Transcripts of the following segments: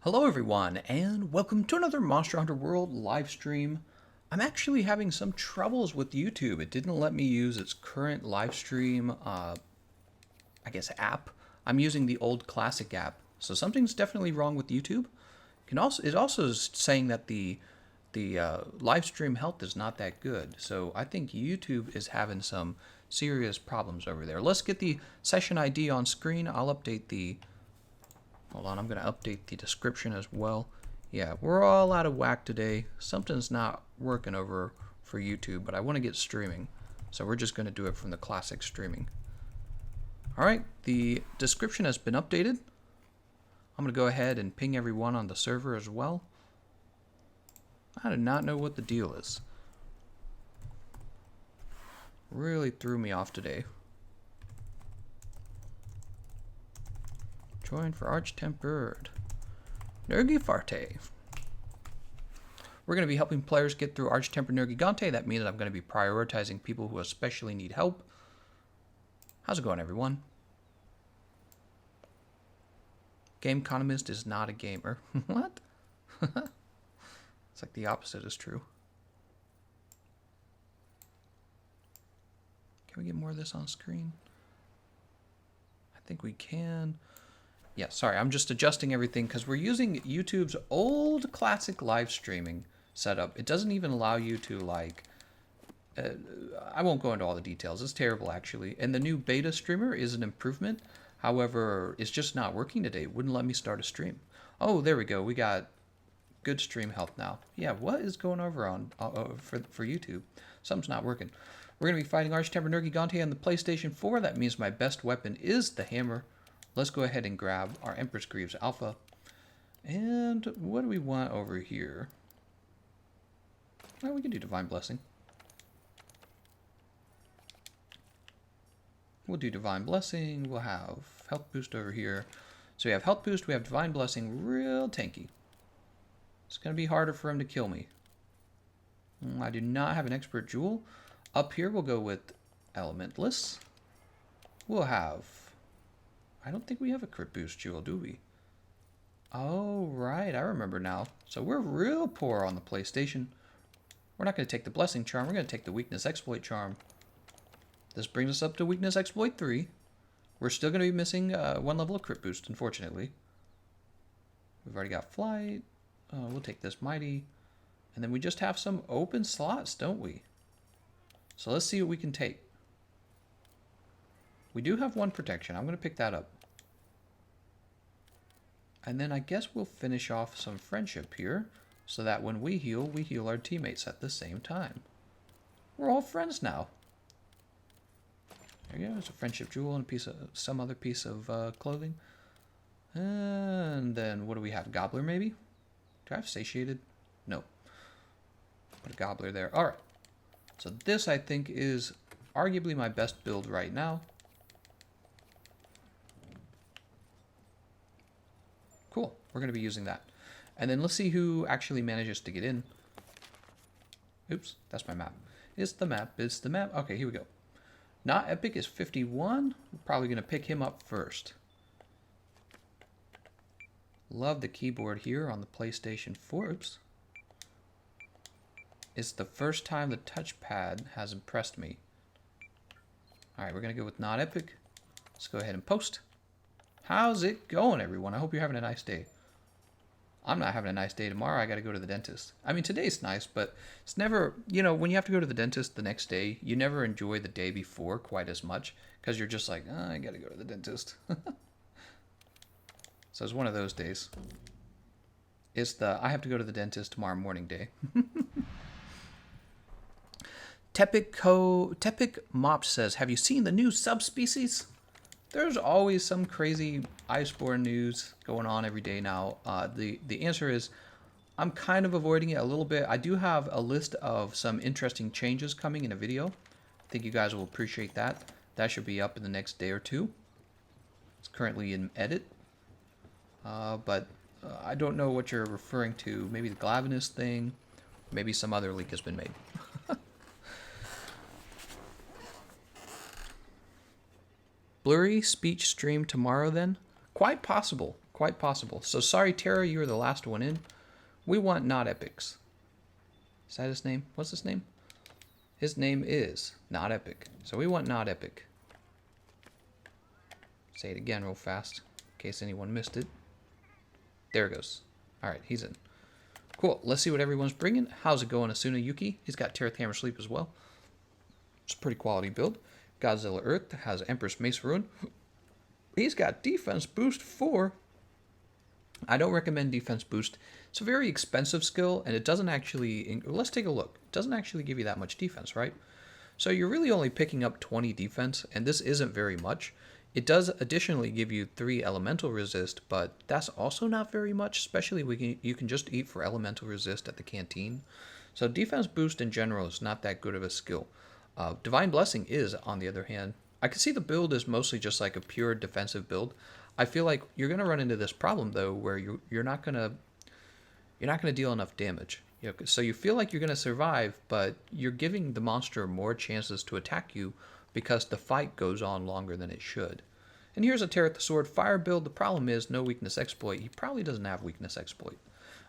Hello everyone, and welcome to another Monster Hunter World live stream. I'm actually having some troubles with YouTube. It didn't let me use its current live stream, app. I'm using the old classic app, so something's definitely wrong with YouTube. It also is saying that the live stream health is not that good, so I think YouTube is having some serious problems over there. Let's get the session ID on screen. I'll update the... Hold on, I'm going to update the description as well. Yeah, we're all out of whack today. Something's not working over for YouTube, but I want to get streaming. So we're just going to do it from the classic streaming. Alright, the description has been updated. I'm going to go ahead and ping everyone on the server as well. I do not know what the deal is. Really threw me off today. Join for Tempered Nergifarte. We're going to be helping players get through Tempered Nergifarte. That means I'm going to be prioritizing people who especially need help. How's it going, everyone? Gameconomist is not a gamer. What? It's like the opposite is true. Can we get more of this on screen? I think we can. Yeah, sorry, I'm just adjusting everything because we're using YouTube's old classic live streaming setup. It doesn't even allow you to, like, I won't go into all the details. It's terrible, actually. And the new beta streamer is an improvement. However, it's just not working today. It wouldn't let me start a stream. Oh, there we go. We got good stream health now. Yeah, what is going over on for YouTube? Something's not working. We're going to be fighting Tempered Nergifarte on the PlayStation 4. That means my best weapon is the hammer. Let's go ahead and grab our Empress Greaves Alpha. And what do we want over here? Well, we can do Divine Blessing. We'll do Divine Blessing. We'll have Health Boost over here. So we have Health Boost, we have Divine Blessing, real tanky. It's going to be harder for him to kill me. I do not have an Expert Jewel. Up here we'll go with Elementless. We'll have... I don't think we have a Crit Boost Jewel, do we? Oh, right. I remember now. So we're real poor on the PlayStation. We're not going to take the Blessing Charm. We're going to take the Weakness Exploit Charm. This brings us up to Weakness Exploit 3. We're still going to be missing one level of Crit Boost, unfortunately. We've already got Flight. We'll take this Mighty. And then we just have some open slots, don't we? So let's see what we can take. We do have one protection. I'm going to pick that up. And then I guess we'll finish off some friendship here, so that when we heal our teammates at the same time. We're all friends now. There you go. There's a friendship jewel and some other piece of clothing. And then what do we have? Gobbler maybe? Do I have satiated? No. Put a gobbler there. All right. So this I think is arguably my best build right now. Cool. We're going to be using that. And then let's see who actually manages to get in. Oops, that's my map. It's the map. It's the map. Okay, here we go. Not Epic is 51. We're probably going to pick him up first. Love the keyboard here on the PlayStation 4. Oops. It's the first time the touchpad has impressed me. Alright, we're going to go with Not Epic. Let's go ahead and post. How's it going, everyone? I hope you're having a nice day. I'm not having a nice day tomorrow. I got to go to the dentist. I mean, today's nice, but it's never, you know, when you have to go to the dentist the next day, you never enjoy the day before quite as much because you're just like, oh, I got to go to the dentist. So it's one of those days. It's the I have to go to the dentist tomorrow morning day. Tepic Mopt says, have you seen the new subspecies? There's always some crazy Iceborne news going on every day now. The answer is I'm kind of avoiding it a little bit. I do have a list of some interesting changes coming in a video. I think you guys will appreciate that. That should be up in the next day or two. It's currently in edit. But I don't know what you're referring to. Maybe the Glavinus thing. Maybe some other leak has been made. Blurry speech stream tomorrow then? Quite possible. Quite possible. So sorry, Tara, you were the last one in. We want not epics. Is that his name? What's his name? His name is not epic. So we want not epic. Say it again real fast, in case anyone missed it. There it goes. Alright, he's in. Cool. Let's see what everyone's bringing. How's it going, Asuna Yuki? He's got Terra Hammer Sleep as well. It's a pretty quality build. Godzilla Earth has Empress Mace Ruin. He's got Defense Boost 4. I don't recommend Defense Boost. It's a very expensive skill, and it doesn't actually... Let's take a look. It doesn't actually give you that much defense, right? So you're really only picking up 20 defense, and this isn't very much. It does additionally give you 3 elemental resist, but that's also not very much, especially when you can just eat for elemental resist at the canteen. So defense boost in general is not that good of a skill. Divine Blessing is, on the other hand. I can see the build is mostly just like a pure defensive build. I feel like you're going to run into this problem, though, where you're not going to deal enough damage. You know, so you feel like you're going to survive, but you're giving the monster more chances to attack you because the fight goes on longer than it should. And here's a Tear at the Sword fire build. The problem is no weakness exploit. He probably doesn't have weakness exploit.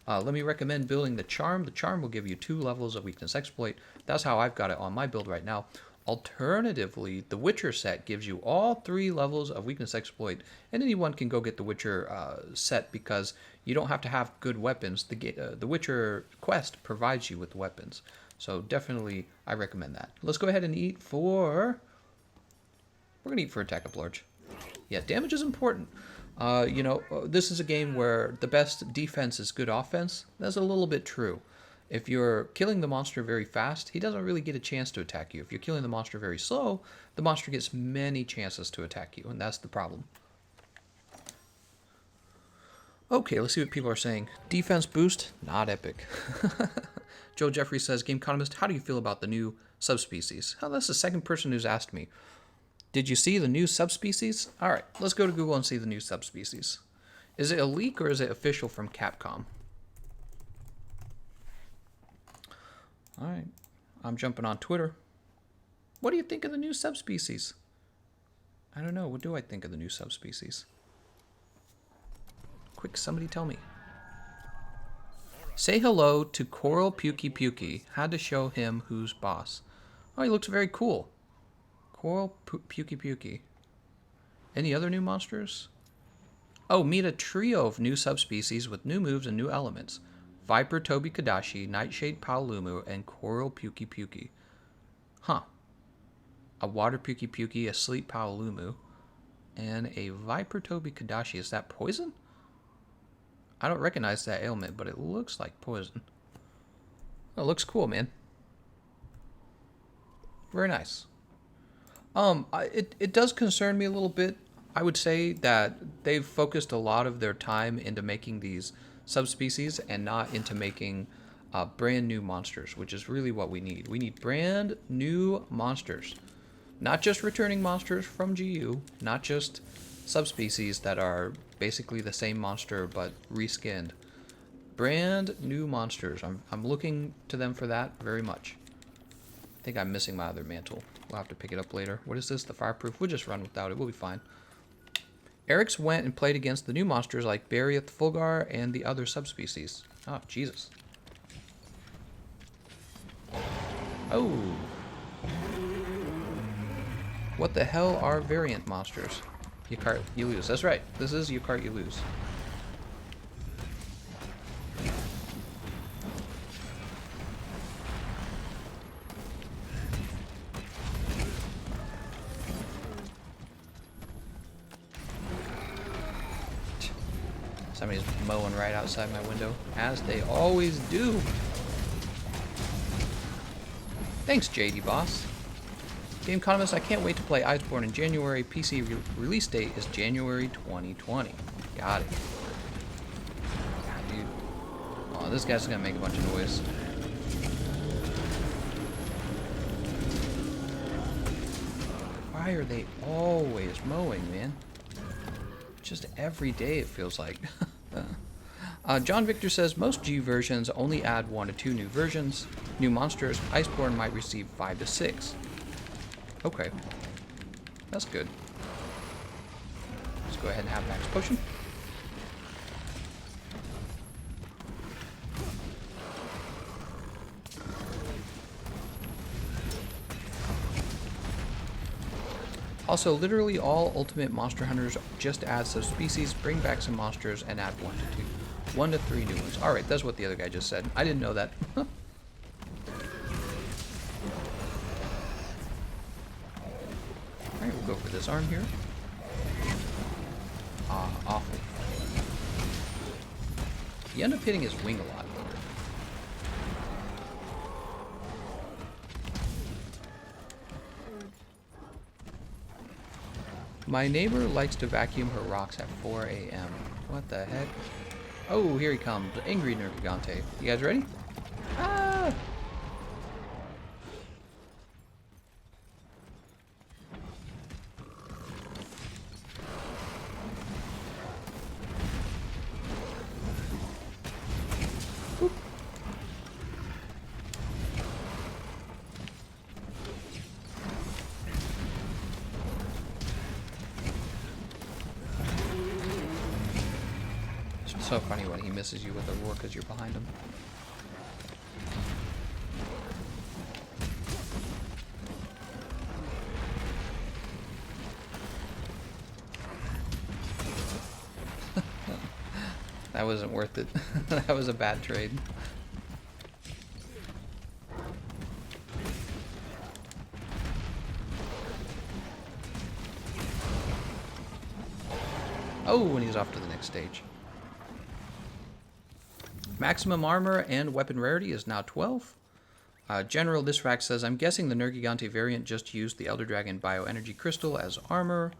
Let me recommend building the Charm. The Charm will give you 2 levels of weakness exploit. That's how I've got it on my build right now. Alternatively, the Witcher set gives you all 3 levels of weakness exploit, and anyone can go get the Witcher set because you don't have to have good weapons. The Witcher quest provides you with weapons, so definitely I recommend that. Let's go ahead and eat for... We're gonna eat for Attack of Large. Yeah, damage is important. You know, this is a game where the best defense is good offense. That's a little bit true. If you're killing the monster very fast, he doesn't really get a chance to attack you. If you're killing the monster very slow, the monster gets many chances to attack you, and that's the problem. Okay, let's see what people are saying. Defense boost, not epic. Joe Jeffrey says, Gameconomist, how do you feel about the new subspecies? Oh, that's the second person who's asked me. Did you see the new subspecies? All right, let's go to Google and see the new subspecies. Is it a leak or is it official from Capcom? All right, I'm jumping on Twitter. What do you think of the new subspecies? I don't know. What do I think of the new subspecies? Quick, somebody tell me. Say hello to Coral Pukey Pukey. Had to show him who's boss. Oh, he looks very cool. Coral Pukey Pukey. Any other new monsters? Oh, meet a trio of new subspecies with new moves and new elements. Viper Toby Kadashi, Nightshade Paolumu, and Coral Pukey Pukey. Huh. A Water Pukey Pukey, a Sleep Paolumu, and a Viper Toby Kadashi. Is that poison? I don't recognize that ailment, but it looks like poison. Oh, it looks cool, man. Very nice. It does concern me a little bit. I would say that they've focused a lot of their time into making these subspecies and not into making brand new monsters, which is really what we need. We need brand new monsters. Not just returning monsters from GU, not just subspecies that are basically the same monster but reskinned. Brand new monsters. I'm looking to them for that very much. I think I'm missing my other mantle. We'll have to pick it up later. What is this? The fireproof? We'll just run without it. We'll be fine. Eric's went and played against the new monsters like Barriath Fulgar and the other subspecies. Oh, Jesus. Oh. What the hell are variant monsters? You cart, you lose. That's right. This is you cart, you lose. Somebody's mowing right outside my window, as they always do. Thanks, JD Boss. Gameconomist, I can't wait to play Iceborne in January. PC release date is January 2020. Got it. God, dude. Oh, this guy's gonna make a bunch of noise. Why are they always mowing, man? Just every day it feels like. John Victor says most G versions only add 1 to 2 new versions. New monsters, Iceborne might receive 5 to 6. Okay, that's good. Let's go ahead and have max potion. Also, literally all Ultimate Monster Hunters just add some species, bring back some monsters, and add 1 to 3 new ones. Alright, that's what the other guy just said. I didn't know that. Alright, we'll go for this arm here. Ah, awful. You end up hitting his wing a lot. My neighbor likes to vacuum her rocks at 4 a.m. What the heck? Oh, here he comes. The angry Nergifarte. You guys ready? Ah! Oop. It's so funny when he misses you with a roar because you're behind him. That wasn't worth it. That was a bad trade. Oh, and he's off to the next stage. Maximum armor and weapon rarity is now 12. General Disrac says, I'm guessing the Nergigante variant just used the Elder Dragon Bioenergy Crystal as armor.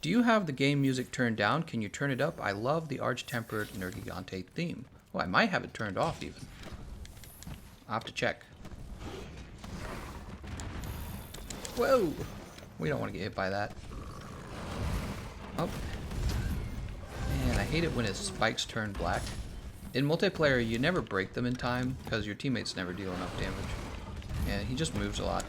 Do you have the game music turned down? Can you turn it up? I love the Arch-Tempered Nergigante theme. Oh, I might have it turned off even. I'll have to check. Whoa! We don't want to get hit by that. Oh. Man, I hate it when his spikes turn black. In multiplayer, you never break them in time because your teammates never deal enough damage. Yeah, he just moves a lot.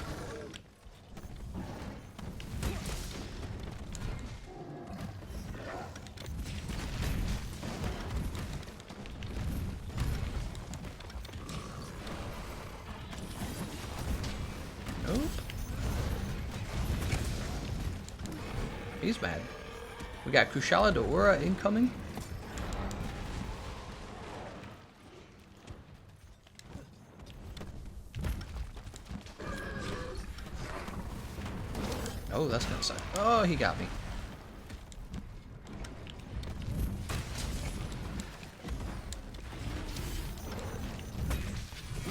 Nope. He's mad. We got Kushala Daora incoming. Oh, that's gonna suck. Oh, he got me.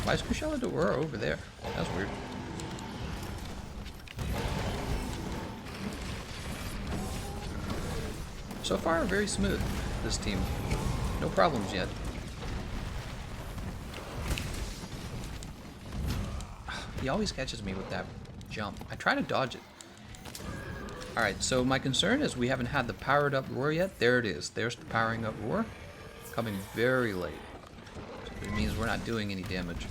Why is Kushala Daora over there? That's weird. So far, very smooth, this team. No problems yet. He always catches me with that jump. I try to dodge it. Alright, so my concern is we haven't had the powered up roar yet. There it is. There's the powering up roar. Coming very late. So it means we're not doing any damage.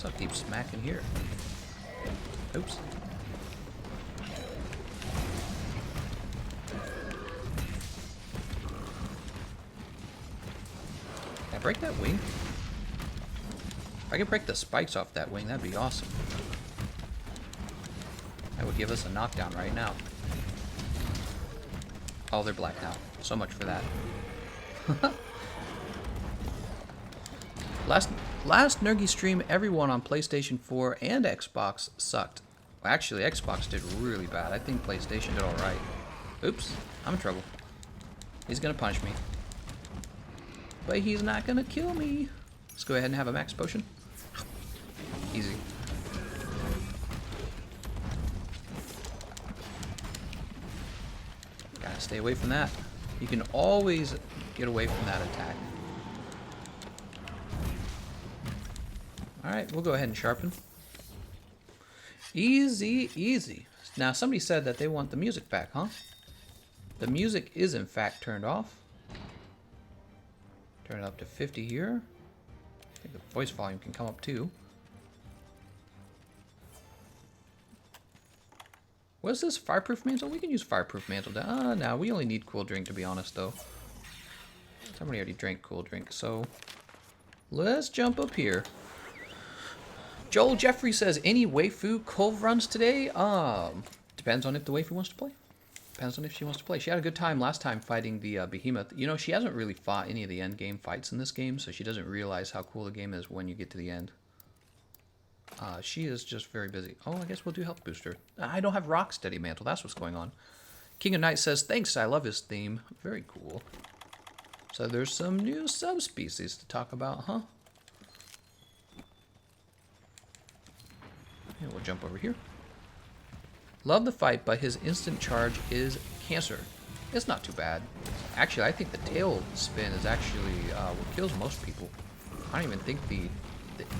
I'll keep smacking here. Oops. Can I break that wing? If I could break the spikes off that wing, that'd be awesome. That would give us a knockdown right now. Oh, they're black now. So much for that. Last Nergi stream, everyone on PlayStation 4 and Xbox sucked. Well, actually, Xbox did really bad. I think PlayStation did alright. Oops, I'm in trouble. He's gonna punch me. But he's not gonna kill me. Let's go ahead and have a max potion. Easy. Gotta stay away from that. You can always get away from that attack. Alright, we'll go ahead and sharpen. Easy, easy. Now, somebody said that they want the music back, huh? The music is, in fact, turned off. Turn it up to 50 here. I think the voice volume can come up too. What's this? Fireproof mantle? We can use fireproof mantle. No, we only need cool drink to be honest though. Somebody already drank cool drink, so let's jump up here. Joel Jeffrey says, any waifu Cove runs today? Depends on if the waifu wants to play. Depends on if she wants to play. She had a good time last time fighting the behemoth. You know, she hasn't really fought any of the end game fights in this game, so she doesn't realize how cool the game is when you get to the end. She is just very busy. Oh, I guess we'll do health booster. I don't have Rocksteady Mantle. That's what's going on. King of Night says, thanks, I love his theme. Very cool. So there's some new subspecies to talk about, huh? And we'll jump over here. Love the fight, but his instant charge is cancer. It's not too bad. Actually, I think the tail spin is actually what kills most people. I don't even think the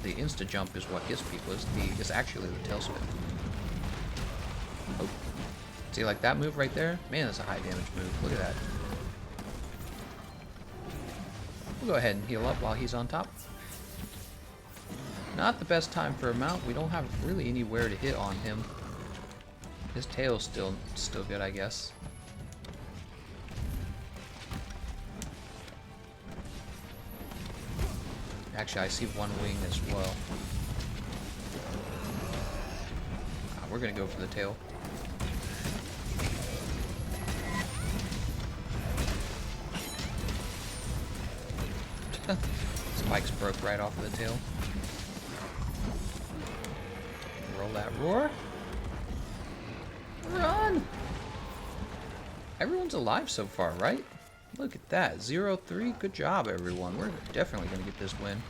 insta jump is what gets people. It's actually the tail spin. Oh, see, like that move right there? Man, that's a high damage move. Look at that. We'll go ahead and heal up while he's on top. Not the best time for a mount. We don't have really anywhere to hit on him. His tail's still good, I guess. Actually, I see one wing as well. We're gonna go for the tail. Spikes broke right off of the tail. Roll that roar. Run! Everyone's alive so far, right? Look at that. 0-3. Good job, everyone. We're definitely going to get this win.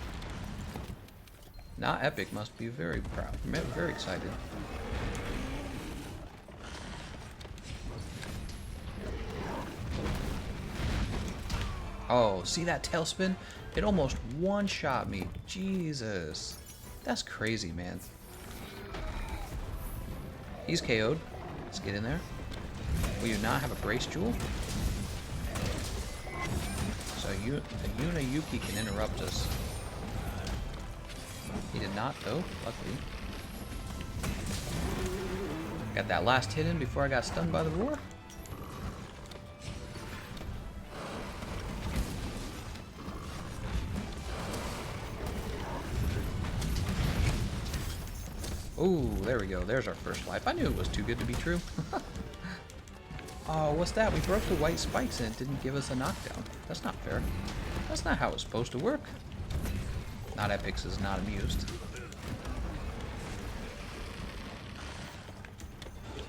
Not Epic must be very proud. Very excited. Oh, see that tailspin? It almost one-shot me. Jesus. That's crazy, man. He's KO'd. Let's get in there. Will you not have a brace jewel? So Yuna Yuki can interrupt us. He did not, though, luckily. Got that last hit in before I got stunned by the roar. Ooh, there we go. There's our first life. I knew it was too good to be true. Oh, what's that? We broke the white spikes and it didn't give us a knockdown. That's not fair. That's not how it's supposed to work. Not Epics is not amused.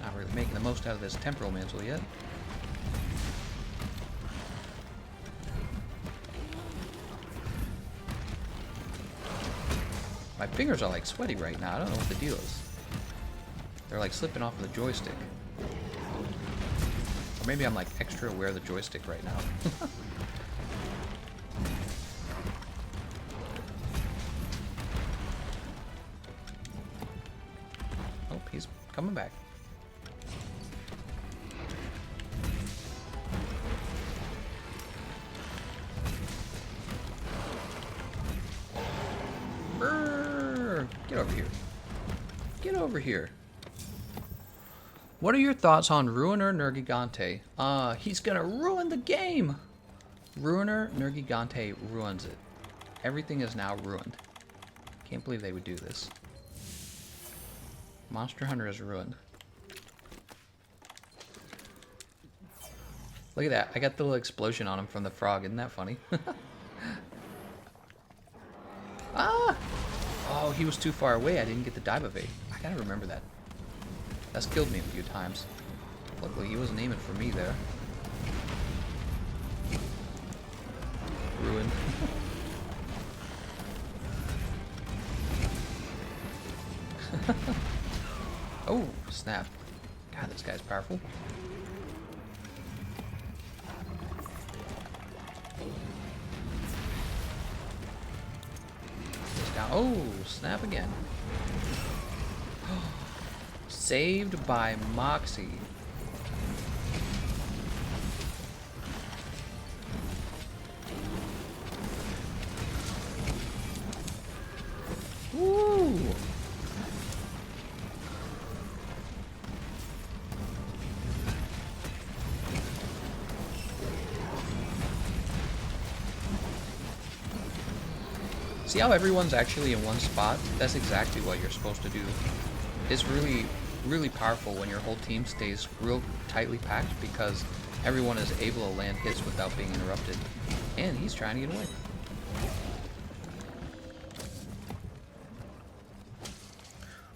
Not really making the most out of this Temporal Mantle yet. My fingers are like sweaty right now. I don't know what the deal is. They're like slipping off of the joystick. Or maybe I'm like extra aware of the joystick right now. Oh, he's coming back. Get over here. Get over here. What are your thoughts on Ruiner Nergifarte? He's gonna ruin the game! Ruiner Nergifarte ruins it. Everything is now ruined. Can't believe they would do this. Monster Hunter is ruined. Look at that. I got the little explosion on him from the frog. Isn't that funny? Ah! Oh, he was too far away. I didn't get the dive evade. I gotta remember that. That's killed me a few times. Luckily, he wasn't aiming for me there. Ruined. Oh, snap. God, this guy's powerful. Down. Oh, snap again. Saved by Moxie. See how everyone's actually in one spot? That's exactly what you're supposed to do. It's really, really powerful when your whole team stays real tightly packed because everyone is able to land hits without being interrupted. And he's trying to get away.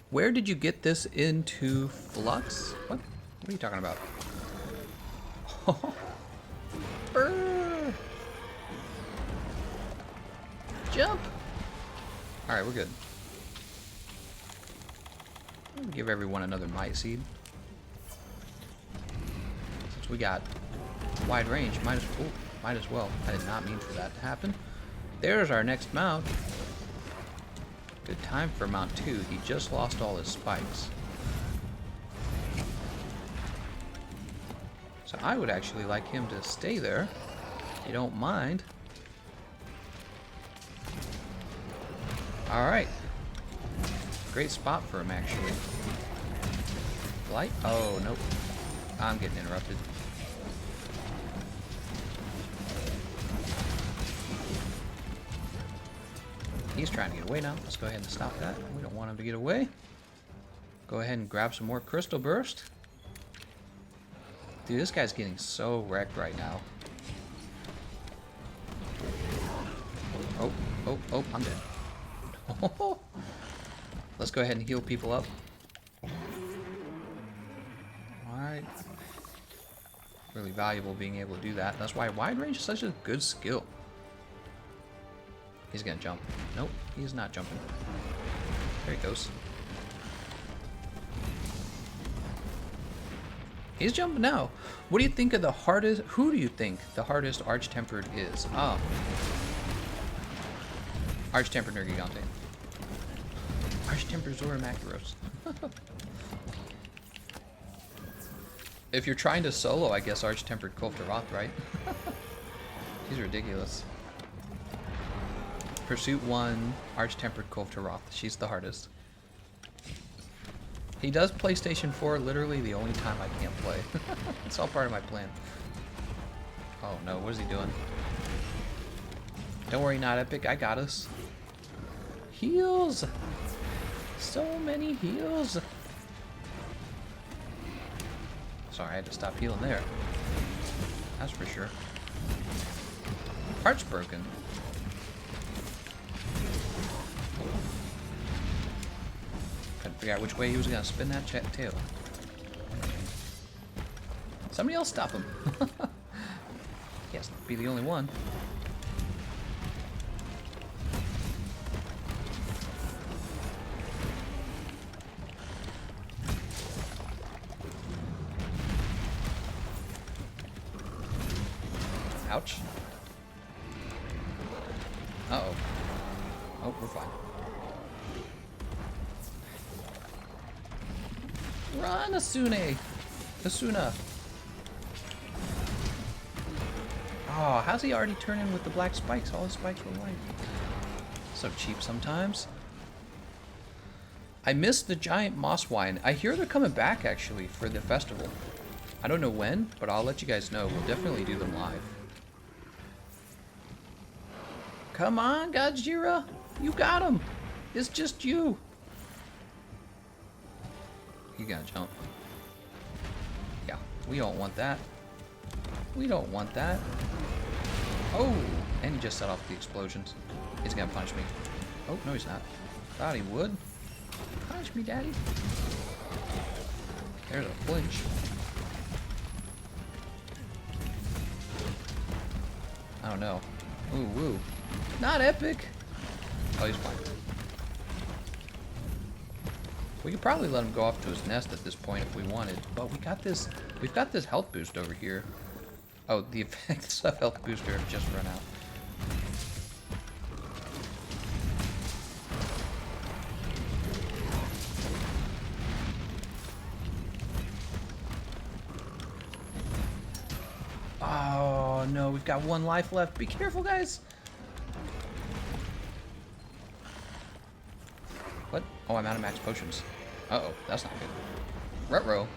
Where did you get this into flux? What? What are you talking about? Jump! Alright, we're good. Give everyone another might seed. Since we got wide range, might as well. I did not mean for that to happen. There's our next mount. Good time for mount 2. He just lost all his spikes. So I would actually like him to stay there, if you don't mind. Alright. Great spot for him, actually. Light? Oh, nope. I'm getting interrupted. He's trying to get away now. Let's go ahead and stop that. We don't want him to get away. Go ahead and grab some more crystal burst. Dude, this guy's getting so wrecked right now. Oh, I'm dead. Let's go ahead and heal people up. Alright. Really valuable being able to do that. That's why wide range is such a good skill. He's gonna jump. Nope, he's not jumping. There he goes. He's jumping now. What do you think of the hardest? Who do you think the hardest Arch-Tempered is? Oh. Arch-Tempered Nergifarte. Arch-Tempered Zora Macros. If you're trying to solo, I guess Arch-Tempered Kulftaroth, right? He's ridiculous. Pursuit 1, Arch-Tempered Kulftaroth. She's the hardest. He does PlayStation 4 literally the only time I can't play. It's all part of my plan. Oh no, what is he doing? Don't worry, not epic. I got us. Heals! So many heals! Sorry, I had to stop healing there. That's for sure. Heart's broken. Couldn't figure out which way he was gonna spin that tail. Somebody else stop him. He has to be the only one. Ouch. Uh-oh. Oh, we're fine. Run, Asuna! Oh, how's he already turning with the black spikes? All his spikes were white. So cheap sometimes. I missed the giant moss wine. I hear they're coming back, actually, for the festival. I don't know when, but I'll let you guys know. We'll definitely do them live. Come on, Gajira! You got him! It's just you! You gotta jump. Yeah, we don't want that. We don't want that. Oh! And he just set off the explosions. He's gonna punch me. Oh, no he's not. Thought he would. Punch me, daddy. There's a flinch. I don't know. Ooh, woo. Not epic! Oh, he's fine. We could probably let him go off to his nest at this point if we wanted, but we've got this health boost over here. Oh, the effects of health booster have just run out. Oh no, we've got one life left. Be careful, guys! What? Oh, I'm out of max potions. Uh-oh, that's not good. Ruh-roh.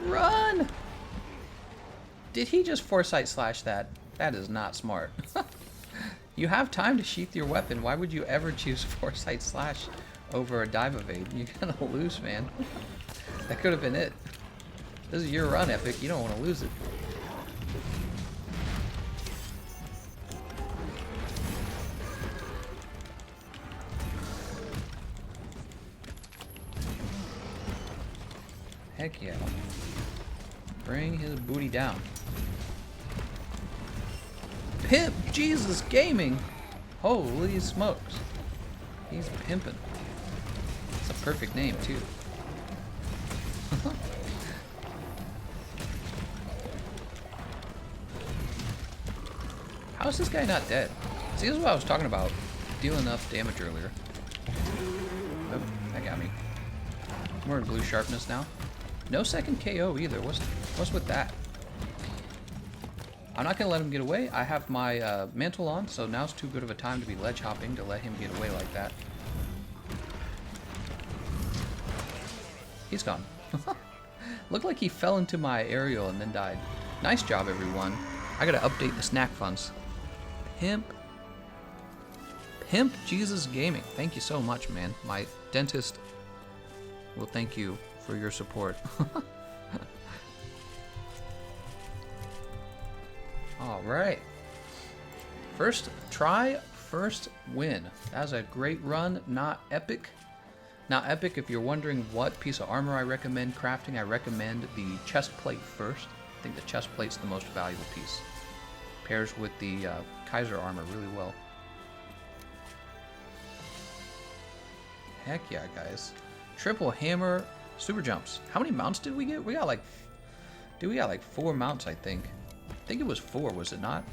Run! Did he just foresight slash that? That is not smart. You have time to sheath your weapon. Why would you ever choose Foresight Slash over a dive evade? You're gonna lose, man. That could have been it. This is your run, Epic. You don't want to lose it. Heck yeah. Bring his booty down. Pimp Jesus Gaming! Holy smokes. He's pimping. It's a perfect name, too. How is this guy not dead? See, this is what I was talking about. Dealing enough damage earlier. Oh, that got me. We're in blue sharpness now. No second KO either. What's with that? I'm not going to let him get away. I have my mantle on, so now's too good of a time to be ledge hopping to let him get away like that. He's gone. Looked like he fell into my aerial and then died. Nice job, everyone. I got to update the snack funds. Pimp Jesus Gaming. Thank you so much, man. My dentist will thank you for your support. All right. First try, first win. That was a great run, not epic. Now, epic, if you're wondering what piece of armor I recommend crafting, I recommend the chest plate first. I think the chest plate's the most valuable piece. Pairs with the Kaiser armor really well. Heck yeah, guys. Triple hammer super jumps. How many mounts did we get? We got like 4 mounts, I think. I think it was 4, was it not?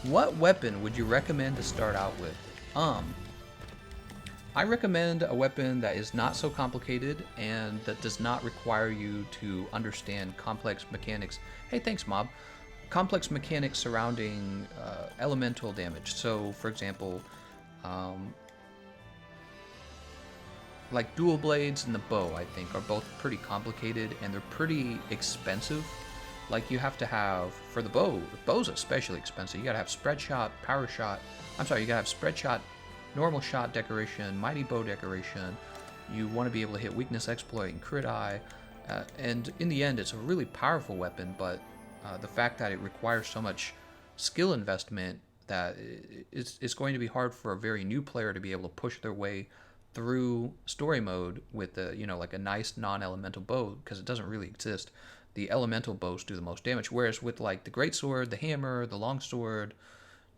What weapon would you recommend to start out with? I recommend a weapon that is not so complicated and that does not require you to understand complex mechanics. Hey, thanks, Mob. Complex mechanics surrounding elemental damage. So, for example, like dual blades and the bow, I think, are both pretty complicated and they're pretty expensive. Like, you have to have, for the bow's especially expensive. You gotta have spread shot, power shot. I'm sorry, you gotta have spread shot, normal shot decoration, mighty bow decoration. You want to be able to hit weakness exploit and crit eye. And in the end, it's a really powerful weapon, but the fact that it requires so much skill investment that it's going to be hard for a very new player to be able to push their way through story mode with like a nice non-elemental bow, because it doesn't really exist. The elemental bows do the most damage, whereas with like the greatsword, the hammer, the longsword,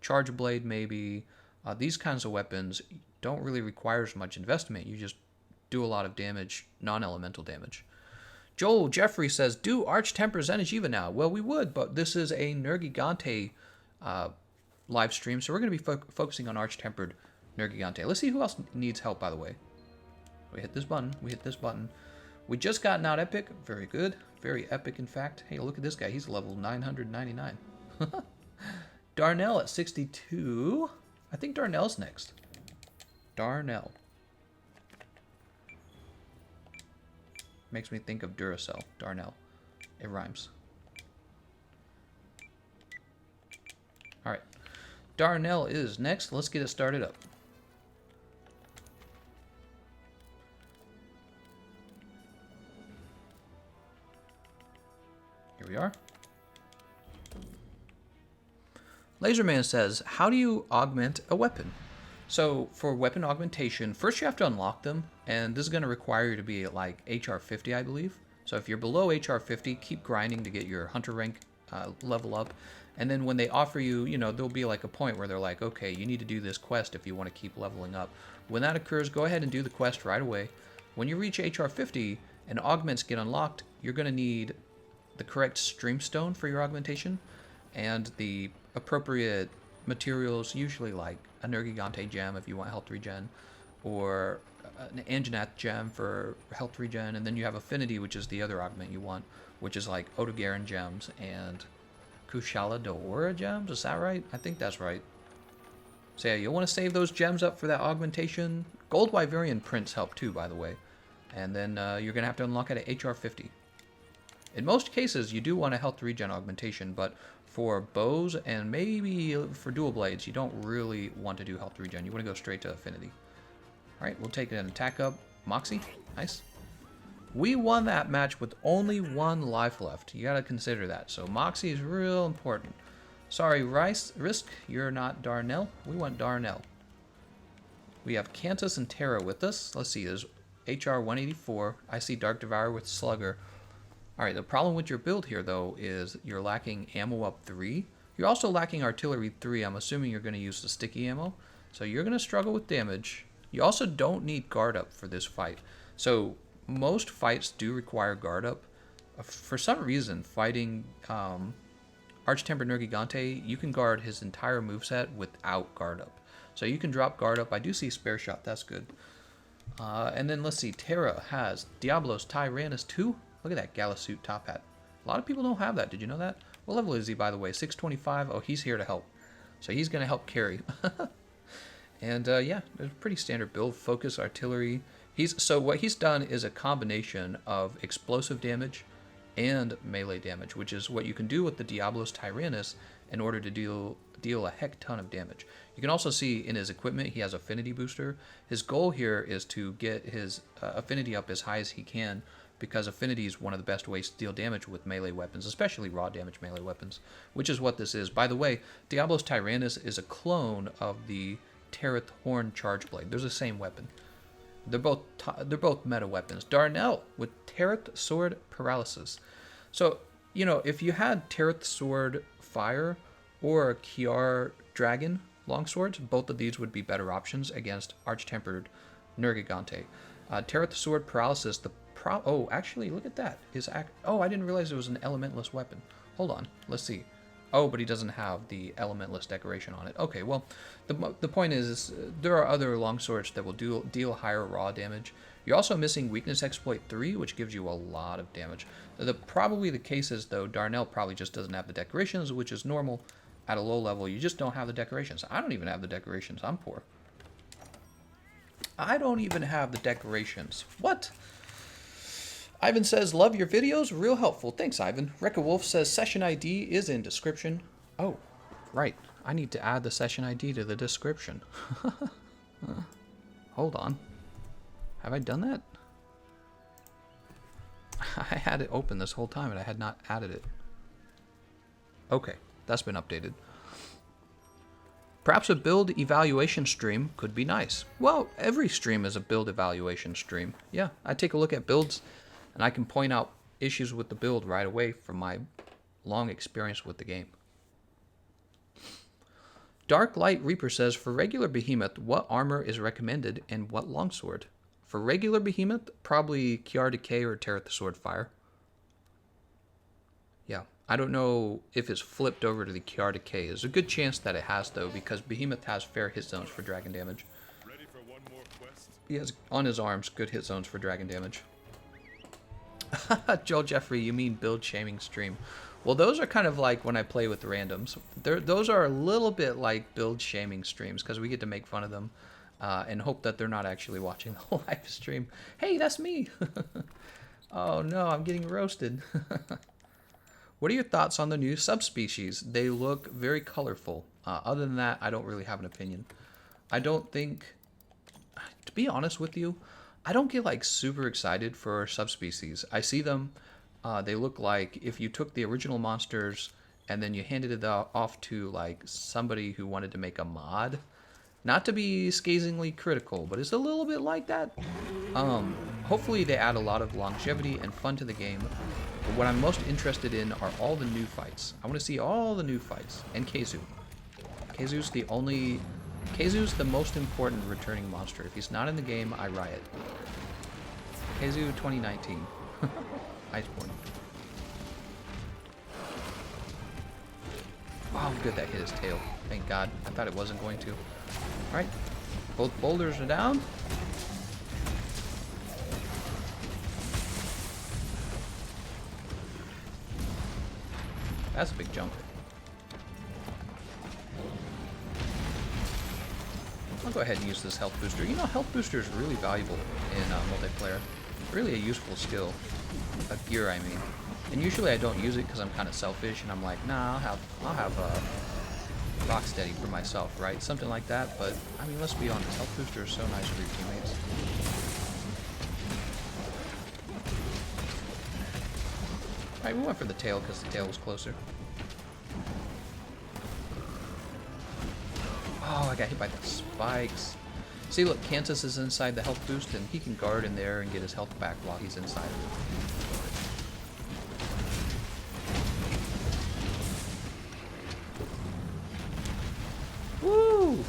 charge blade maybe, these kinds of weapons don't really require as much investment. You just do a lot of damage, non-elemental damage. Joel Jeffrey says, do Arch Temper Zenitjiva now. Well, we would, but this is a Nergigante live stream, so we're going to be focusing on Arch Tempered Nergigante. Let's see who else needs help, by the way. We hit this button. We hit this button. We just gotten out epic. Very good. Very epic, in fact. Hey, look at this guy. He's level 999. Darnell at 62. I think Darnell's next. Darnell. Makes me think of Duracell. Darnell. It rhymes. Alright. Darnell is next. Let's get it started up. Here we are. Laserman says, how do you augment a weapon? So for weapon augmentation, first you have to unlock them, and this is going to require you to be at like HR 50, I believe. So if you're below HR 50, keep grinding to get your hunter rank level up. And then when they offer you, there'll be like a point where they're like, okay, you need to do this quest if you want to keep leveling up. When that occurs, go ahead and do the quest right away. When you reach HR 50 and augments get unlocked, you're going to need the correct streamstone for your augmentation and the appropriate materials, usually like a Nergigante gem if you want health regen, or an Anjanath gem for health regen, and then you have Affinity, which is the other augment you want, which is like Odogaron gems and Kushala Daora gems. Is that right? I think that's right. So yeah, you'll want to save those gems up for that augmentation. Gold Wyverian prints help too, by the way. And then you're going to have to unlock it at HR 50. In most cases, you do want a health regen augmentation, but for bows and maybe for dual blades, you don't really want to do health regen. You want to go straight to affinity. All right, we'll take an attack up. Moxie, nice. We won that match with only 1 life left. You got to consider that. So Moxie is real important. Sorry, Risk, you're not Darnell. We want Darnell. We have Cantus and Terra with us. Let's see, there's HR 184. I see Dark Devourer with Slugger. Alright, the problem with your build here, though, is you're lacking ammo up 3. You're also lacking artillery 3. I'm assuming you're going to use the sticky ammo. So you're going to struggle with damage. You also don't need guard up for this fight. So most fights do require guard up. For some reason, fighting Tempered Nergifarte, you can guard his entire moveset without guard up. So you can drop guard up. I do see Spare Shot. That's good. And then let's see. Terra has Diablos Tyrannus 2. Look at that gala suit top hat. A lot of people don't have that. Did you know that? What level is he, by the way? 625. Oh, he's here to help. So he's going to help carry. And yeah, there's a pretty standard build. Focus, artillery. So what he's done is a combination of explosive damage and melee damage, which is what you can do with the Diablos Tyrannus in order to deal a heck ton of damage. You can also see in his equipment he has affinity booster. His goal here is to get his affinity up as high as he can, because affinity is one of the best ways to deal damage with melee weapons, especially raw damage melee weapons, which is what this is. By the way, Diablos Tyrannus is a clone of the Tereth Horn Charge Blade. They're the same weapon. They're both meta weapons. Darnell with Tereth Sword Paralysis. So, you know, if you had Tereth Sword Fire or Kiar Dragon longswords, both of these would be better options against Tempered Nergifarte. Tereth Sword Paralysis, oh, actually, look at that. Oh, I didn't realize it was an elementless weapon. Hold on, let's see. Oh, but he doesn't have the elementless decoration on it. Okay, well, the point is there are other longswords that will deal higher raw damage. You're also missing Weakness Exploit 3, which gives you a lot of damage. Probably the case is, though, Darnell probably just doesn't have the decorations, which is normal. At a low level, you just don't have the decorations. I don't even have the decorations. I'm poor. I don't even have the decorations. What? Ivan says, love your videos, real helpful. Thanks, Ivan. Rekka Wolf says, session ID is in description. Oh, right. I need to add the session ID to the description. Hold on. Have I done that? I had it open this whole time and I had not added it. Okay, that's been updated. Perhaps a build evaluation stream could be nice. Well, every stream is a build evaluation stream. Yeah, I take a look at builds and I can point out issues with the build right away from my long experience with the game. Dark Light Reaper says, for regular Behemoth, what armor is recommended and what longsword? For regular Behemoth, probably Kiar Decay or Tereth Sword Fire. Yeah, I don't know if it's flipped over to the Kiar Decay. There's a good chance that it has, though, because Behemoth has fair hit zones for dragon damage. Ready for one more quest? He has, on his arms, good hit zones for dragon damage. Joel Jeffrey, you mean build shaming stream? Well, those are kind of like when I play with randoms. Those are a little bit like build shaming streams because we get to make fun of them and hope that they're not actually watching the live stream. Hey, that's me. Oh no, I'm getting roasted. What are your thoughts on the new subspecies? They look very colorful. Other than that, I don't really have an opinion. I don't think, to be honest with you, I don't get like super excited for subspecies. I see them, they look like if you took the original monsters and then you handed it off to like somebody who wanted to make a mod. Not to be scathingly critical, but it's a little bit like that. Hopefully they add a lot of longevity and fun to the game. But what I'm most interested in are all the new fights. I want to see all the new fights. And Keizu. Keizu's the most important returning monster. If he's not in the game, I riot. Keizu 2019. Iceborne. Wow, good that hit his tail. Thank God. I thought it wasn't going to. Alright. Both boulders are down. That's a big jump. I'll go ahead and use this health booster. You know, health booster is really valuable in multiplayer. Really a useful skill. gear, I mean. And usually I don't use it because I'm kind of selfish, and I'm like, nah, I'll have Rocksteady for myself, right? Something like that. But I mean, let's be honest, health booster is so nice for your teammates. All right, we went for the tail because the tail was closer. Oh, I got hit by the spikes. See, look, Kansas is inside the health boost, and he can guard in there and get his health back while he's inside of it. Woo!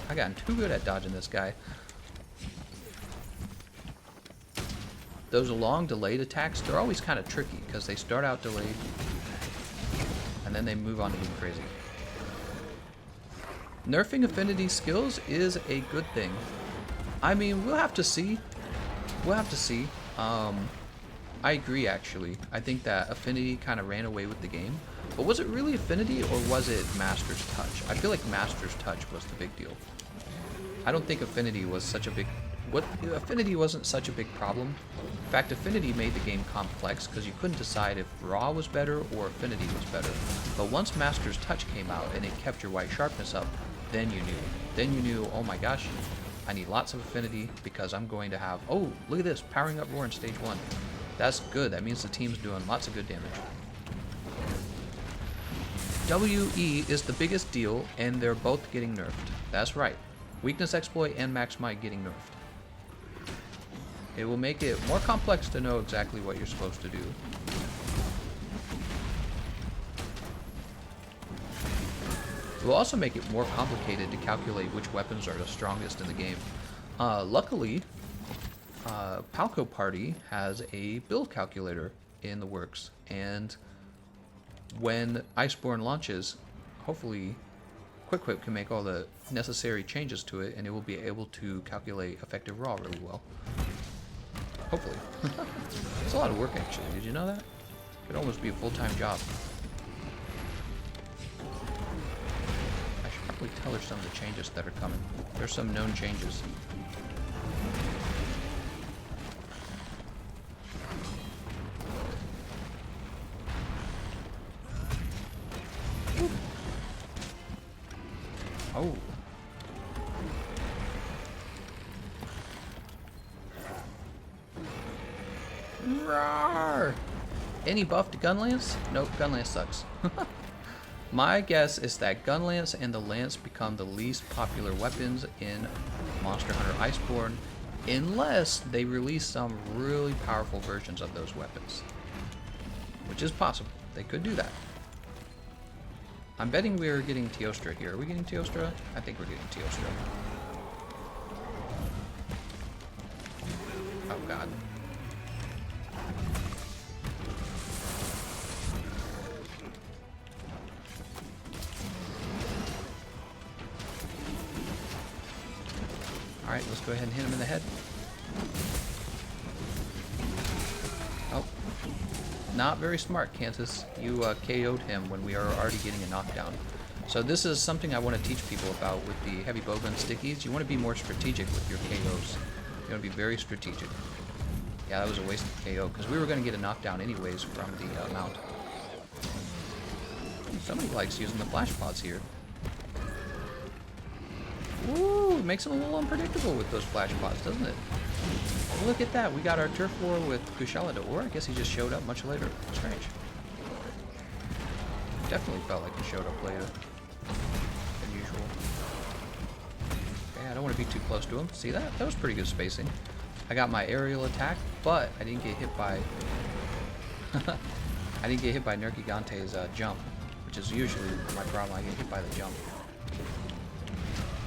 I got too good at dodging this guy. Those long delayed attacks, they're always kind of tricky because they start out delayed and then they move on to being crazy. Nerfing affinity skills is a good thing. I mean, we'll have to see. We'll have to see. I agree, actually. I think that affinity kind of ran away with the game. But was it really affinity or was it Master's Touch? I feel like Master's Touch was the big deal. I don't think affinity was such a big... Affinity wasn't such a big problem. In fact, affinity made the game complex because you couldn't decide if raw was better or affinity was better. But once Master's Touch came out and it kept your white sharpness up, then you knew. Then you knew, oh my gosh, I need lots of affinity because I'm going to have... Oh, look at this, powering up Roar in stage 1. That's good. That means the team's doing lots of good damage. WE is the biggest deal, and they're both getting nerfed. That's right. Weakness Exploit and Max Might getting nerfed. It will make it more complex to know exactly what you're supposed to do. It will also make it more complicated to calculate which weapons are the strongest in the game. Luckily, Palco Party has a build calculator in the works, and when Iceborne launches, hopefully Quick can make all the necessary changes to it, and it will be able to calculate effective raw really well. Hopefully. It's a lot of work, actually. Did you know that? It could almost be a full-time job. I should probably tell her some of the changes that are coming. There's some known changes. Oh. Roar! Any buff to Gunlance? Nope, Gunlance sucks. My guess is that Gunlance and the Lance become the least popular weapons in Monster Hunter Iceborne unless they release some really powerful versions of those weapons. Which is possible. They could do that. I'm betting we're getting Teostra here. Are we getting Teostra? I think we're getting Teostra. Oh god. Alright, let's go ahead and hit him in the head. Oh. Not very smart, Kansas. You KO'd him when we are already getting a knockdown. So this is something I want to teach people about with the heavy bowgun stickies. You want to be more strategic with your KOs. You want to be very strategic. Yeah, that was a waste of KO, because we were going to get a knockdown anyways from the mount. Somebody likes using the flash pods here. Ooh, it makes them a little unpredictable with those flash pods, doesn't it? Look at that, we got our turf war with Kushala, or I guess he just showed up much later. Strange. Definitely felt like he showed up later than usual. Okay, I don't want to be too close to him. See that? That was pretty good spacing. I got my aerial attack, but I didn't get hit by I didn't get hit by Nergifante's jump, which is usually my problem. I get hit by the jump.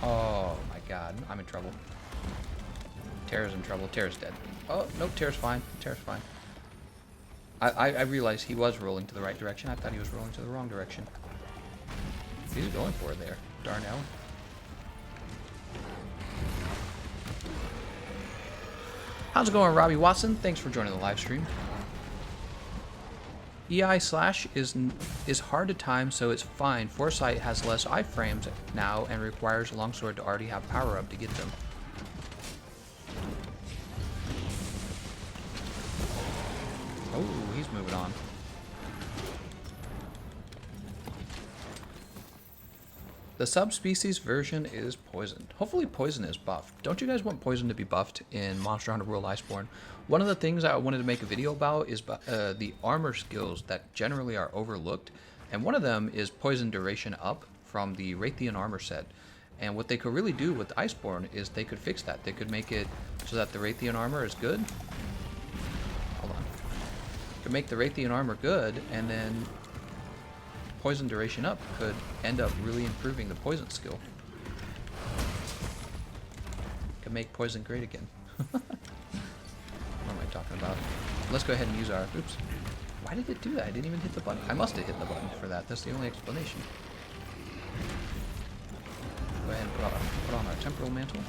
Oh my god, I'm in trouble. Terra's in trouble. Terra's dead. Oh, nope, Terra's fine. Terra's fine. I realized he was rolling to the right direction. I thought he was rolling to the wrong direction. He's going for it there. Darnell. How's it going, Robbie Watson? Thanks for joining the live stream. EI slash is hard to time, so it's fine. Foresight has less iframes now and requires Longsword to already have power up to get them. moving on. The subspecies version is poison. Hopefully poison is buffed. Don't you guys want poison to be buffed in Monster Hunter World Iceborne? One of the things I wanted to make a video about is the armor skills that generally are overlooked. And one of them is poison duration up from the Raytheon armor set. And what they could really do with Iceborne is they could fix that. They could make it so that the Raytheon armor is good. Hold on. Could make the Raytheon armor good, and then poison duration up could end up really improving the poison skill. Could make poison great again. What am I talking about? Let's go ahead and use our... Oops. Why did it do that? I didn't even hit the button. I must have hit the button for that. That's the only explanation. Go ahead and put on our Temporal Mantle.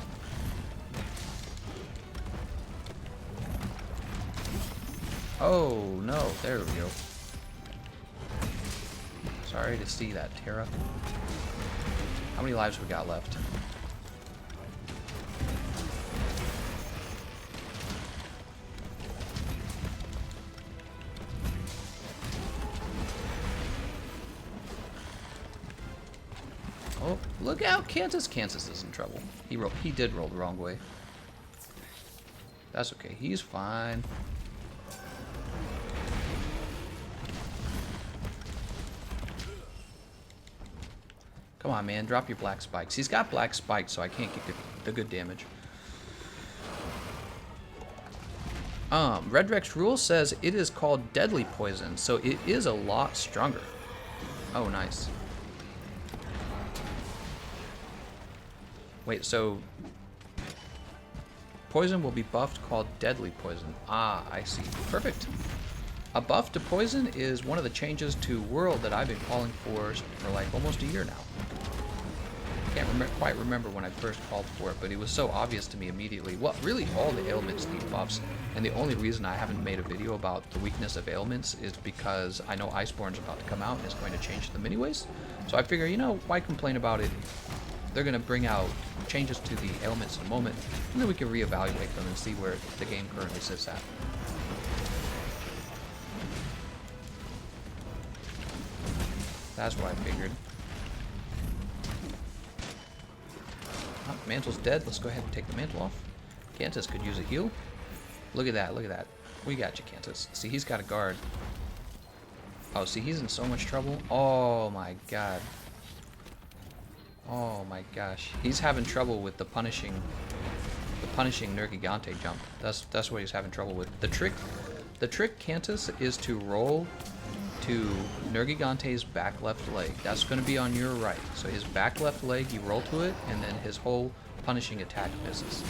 Oh, no. There we go. Sorry to see that, Terra. How many lives we got left? Oh, look out! Kansas is in trouble. He did roll the wrong way. That's okay. He's fine. Come on, man. Drop your black spikes. He's got black spikes, so I can't get the good damage. Red Rex Rule says it is called deadly poison, so it is a lot stronger. Oh, nice. Wait, so poison will be buffed called deadly poison. Ah, I see. Perfect. A buff to poison is one of the changes to world that I've been calling for like almost a year now. I can't quite remember when I first called for it, but it was so obvious to me immediately. Well, really all the ailments need buffs, and the only reason I haven't made a video about the weakness of ailments is because I know Iceborne's about to come out and it's going to change them anyways. So I figure, you know, why complain about it? They're going to bring out changes to the ailments in a moment, and then we can reevaluate them and see where the game currently sits at. That's what I figured. Oh, Mantle's dead. Let's go ahead and take the mantle off. Cantus could use a heal. Look at that. Look at that. We got you, Cantus. See, he's got a guard. Oh, see, he's in so much trouble. Oh, my God. Oh, my gosh. He's having trouble with the punishing Nergifarte jump. That's what he's having trouble with. The trick, Cantus, is to roll to Nergigante's back left leg. That's going to be on your right. So his back left leg, you roll to it, and then his whole punishing attack misses.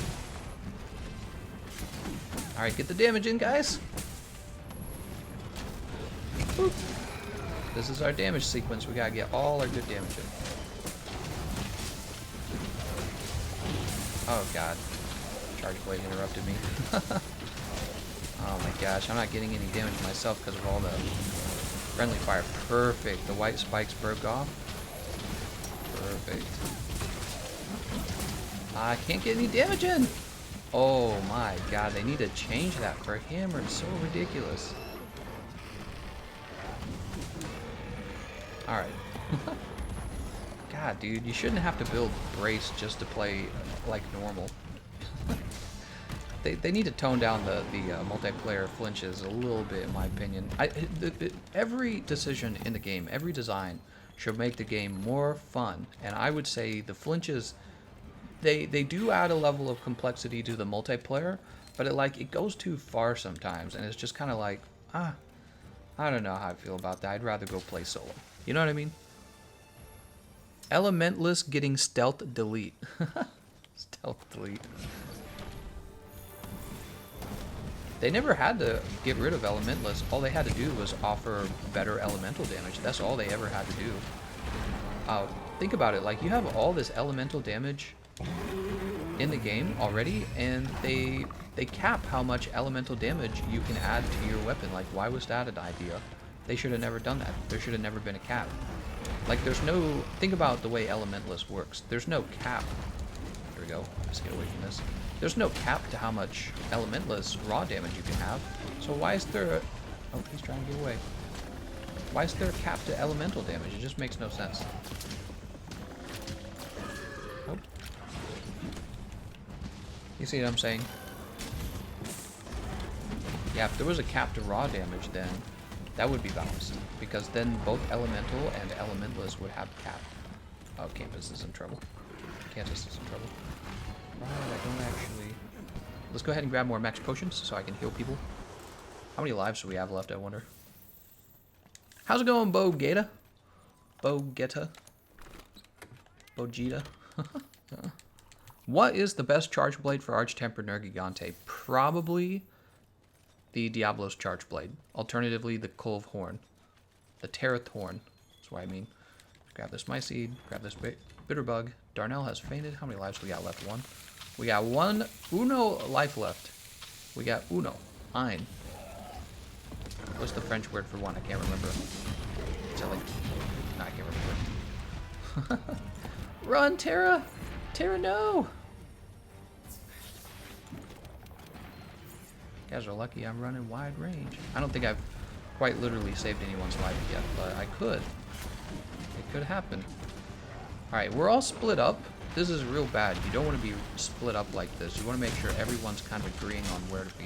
Alright, get the damage in, guys. Boop. This is our damage sequence. We gotta get all our good damage in. Oh god. Charge blade interrupted me. Oh my gosh, I'm not getting any damage myself because of all the friendly fire. Perfect. The white spikes broke off. Perfect. I can't get any damage in. Oh my god, they need to change that for a hammer. It's so ridiculous. Alright. God, dude, you shouldn't have to build brace just to play like normal. They need to tone down the multiplayer flinches a little bit, in my opinion. Every decision in the game, every design, should make the game more fun. And I would say the flinches, they do add a level of complexity to the multiplayer, but it goes too far sometimes, and it's just kind of like, I don't know how I feel about that. I'd rather go play solo. You know what I mean? Elementless getting stealth delete. Stealth delete. They never had to get rid of Elementless. All they had to do was offer better elemental damage. That's all they ever had to do. Think about it. Like, you have all this elemental damage in the game already, and they cap how much elemental damage you can add to your weapon. Like, why was that an idea? They should have never done that. There should have never been a cap. Like, there's no... Think about the way Elementless works. There's no cap. Here we go. Let's get away from this. There's no cap to how much Elementless raw damage you can have. So why is there Oh, he's trying to get away. Why is there a cap to elemental damage? It just makes no sense. Oh. You see what I'm saying? Yeah, if there was a cap to raw damage, then that would be balanced. Because then both elemental and elementalist would have cap. Oh, Campus is in trouble. Cantus is in trouble. Right, I don't actually... Let's go ahead and grab more max potions so I can heal people. How many lives do we have left, I wonder? How's it going, Bogeta? Bogeta? Bogeta? What is the best charge blade for Tempered Nergifarte? Probably the Diablo's charge blade. Alternatively, the Clove Horn. The Terrath Horn. That's what I mean. Grab this Myseed. Grab this Bitter Bug. Darnell has fainted. How many lives do we got left? One. We got uno life left. We got uno. Ein. What's the French word for one? I can't remember. Is that like... No, I can't remember. Run, Terra! Terra, no! You guys are lucky I'm running wide range. I don't think I've quite literally saved anyone's life yet, but I could. It could happen. Alright, we're all split up. This is real bad. You don't want to be split up like this. You want to make sure everyone's kind of agreeing on where to be.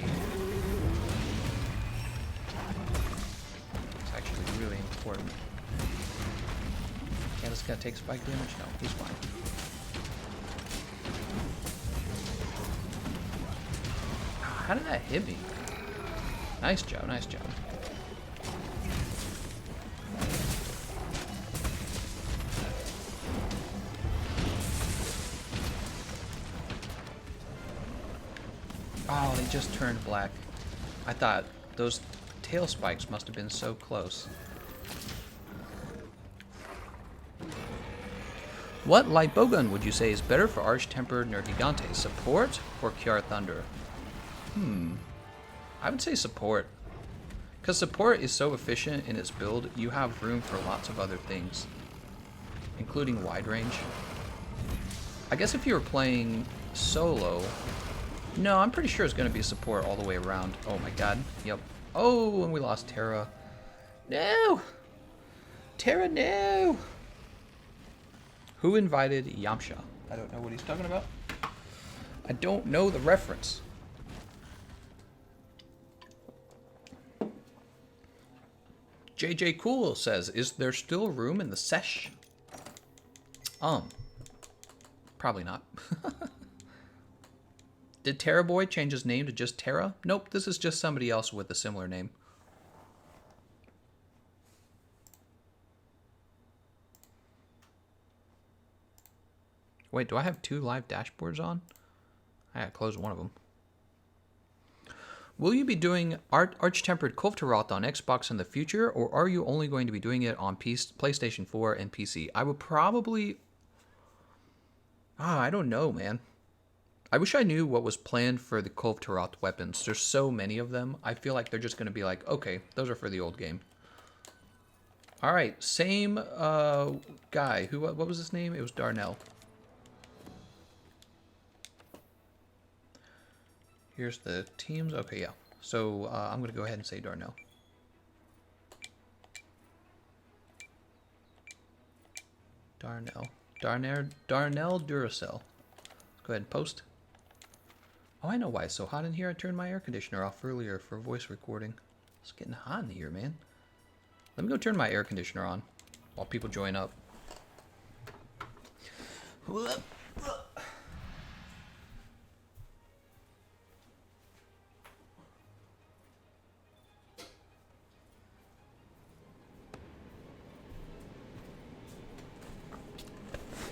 It's actually really important. Candace gotta take spike damage? No, he's fine. How did that hit me? Nice job, nice job. Oh, they just turned black. I thought those tail spikes must have been so close. What light bowgun would you say is better for Tempered Nergifarte? Support or Kiar Thunder? I would say support. Because support is so efficient in its build, you have room for lots of other things. Including wide range. I guess if you were playing solo... No, I'm pretty sure it's going to be support all the way around. Oh my god. Yep. Oh, and we lost Terra. No! Terra, no! Who invited Yamcha? I don't know what he's talking about. I don't know the reference. JJ Cool says, is there still room in the sesh? Probably not. Did Terra Boy change his name to just Terra? Nope, this is just somebody else with a similar name. Wait, do I have 2 live dashboards on? I gotta close one of them. Will you be doing Arch-Tempered Kulftaroth on Xbox in the future, or are you only going to be doing it on PlayStation 4 and PC? I would probably... I don't know, man. I wish I knew what was planned for the Kulftaroth weapons. There's so many of them. I feel like they're just going to be like, okay, those are for the old game. Alright, same guy. What was his name? It was Darnell. Here's the teams. Okay, yeah. So I'm going to go ahead and say Darnell. Darnell Duracell. Let's go ahead and post. Oh, I know why it's so hot in here. I turned my air conditioner off earlier for voice recording. It's getting hot in here, man. Let me go turn my air conditioner on while people join up.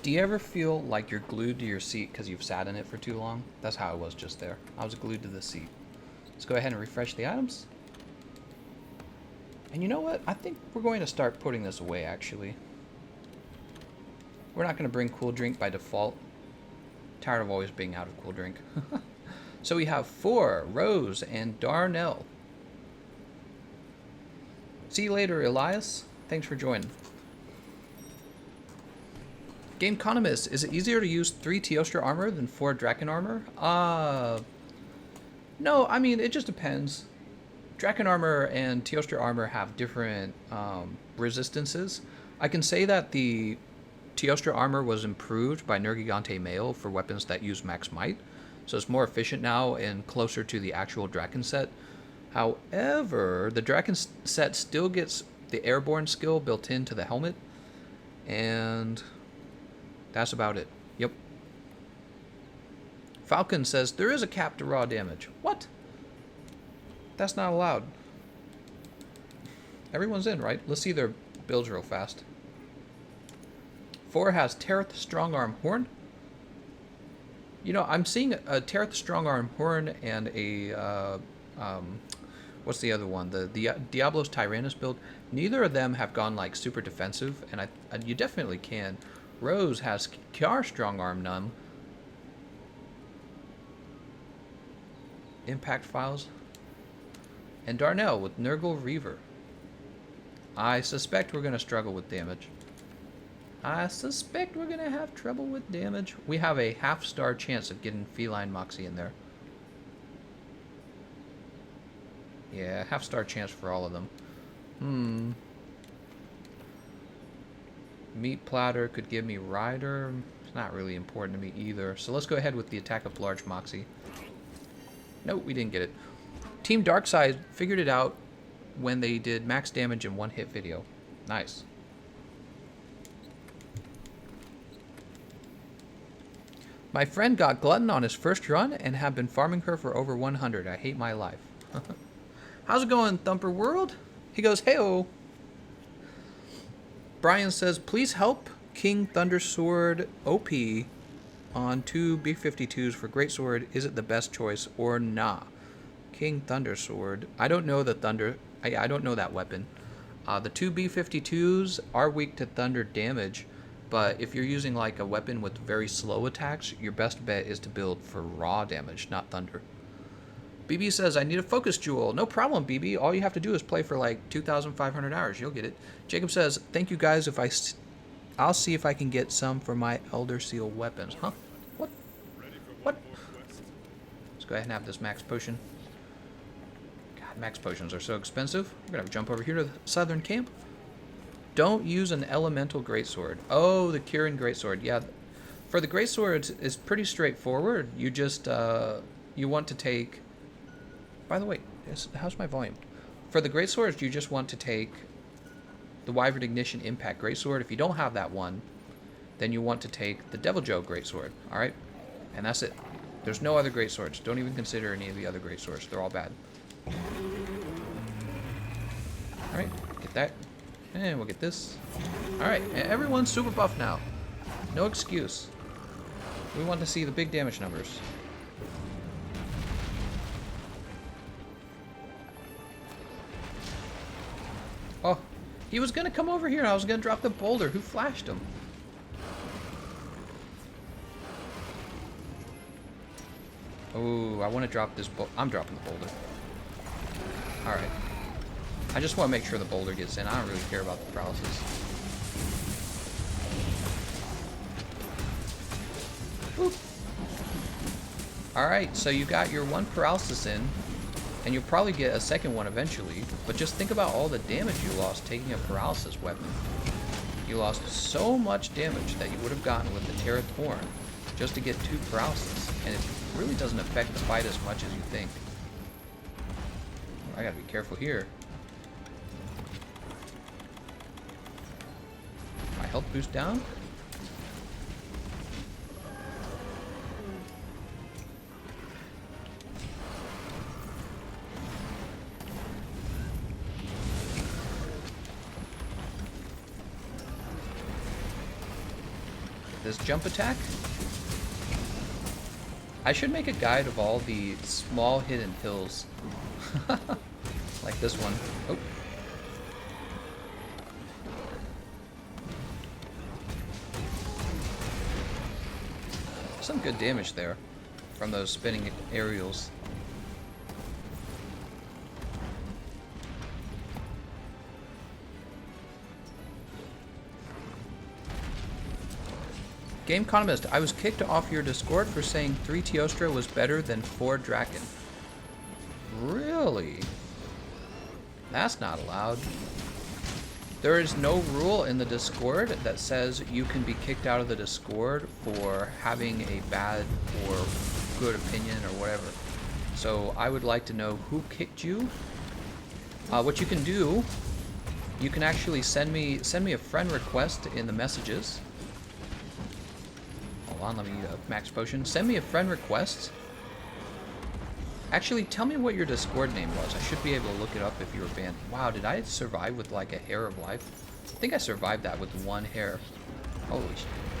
Do you ever feel like you're glued to your seat because you've sat in it for too long? That's how I was just there. I was glued to the seat. Let's go ahead and refresh the items. And you know what? I think we're going to start putting this away, actually. We're not going to bring cool drink by default. Tired of always being out of cool drink. So we have 4, Rose and Darnell. See you later, Elias. Thanks for joining. Gameconomist, is it easier to use 3 Teostra armor than 4 Draken armor? No, I mean, it just depends. Draken armor and Teostra armor have different resistances. I can say that the Teostra armor was improved by Nergifarte Mail for weapons that use max might, so it's more efficient now and closer to the actual Draken set. However, the Draken set still gets the airborne skill built into the helmet, and that's about it. Yep. Falcon says, there is a cap to raw damage. What? That's not allowed. Everyone's in, right? Let's see their builds real fast. 4 has Tereth Strongarm Horn. You know, I'm seeing a Tereth Strongarm Horn and a... what's the other one? The Diablos Tyrannus build. Neither of them have gone, like, super defensive, and you definitely can. Rose has Kiar Strongarm Numb. Impact Files. And Darnell with Nurgle Reaver. I suspect we're going to struggle with damage. I suspect we're going to have trouble with damage. We have a half-star chance of getting Feline Moxie in there. Yeah, half-star chance for all of them. Meat Platter could give me Rider. It's not really important to me either. So let's go ahead with the attack of Large Moxie. Nope, we didn't get it. Team Darkside figured it out when they did max damage in one-hit video. Nice. My friend got Glutton on his first run and have been farming her for over 100. I hate my life. How's it going, Thumper World? He goes, hey-oh. Brian says, please help King Thundersword OP on 2 B-52s for Greatsword. Is it the best choice or nah? King Thundersword. I don't know the Thunder. I don't know that weapon. The 2 B-52s are weak to thunder damage, but if you're using like a weapon with very slow attacks, your best bet is to build for raw damage, not thunder. BB says, I need a focus jewel. No problem, BB. All you have to do is play for like 2,500 hours. You'll get it. Jacob says, thank you guys. I'll see if I can get some for my Elder Seal weapons. Huh? What? What? Let's go ahead and have this max potion. God, max potions are so expensive. We're going to jump over here to the southern camp. Don't use an elemental greatsword. Oh, the Kirin greatsword. Yeah, for the greatswords, it's pretty straightforward. You just, you want to take... By the way, how's my volume? For the greatswords, you just want to take the Wyvern Ignition Impact Greatsword. If you don't have that one, then you want to take the Devil Joe Greatsword, alright? And that's it. There's no other greatswords. Don't even consider any of the other greatswords. They're all bad. Alright, get that. And we'll get this. Alright, everyone's super buff now. No excuse. We want to see the big damage numbers. Oh, he was going to come over here and I was going to drop the boulder. Who flashed him? Oh, I want to drop this boulder. I'm dropping the boulder. Alright. I just want to make sure the boulder gets in. I don't really care about the paralysis. Boop. Alright, so you got your one paralysis in. And you'll probably get a second one eventually, but just think about all the damage you lost taking a paralysis weapon. You lost so much damage that you would have gotten with the Tereth Horn just to get 2 paralysis, and it really doesn't affect the fight as much as you think. I gotta be careful here. My health boost down. This jump attack. I should make a guide of all the small hidden hills. Like this one. Oh. Some good damage there from those spinning aerials. Gameconomist, I was kicked off your Discord for saying 3 Teostra was better than 4 Draken. Really? That's not allowed. There is no rule in the Discord that says you can be kicked out of the Discord for having a bad or good opinion or whatever. So I would like to know who kicked you. What you can do, you can actually send me a friend request in the messages. Hold on, let me eat a max potion. Send me a friend request. Actually, tell me what your Discord name was. I should be able to look it up if you were banned. Wow, did I survive with like a hair of life? I think I survived that with one hair. Holy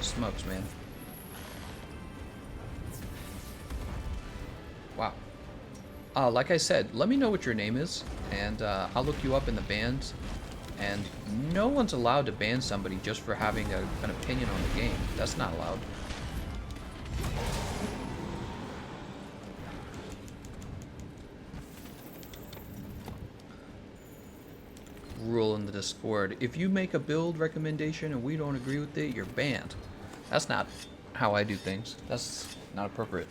smokes, man. Wow. Like I said, let me know what your name is, and I'll look you up in the bans. And no one's allowed to ban somebody just for having an opinion on the game. That's not allowed. Rule in the Discord: if you make a build recommendation and we don't agree with it, you're banned. That's not how I do things. That's not appropriate.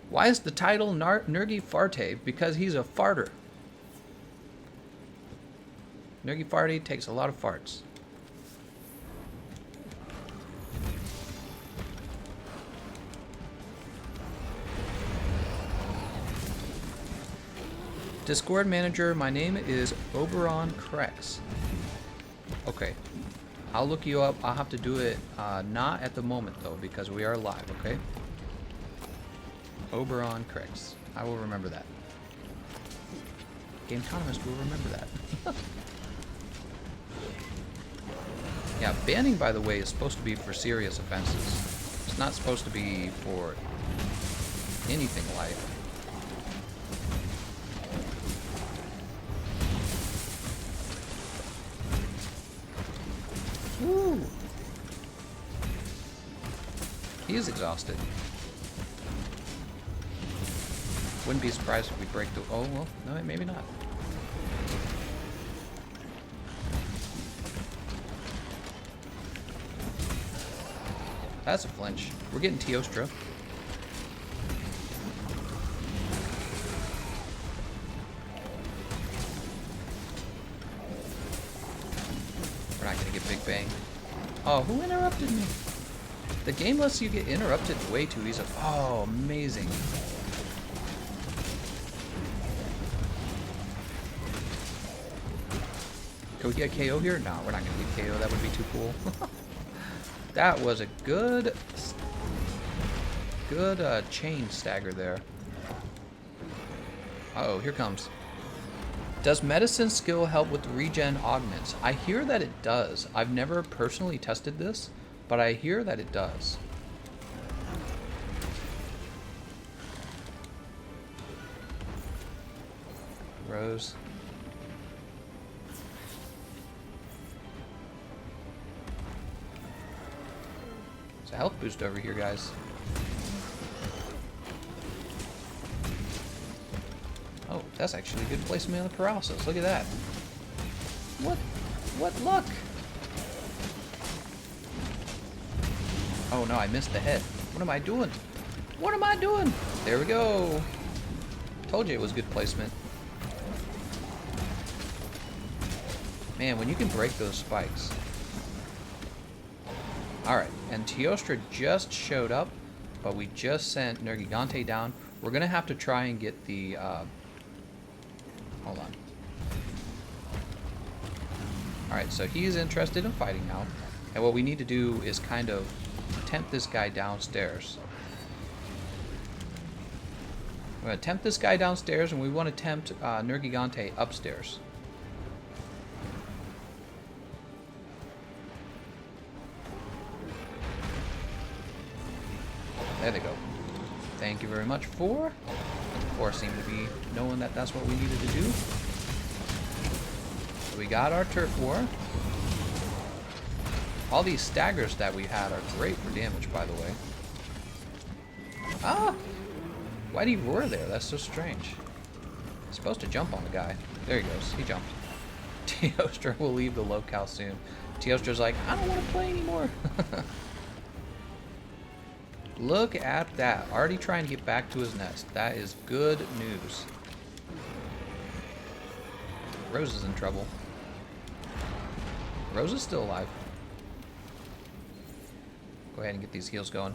Why is the title Nergifarte? Because he's a farter. Nergifarte takes a lot of farts. Discord manager, my name is Oberon Krex. Okay. I'll look you up. I'll have to do it not at the moment though, because we are live, okay? Oberon Krex. I will remember that. Gameconomist will remember that. Yeah, banning, by the way, is supposed to be for serious offenses. It's not supposed to be for anything light. Woo! He is exhausted. Wouldn't be surprised if we break the... Oh, well, no, maybe not. That's a flinch. We're getting Teostra. We're not gonna get Big Bang. Oh, who interrupted me? The game lets you get interrupted way too easily. Oh, amazing. Can we get KO here? No, we're not gonna get KO. That would be too cool. That was a good chain stagger there. Uh-oh, here comes. Does medicine skill help with regen augments? I hear that it does. I've never personally tested this, but I hear that it does. Rose. It's a health boost over here, guys. Oh, that's actually a good placement on the paralysis. Look at that. What luck? Oh no, I missed the head. What am I doing? What am I doing? There we go. Told you it was good placement. Man, when you can break those spikes. Alright, and Teostra just showed up, but we just sent Nergifarte down. We're going to have to try and get the... hold on. Alright, so he's interested in fighting now. And what we need to do is kind of tempt this guy downstairs. We're going to tempt this guy downstairs, and we want to tempt Nergifarte upstairs. There they go. Thank you very much, 4. 4 seemed to be knowing that that's what we needed to do. So we got our turf war. All these staggers that we had are great for damage, by the way. Ah! Why'd he roar there? That's so strange. He's supposed to jump on the guy. There he goes. He jumped. Teostra will leave the locale soon. Teostra's like, I don't want to play anymore. Look at that. Already trying to get back to his nest. That is good news. Rose is in trouble. Rose is still alive. Go ahead and get these heals going.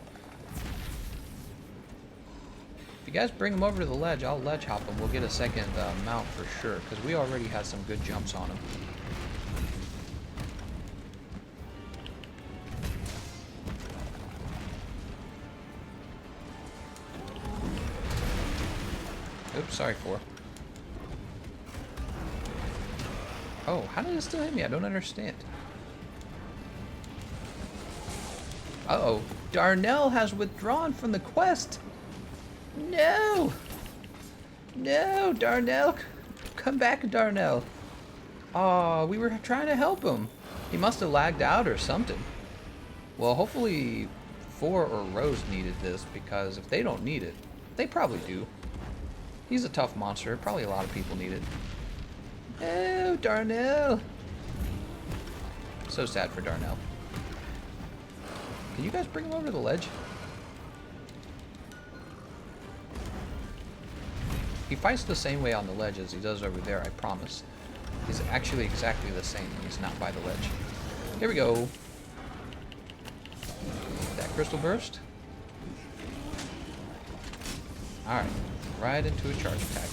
If you guys bring him over to the ledge, I'll ledge hop him. We'll get a second mount for sure, because we already had some good jumps on him. Oops, sorry, 4. Oh, how did it still hit me? I don't understand. Uh-oh. Darnell has withdrawn from the quest. No! No, Darnell! Come back, Darnell. Oh, we were trying to help him. He must have lagged out or something. Well, hopefully 4 or Rose needed this, because if they don't need it, they probably do. He's a tough monster. Probably a lot of people need it. Oh, Darnell! So sad for Darnell. Can you guys bring him over to the ledge? He fights the same way on the ledge as he does over there, I promise. He's actually exactly the same when he's not by the ledge. Here we go. That crystal burst. Alright, right into a charge attack.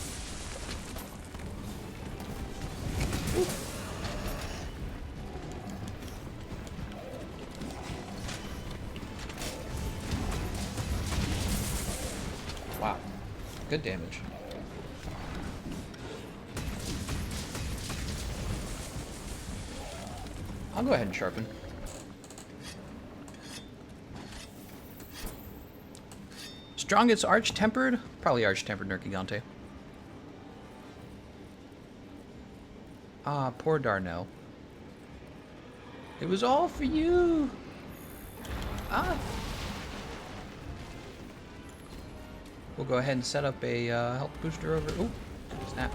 Woo. Wow, good damage. I'll go ahead and sharpen. Strongest Arch Tempered? Probably Arch Tempered Nergifarte. Ah, poor Darnell. It was all for you! Ah! We'll go ahead and set up a health booster over... Oh, snap.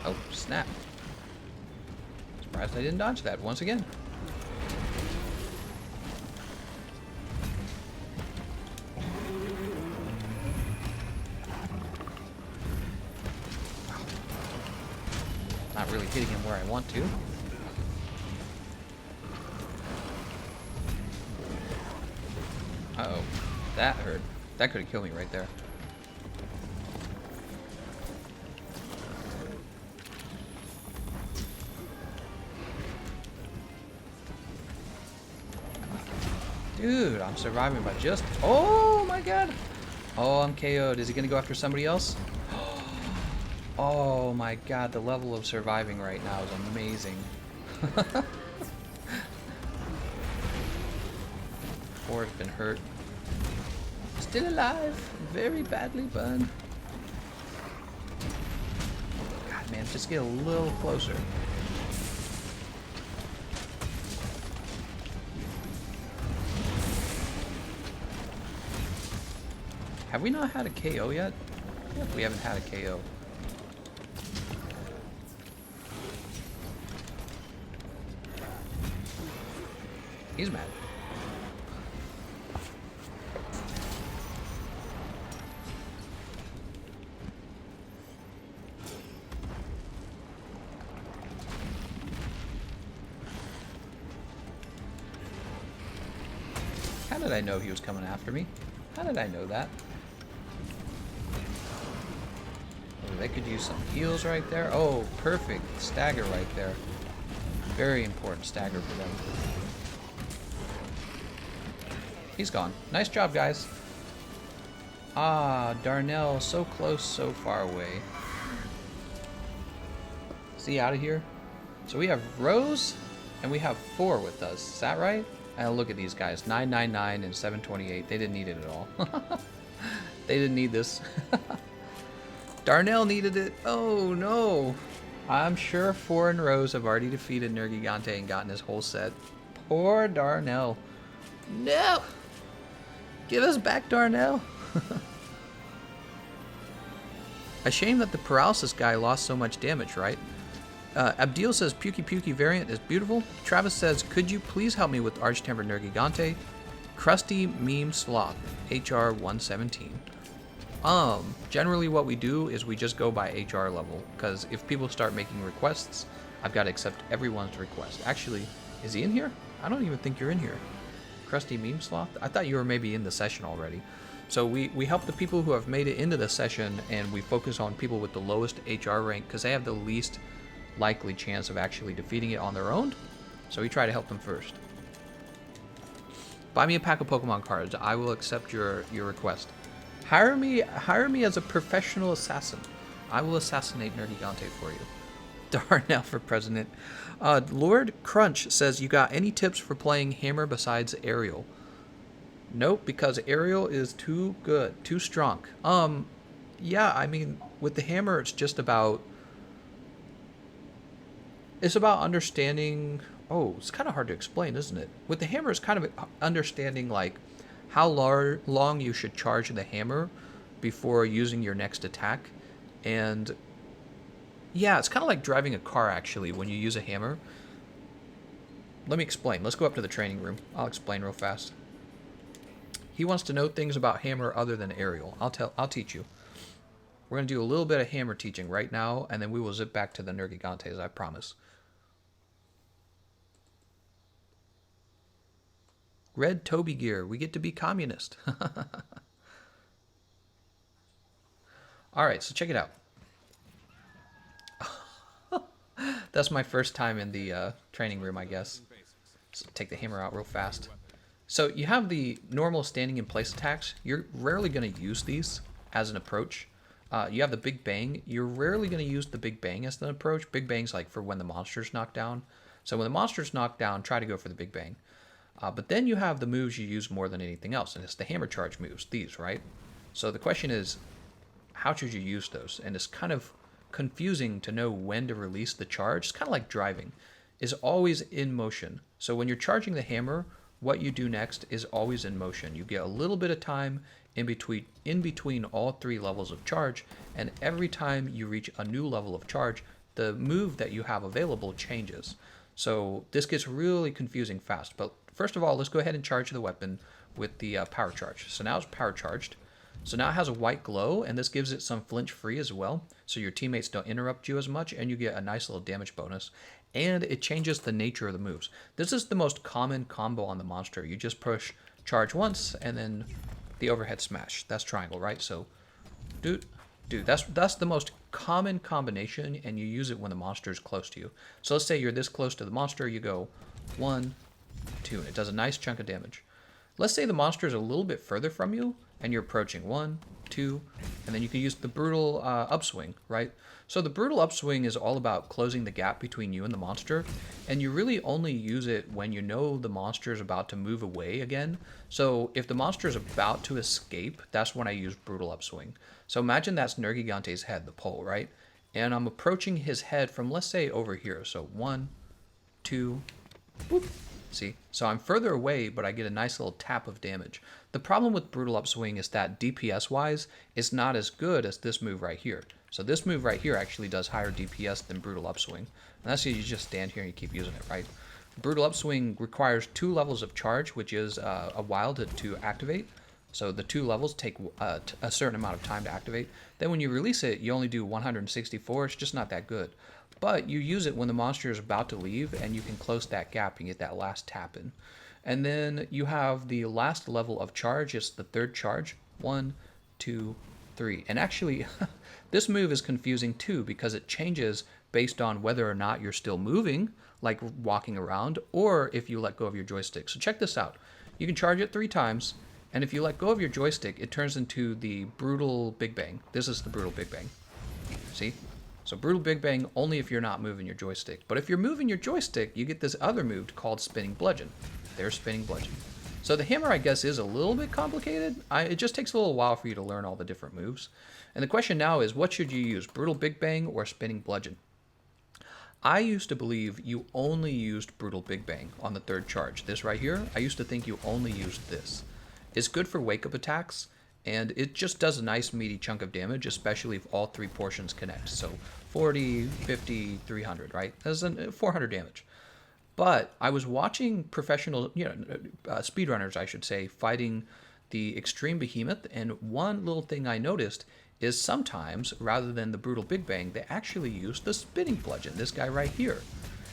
Oh, snap. Surprised I didn't dodge that once again. Not really hitting him where I want to. Uh-oh. That hurt. That could have killed me right there. Dude, I'm surviving by just... Oh my god! Oh, I'm KO'd. Is he gonna go after somebody else? Oh my god, the level of surviving right now is amazing. 4 has been hurt. Still alive. Very badly burned. God, man, just get a little closer. Have we not had a KO yet? Yep, we haven't had a KO. He's mad. How did I know he was coming after me? How did I know that? Oh, they could use some heals right there. Oh, perfect. Stagger right there. Very important stagger for them. He's gone. Nice job, guys. Ah, Darnell, so close, so far away. Is he out of here? So we have Rose, and we have 4 with us. Is that right? And look at these guys. 999 and 728. They didn't need it at all. They didn't need this. Darnell needed it. Oh, no. I'm sure 4 and Rose have already defeated Nergifarte and gotten his whole set. Poor Darnell. No! Give us back, Darnell. A shame that the paralysis guy lost so much damage, right? Abdil says Pukey Pukey variant is beautiful. Travis says, could you please help me with Arch Tempered Nergifarte? Krusty Meme Sloth, HR 117. Generally what we do is we just go by HR level, because if people start making requests, I've got to accept everyone's request. Actually, is he in here? I don't even think you're in here. Krusty Meme Sloth? I thought you were maybe in the session already. So we help the people who have made it into the session, and we focus on people with the lowest HR rank because they have the least likely chance of actually defeating it on their own. So we try to help them first. Buy me a pack of Pokemon cards. I will accept your request. Hire me as a professional assassin. I will assassinate Nergigante for you. Darnell for president. Lord Crunch says, you got any tips for playing Hammer besides Aerial? Nope, because Aerial is too good, too strong. Yeah, I mean, with the Hammer, it's just about... It's about understanding... Oh, it's kind of hard to explain, isn't it? With the Hammer, it's kind of understanding, like, how long you should charge the Hammer before using your next attack. And... yeah, it's kind of like driving a car, actually, when you use a Hammer. Let me explain. Let's go up to the training room. I'll explain real fast. He wants to know things about Hammer other than Aerial. I'll teach you. We're going to do a little bit of Hammer teaching right now, and then we will zip back to the Nergigantes, I promise. Red Toby gear. We get to be communist. Alright, so check it out. That's my first time in the training room, I guess. So take the Hammer out real fast. So you have the normal standing in place attacks. You're rarely going to use these as an approach. You have the Big Bang. You're rarely going to use the Big Bang as an approach. Big Bang's like for when the monster's knocked down. So when the monster's knocked down, try to go for the Big Bang. But then you have the moves you use more than anything else, and it's the Hammer Charge moves, these, right? So the question is, how should you use those? And it's kind of confusing to know when to release the charge. It's kind of like driving. Is always in motion. So when you're charging the Hammer, what you do next is always in motion. You get a little bit of time in between all three levels of charge, and every time you reach a new level of charge, the move that you have available changes. So this gets really confusing fast. But first of all, let's go ahead and charge the weapon with the power charge. So now it's power charged. So now it has a white glow, and this gives it some flinch free as well, so your teammates don't interrupt you as much, and you get a nice little damage bonus. And it changes the nature of the moves. This is the most common combo on the monster. You just push charge once, and then the overhead smash. That's triangle, right? So, dude, that's the most common combination, and you use it when the monster is close to you. So let's say you're this close to the monster, you go 1, 2, and it does a nice chunk of damage. Let's say the monster is a little bit further from you, and you're approaching 1, 2, and then you can use the brutal upswing, right? So the brutal upswing is all about closing the gap between you and the monster, and you really only use it when you know the monster is about to move away again. So if the monster is about to escape, that's when I use brutal upswing. So imagine that's Nergigante's head, the pole, right? And I'm approaching his head from, let's say, over here. So 1, 2, whoop. See? So I'm further away, but I get a nice little tap of damage. The problem with Brutal Upswing is that DPS-wise, it's not as good as this move right here. So this move right here actually does higher DPS than Brutal Upswing. And that's you just stand here and you keep using it, right? Brutal Upswing requires 2 levels of charge, which is a while to activate. So the 2 levels take a certain amount of time to activate. Then when you release it, you only do 164. It's just not that good. But you use it when the monster is about to leave, and you can close that gap and get that last tap in. And then you have the last level of charge. It's the 3rd charge. 1, 2, 3. And actually, this move is confusing too, because it changes based on whether or not you're still moving, like walking around, or if you let go of your joystick. So check this out. You can charge it 3 times, and if you let go of your joystick, it turns into the Brutal Big Bang. This is the Brutal Big Bang. See? So Brutal Big Bang only if you're not moving your joystick. But if you're moving your joystick, you get this other move called Spinning Bludgeon. There's Spinning Bludgeon. So the Hammer, I guess, is a little bit complicated. It just takes a little while for you to learn all the different moves. And the question now is, what should you use, Brutal Big Bang or Spinning Bludgeon? I used to believe you only used Brutal Big Bang on the 3rd charge. This right here, I used to think you only used this. It's good for wake-up attacks, and it just does a nice meaty chunk of damage, especially if all 3 portions connect. So 40, 50, 300, right? That's 400 damage. But I was watching professional, speedrunners, I should say, fighting the extreme behemoth, and one little thing I noticed is sometimes, rather than the brutal big bang, they actually use the spinning bludgeon, this guy right here.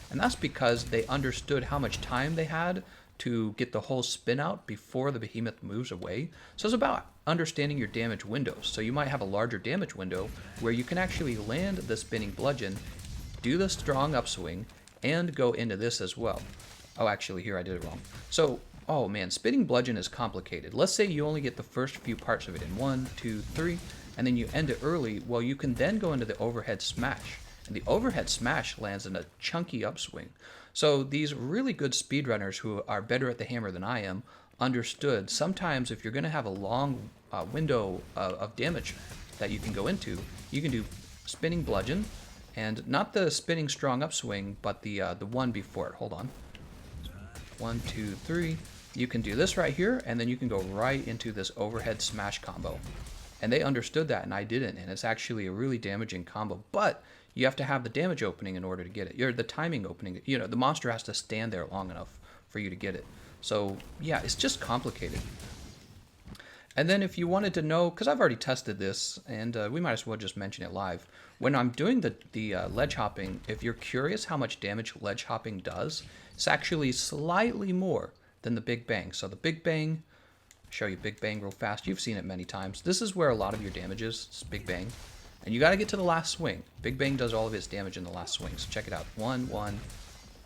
And that's because they understood how much time they had to get the whole spin out before the behemoth moves away. So it's about understanding your damage windows. So you might have a larger damage window where you can actually land the spinning bludgeon, do the strong upswing, and go into this as well. Oh, actually, here I did it wrong. So, oh man, spinning bludgeon is complicated. Let's say you only get the first few parts of it in 1, 2, 3, and then you end it early. Well, you can then go into the overhead smash. And the overhead smash lands in a chunky upswing. So these really good speedrunners who are better at the hammer than I am understood sometimes if you're going to have a long window of damage that you can go into, you can do spinning bludgeon, and not the spinning strong upswing, but the one before it. Hold on. 1, 2, 3. You can do this right here, and then you can go right into this overhead smash combo. And they understood that, and I didn't, and it's actually a really damaging combo. But you have to have the damage opening in order to get it. You're the timing opening. You know, the monster has to stand there long enough for you to get it. So yeah, it's just complicated. And then if you wanted to know, because I've already tested this, and we might as well just mention it live. When I'm doing the ledge hopping, if you're curious how much damage ledge hopping does, it's actually slightly more than the Big Bang. So the Big Bang, show you Big Bang real fast. You've seen it many times. This is where a lot of your damage is. It's Big Bang. And you got to get to the last swing. Big Bang does all of its damage in the last swing. So check it out.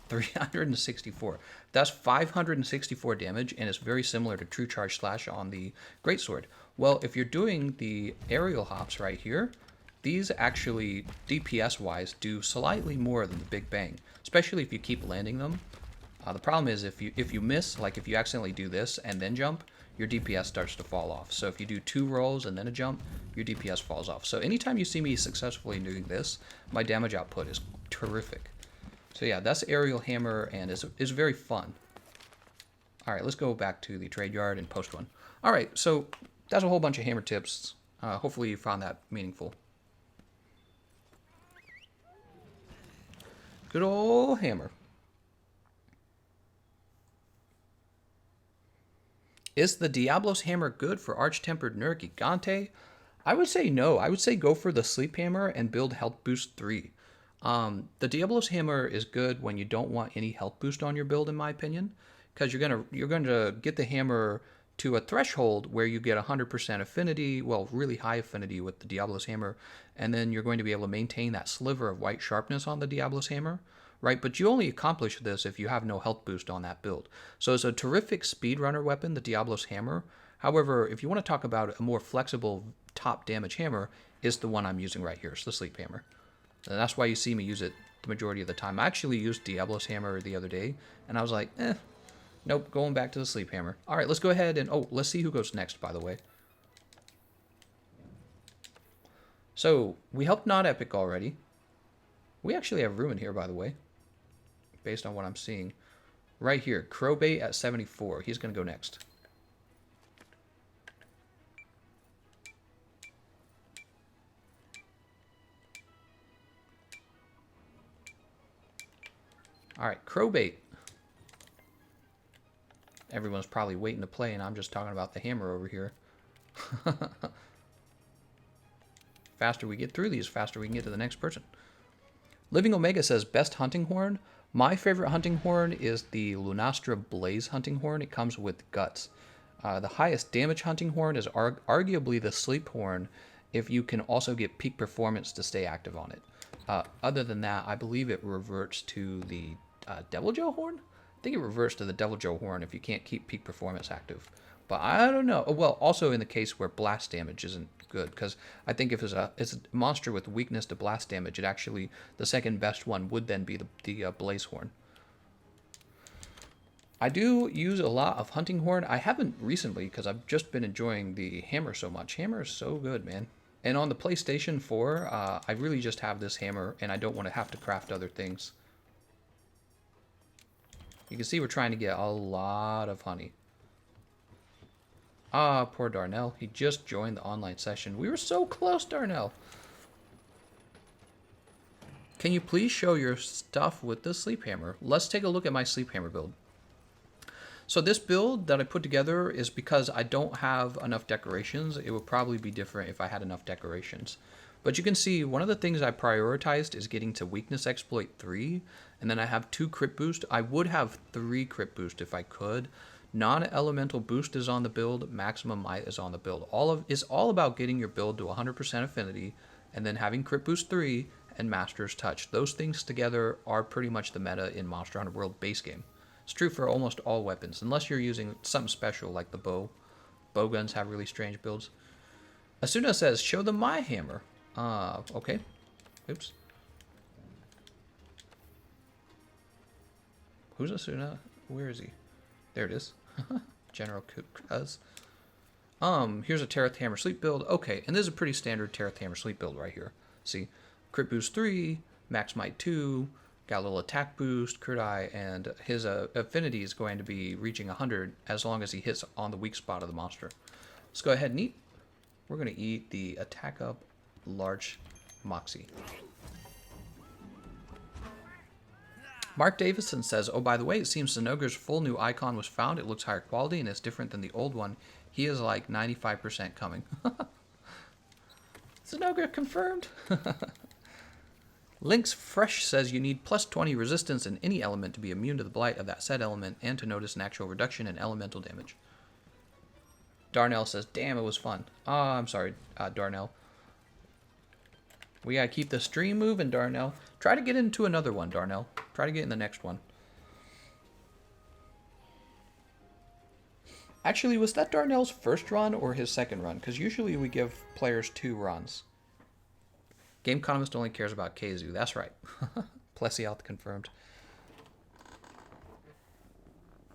364. That's 564 damage, and it's very similar to True Charge Slash on the Greatsword. Well, if you're doing the aerial hops right here, these actually, DPS-wise, do slightly more than the Big Bang, especially if you keep landing them. The problem is if you miss, like if you accidentally do this and then jump, your DPS starts to fall off. So if you do 2 rolls and then a jump, your DPS falls off. So anytime you see me successfully doing this, my damage output is terrific. So yeah, that's aerial hammer, and is very fun. All right, let's go back to the trade yard and post one. All right, so that's a whole bunch of hammer tips. Hopefully you found that meaningful. Good old hammer. Is the Diablo's hammer good for Arch-Tempered Nergifarte? I would say no. I would say go for the sleep hammer and build health boost 3. The Diablo's hammer is good when you don't want any health boost on your build, in my opinion, because you're gonna get the hammer to a threshold where you get 100% affinity, well, really high affinity with the Diablo's hammer, and then you're going to be able to maintain that sliver of white sharpness on the Diablo's hammer, right? But you only accomplish this if you have no health boost on that build. So it's a terrific speedrunner weapon, the Diablo's hammer. However, if you want to talk about a more flexible top damage hammer, is the one I'm using right here. It's the sleep hammer. And that's why you see me use it the majority of the time. I actually used Diablo's hammer the other day, and I was like, nope, going back to the sleep hammer. All right, let's go ahead and, oh, let's see who goes next, by the way. So, we helped Not Epic already. We actually have room in here, by the way, based on what I'm seeing. Right here, Crowbait at 74. He's going to go next. All right, Crowbait. Everyone's probably waiting to play, and I'm just talking about the hammer over here. Faster we get through these, faster we can get to the next person. Living Omega says, best hunting horn? My favorite hunting horn is the Lunastra Blaze hunting horn. It comes with guts. The highest damage hunting horn is arguably the sleep horn if you can also get peak performance to stay active on it. Other than that, I believe it reverts to the Devil Joe horn? I think it reverts to the Devil Joe horn if you can't keep peak performance active. But I don't know. Well, also in the case where blast damage isn't good, because I think if it's a monster with weakness to blast damage, it actually, the second best one would then be the Blaze horn. I do use a lot of hunting horn. I haven't recently because I've just been enjoying the hammer so much. Hammer is so good, man. And on the PlayStation 4, I really just have this hammer, and I don't want to have to craft other things. You can see we're trying to get a lot of honey. Ah, poor Darnell. He just joined the online session. We were so close, Darnell. Can you please show your stuff with the sleep hammer? Let's take a look at my sleep hammer build. So this build that I put together is because I don't have enough decorations. It would probably be different if I had enough decorations. But you can see one of the things I prioritized is getting to weakness exploit 3, and then I have 2 crit boost. I would have 3 crit boost if I could. Non-elemental boost is on the build, maximum might is on the build. It's all about getting your build to 100% affinity, and then having crit boost 3 and master's touch. Those things together are pretty much the meta in Monster Hunter World base game. It's true for almost all weapons, unless you're using something special like the bow. Bow guns have really strange builds. Asuna says, show them my hammer. Okay. Oops. Who's Asuna? Where is he? There it is. General Kuz. Here's a Terrath Hammer Sleep build. Okay, and this is a pretty standard Terrath Hammer Sleep build right here. See, crit boost 3, max might 2, got a little attack boost, crit eye, and his affinity is going to be reaching 100 as long as he hits on the weak spot of the monster. Let's go ahead and eat. We're going to eat the attack up large Moxie. Mark Davison says, oh, by the way, it seems Zinogre's full new icon was found. It looks higher quality and it's different than the old one. He is like 95% coming. Zinogre confirmed. Lynx Fresh says you need plus 20 resistance in any element to be immune to the blight of that said element and to notice an actual reduction in elemental damage. Darnell says, damn, it was fun. I'm sorry, Darnell. We gotta keep the stream moving, Darnell. Try to get into another one, Darnell. Try to get in the next one. Actually, was that Darnell's first run or his second run? Because usually we give players 2 runs. Gameconomist only cares about Keizu. That's right. Plesioth confirmed.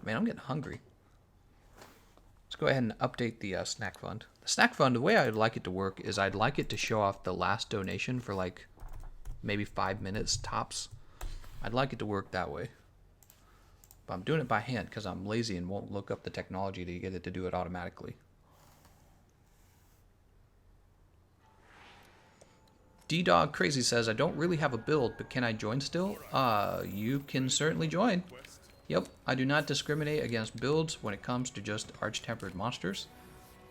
Man, I'm getting hungry. Let's go ahead and update the snack fund. The snack fund, the way I'd like it to work is I'd like it to show off the last donation for like maybe 5 minutes tops. I'd like it to work that way. But I'm doing it by hand because I'm lazy and won't look up the technology to get it to do it automatically. D-Dog Crazy says, I don't really have a build, but can I join still? You can certainly join. Yep, I do not discriminate against builds when it comes to just arch-tempered monsters.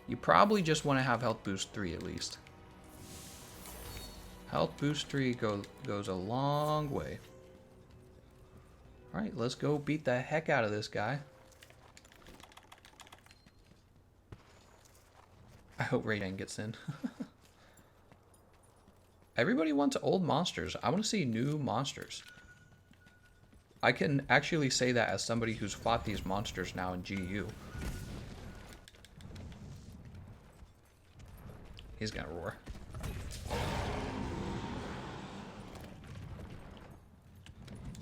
You probably just want to have health boost 3 at least. Health boost 3 goes a long way. Alright, let's go beat the heck out of this guy. I hope Raiden gets in. Everybody wants old monsters. I want to see new monsters. I can actually say that as somebody who's fought these monsters now in GU. He's gonna roar.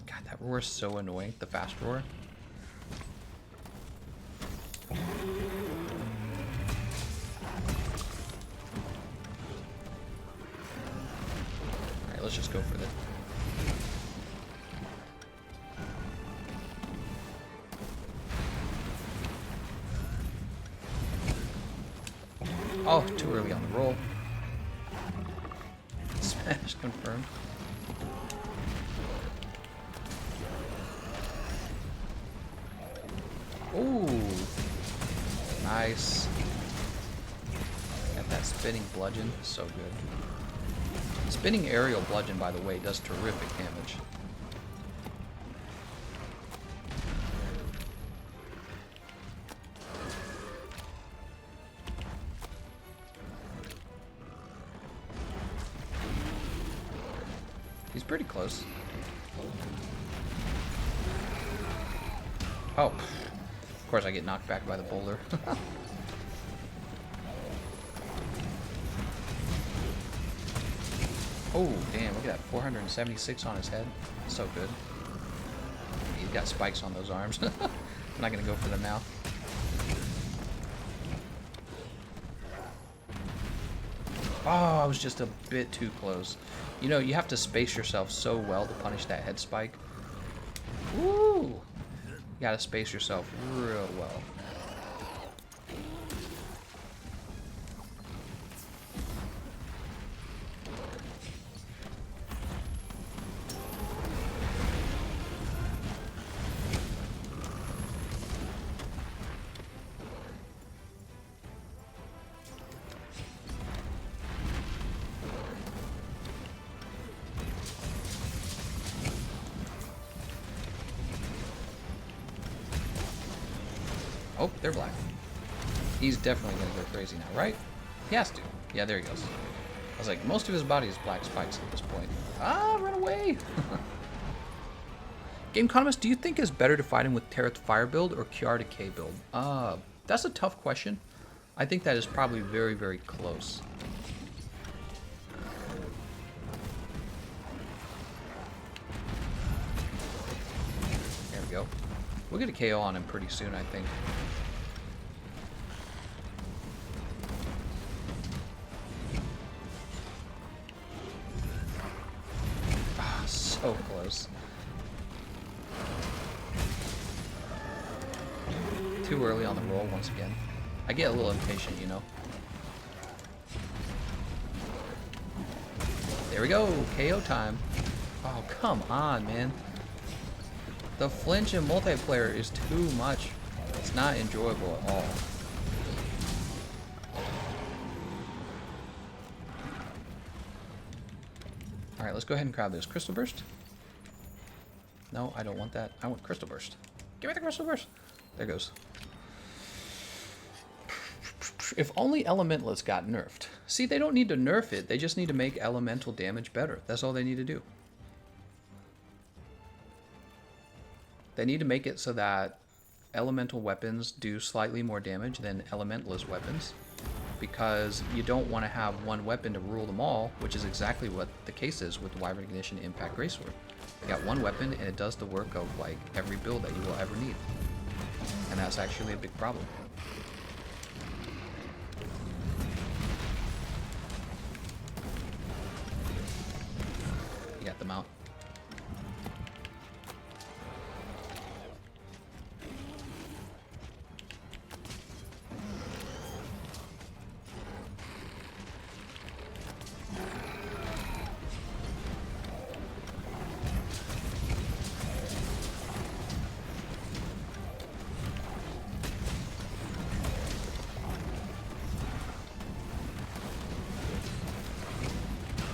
God, that roar is so annoying, the fast roar. Alright, let's just go for this. Oh, too early on the roll. Spinach confirmed. Ooh, nice. Got that spinning bludgeon, so good. Spinning aerial bludgeon, by the way, does terrific damage. He's pretty close. Oh, of course I get knocked back by the boulder. Oh, damn, look at that, 476 on his head. So good. He's got spikes on those arms. I'm not gonna go for them now. Oh, I was just a bit too close. You know, you have to space yourself so well to punish that head spike. Woo! You gotta space yourself real well. Oh, they're black. He's definitely gonna go crazy now, right? He has to. Yeah, there he goes. I was like, most of his body is black spikes at this point. Ah, run away! Gameconomist, do you think it's better to fight him with Terrath Fire build or Kiara Decay build? That's a tough question. I think that is probably very, very close. There we go. We'll get a KO on him pretty soon, I think. Ah, so close. Too early on the roll once again. I get a little impatient, you know. There we go, KO time. Oh, come on, man. The flinch in multiplayer is too much. It's not enjoyable at all. Alright, let's go ahead and grab this. Crystal Burst? No, I don't want that. I want Crystal Burst. Give me the Crystal Burst! There goes. If only Elementless got nerfed. See, they don't need to nerf it. They just need to make elemental damage better. That's all they need to do. They need to make it so that elemental weapons do slightly more damage than elementless weapons, because you don't want to have one weapon to rule them all, which is exactly what the case is with the Wyvern Ignition Impact Greatsword. You got one weapon and it does the work of like every build that you will ever need. And that's actually a big problem. You got the mount.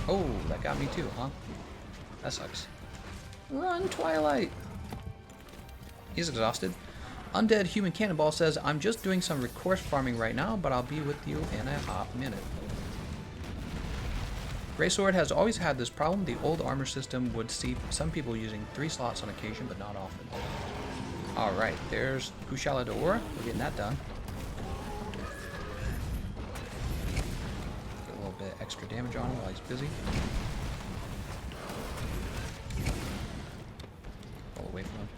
Oh, that got me too, huh? That sucks. Run, Twilight! He's exhausted. Undead Human Cannonball says, I'm just doing some recourse farming right now, but I'll be with you in a hot minute. Greatsword has always had this problem. The old armor system would see some people using 3 slots on occasion, but not often. Alright, there's Kushala Daora. We're getting that done. Get a little bit extra damage on him while he's busy. Pull away from him.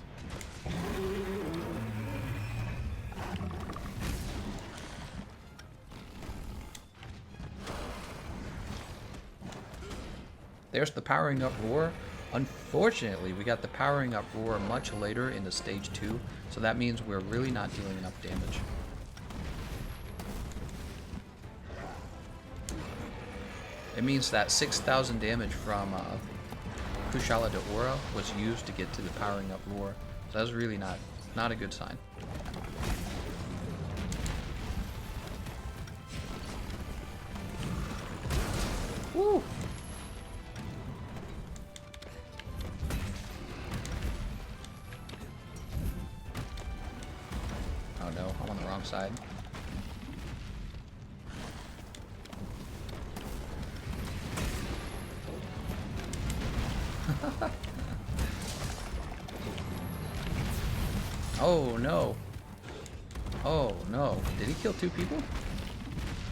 There's the powering up roar. Unfortunately, we got the powering up roar much later in the stage 2, so that means we're really not dealing enough damage. It means that 6,000 damage from Kushala Daora was used to get to the powering up roar. So that's really not a good sign. Woo! Oh no, I'm on the wrong side. Oh no. Oh no. Did he kill 2 people?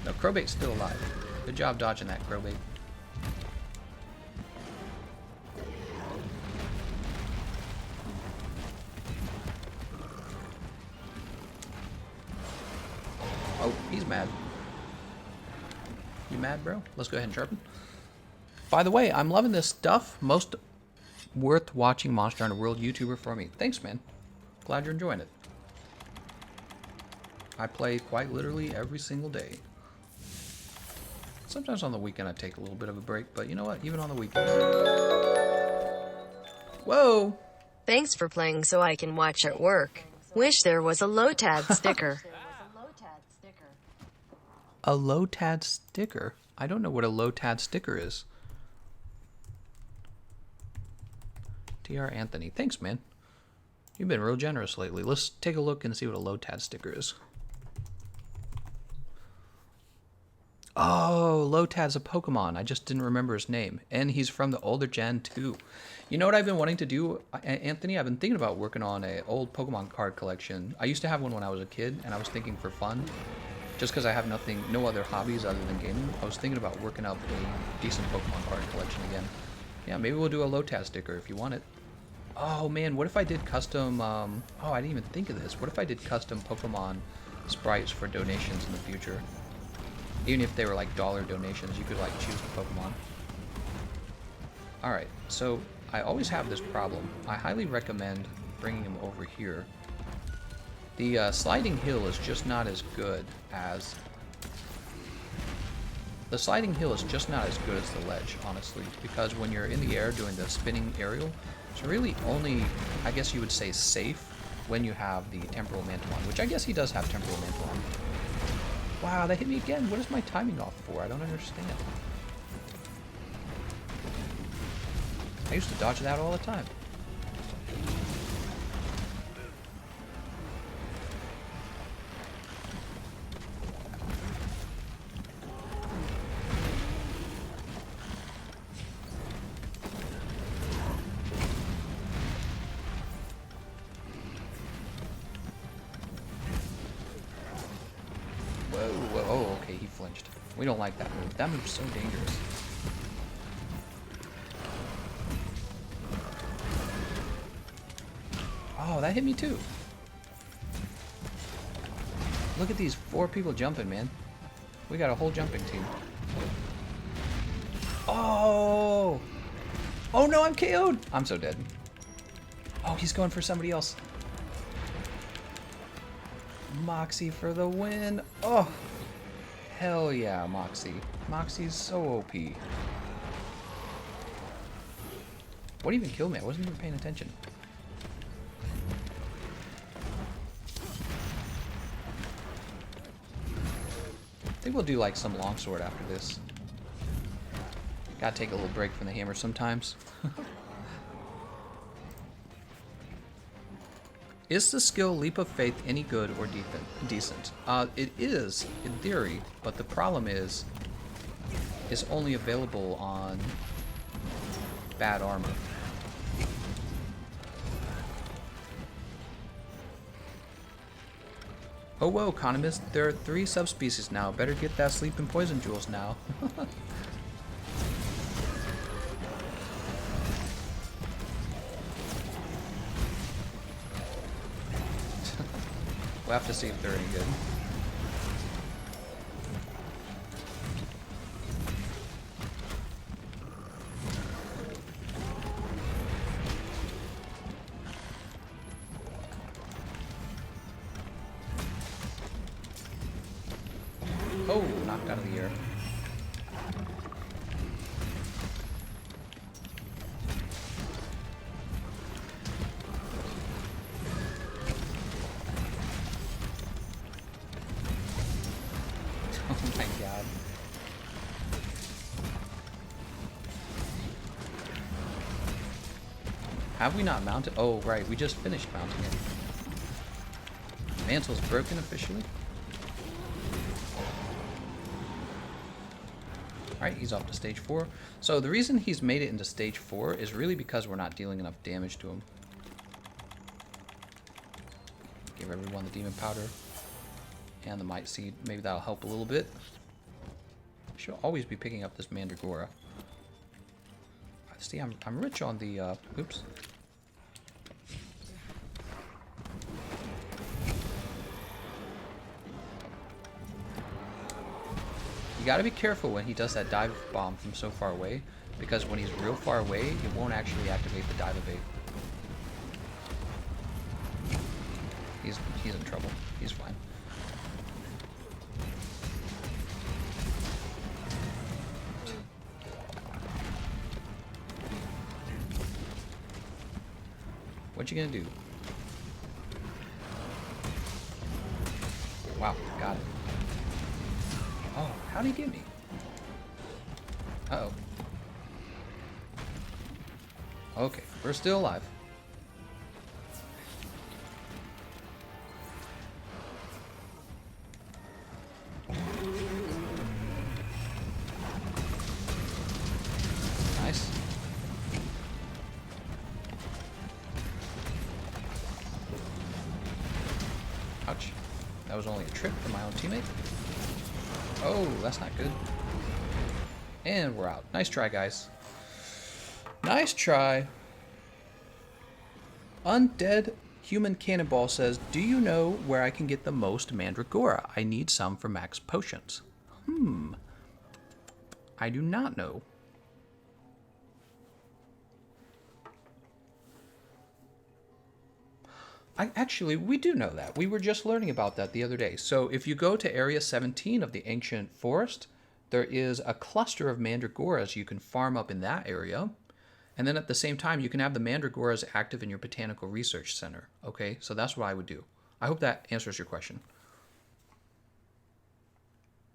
No, Crowbait's still alive. Good job dodging that, Crowbait. Oh, he's mad. You mad, bro? Let's go ahead and sharpen. By the way, I'm loving this stuff. Most worth watching Monster Hunter World YouTuber for me. Thanks, man. Glad you're enjoying it. I play quite literally every single day. Sometimes on the weekend I take a little bit of a break, but you know what? Even on the weekend. Whoa! Thanks for playing so I can watch at work. Wish there was a Lotad sticker. A Lotad sticker? I don't know what a Lotad sticker is. TR Anthony. Thanks, man. You've been real generous lately. Let's take a look and see what a Lotad sticker is. Oh, Lotad's a Pokemon. I just didn't remember his name. And he's from the older gen too. You know what I've been wanting to do, Anthony? I've been thinking about working on an old Pokemon card collection. I used to have one when I was a kid, and I was thinking for fun, just because I have no other hobbies other than gaming, I was thinking about working up a decent Pokemon card collection again. Yeah, maybe we'll do a Lotad sticker if you want it. Oh man, what if I did custom, oh, I didn't even think of this. What if I did custom Pokemon sprites for donations in the future? Even if they were like dollar donations, you could like choose the Pokemon. Alright, so I always have this problem. I highly recommend bringing him over here. The sliding hill is just not as good as... The sliding hill is just not as good as the ledge, honestly, because when you're in the air doing the spinning aerial, it's really only, I guess you would say, safe when you have the Temporal Mantle on, which I guess he does have Temporal Mantle on. Wow, that hit me again. What is my timing off for? I don't understand. I used to dodge that all the time. Whoa, oh, okay, he flinched. We don't like that move. That move's so dangerous. Oh, that hit me too. Look at these 4 people jumping, man. We got a whole jumping team. Oh! Oh no, I'm KO'd! I'm so dead. Oh, he's going for somebody else. Moxie for the win. Oh, hell yeah, Moxie. Moxie's so OP. What even killed me? I wasn't even paying attention. I think we'll do like some longsword after this. Gotta take a little break from the hammer sometimes. Is the skill Leap of Faith any good or decent? It is, in theory, but the problem is it's only available on bad armor. Oh whoa, Economist, there are 3 subspecies now. Better get that sleep and poison jewels now. We'll have to see if they're any good. Oh, knocked out of the air. Oh my god. Have we not mounted? Oh, right. We just finished mounting it. Mantle's broken officially. Alright, he's off to stage 4. So the reason he's made it into stage 4 is really because we're not dealing enough damage to him. Give everyone the demon powder and the might seed. Maybe that'll help a little bit. Should always be picking up this Mandragora. See, I'm rich on the oops. You gotta be careful when he does that dive bomb from so far away, because when he's real far away, it won't actually activate the dive evade. He's in trouble. He's fine. What you gonna do? Wow, got it. Oh, how'd he get me? Uh-oh. Okay, we're still alive. That was only a trip from my own teammate. Oh, that's not good. And we're out. Nice try, guys. Nice try. Undead Human Cannonball says, do you know where I can get the most Mandragora? I need some for max potions. I do not know. Actually, we do know that. We were just learning about that the other day. So if you go to Area 17 of the Ancient Forest, there is a cluster of Mandragoras you can farm up in that area. And then at the same time, you can have the Mandragoras active in your Botanical Research Center. Okay, so that's what I would do. I hope that answers your question.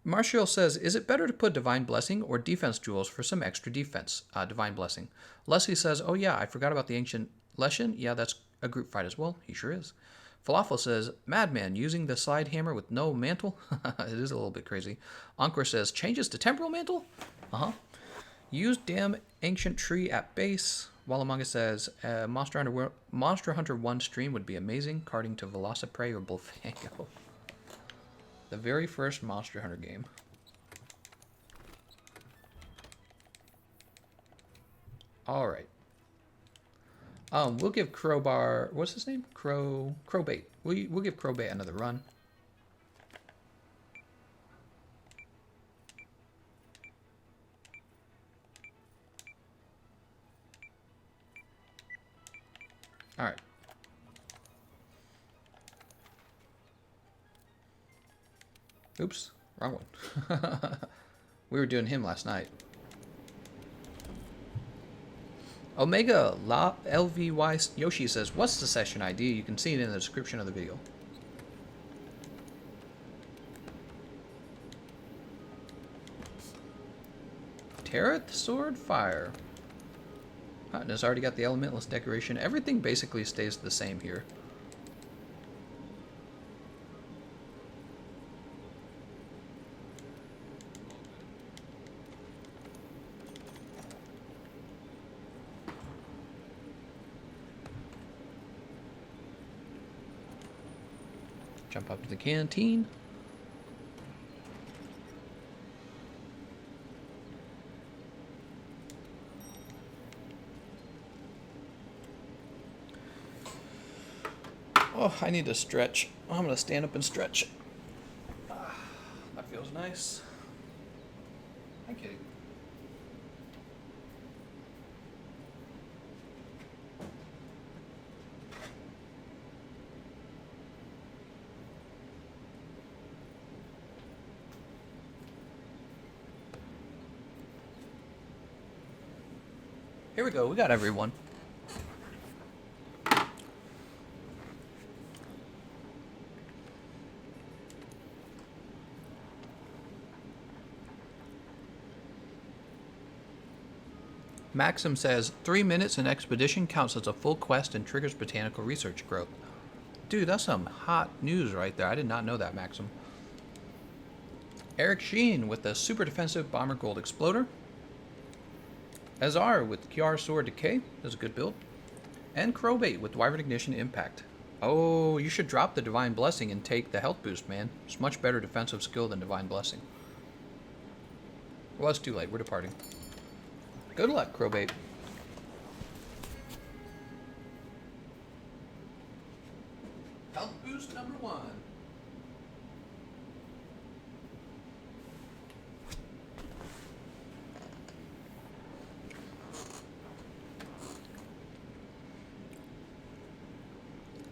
Martial says, is it better to put Divine Blessing or Defense Jewels for some extra defense? Divine Blessing. Leslie says, oh yeah, I forgot about the Ancient Leshen. Yeah, that's a group fight as well. He sure is. Falafel says, Madman, using the slide hammer with no mantle? It is a little bit crazy. Ankur says, changes to Temporal Mantle? Uh-huh. Use damn ancient tree at base. Wallamonga says, Monster Hunter 1 stream would be amazing. Carting to Velociprey or Bullfango. The very first Monster Hunter game. Alright. We'll give Crowbar, what's his name? Crowbait. We'll give Crowbait another run. Alright. Oops, wrong one. We were doing him last night. Omega La LVY Yoshi says, what's the session ID? You can see it in the description of the video. Tarot Sword Fire. And it's already got the Elementalist decoration. Everything basically stays the same here. Jump up to the canteen. Oh, I need to stretch. I'm going to stand up and stretch. That feels nice. I'm kidding. Here we go. We got everyone. Maxim says, 3 minutes in expedition counts as a full quest and triggers botanical research growth. Dude, that's some hot news right there. I did not know that, Maxim. Eric Sheen with the super defensive Bomber Gold Exploder. Azar with Kiara Sword Decay. That's a good build. And Crowbait with Wyvern Ignition Impact. Oh, you should drop the Divine Blessing and take the health boost, man. It's much better defensive skill than Divine Blessing. Well, it's too late. We're departing. Good luck, Crowbait. Health boost number 1.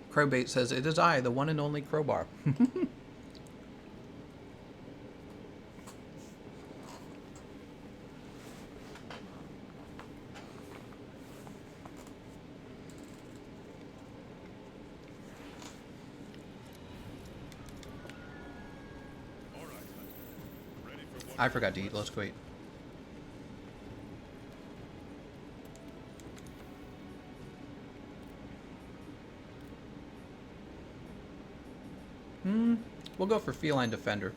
Crowbait says, it is I, the one and only Crowbar. I forgot to eat. Let's go eat. We'll go for Feline Defender.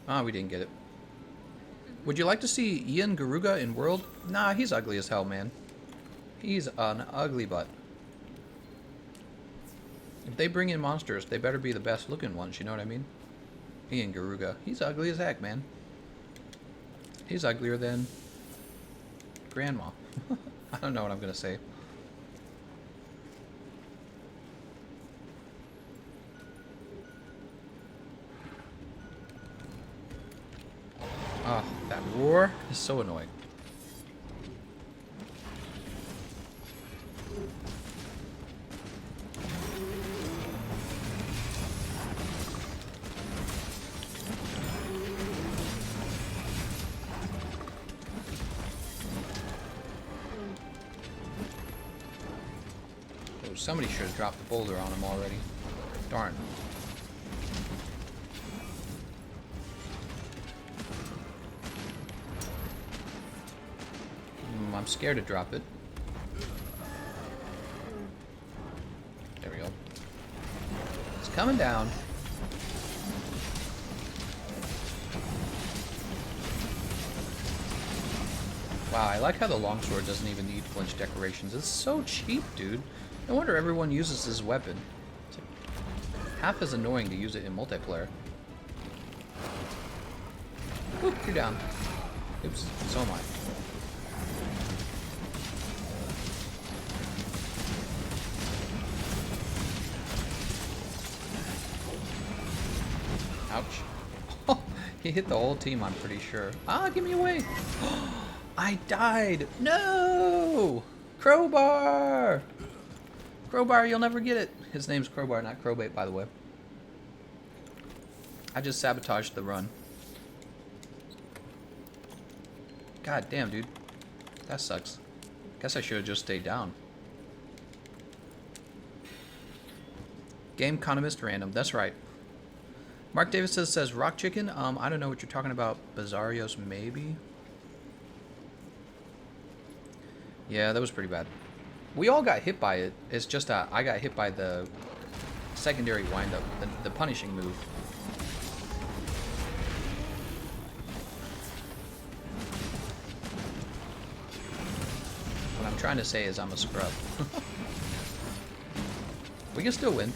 Ah, we didn't get it. Would you like to see Ian Garuga in World? Nah, he's ugly as hell, man. He's an ugly butt. If they bring in monsters, they better be the best looking ones, you know what I mean? Ian Garuga. He's ugly as heck, man. He's uglier than Grandma. I don't know what I'm gonna say. Oh, that roar is so annoying. Oh, somebody should have dropped the boulder on him already. Darn. I'm scared to drop it. There we go. It's coming down. Wow, I like how the longsword doesn't even need flinch decorations. It's so cheap, dude. No wonder everyone uses this weapon. It's like half as annoying to use it in multiplayer. Whoop, you're down. Oops, so am I. Ouch. He hit the whole team, I'm pretty sure. Ah, give me away. I died. No! Crowbar! Crowbar, you'll never get it. His name's Crowbar, not Crowbait, by the way. I just sabotaged the run. God damn, dude. That sucks. Guess I should have just stayed down. Gameconomist random. That's right. Mark Davis says rock chicken. I don't know what you're talking about. Bizarrios, maybe? Yeah, that was pretty bad. We all got hit by it. It's just I got hit by the secondary windup, the punishing move. What I'm trying to say is I'm a scrub. We can still win.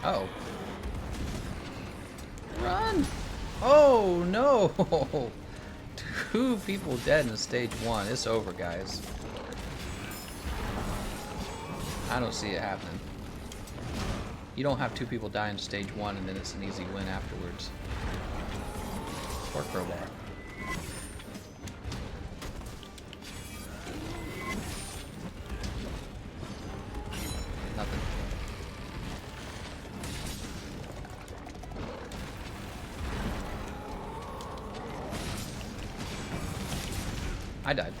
Uh-oh. Run! Oh, no! 2 people dead in stage 1. It's over, guys. I don't see it happening. You don't have 2 people die in stage 1 and then it's an easy win afterwards. Or crowbar. Nothing. I died.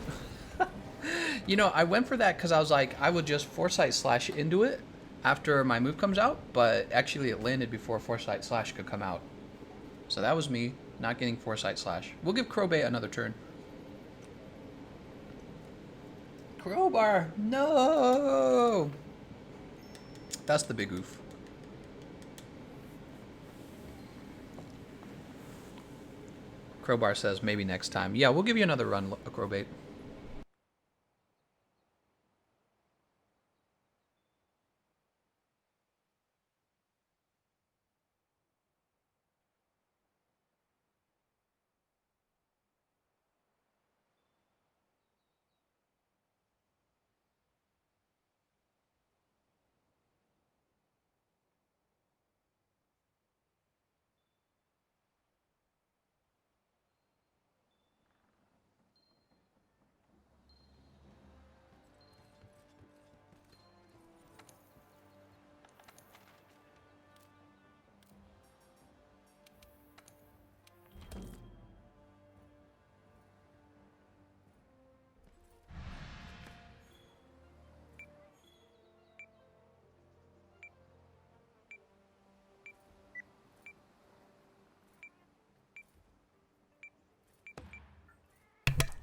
You know, I went for that because I was like, I would just Foresight Slash into it after my move comes out, but actually it landed before Foresight Slash could come out. So that was me not getting Foresight Slash. We'll give Crowbait another turn. Crowbar! No! That's the big oof. Crowbar says maybe next time. Yeah, we'll give you another run, Crowbait.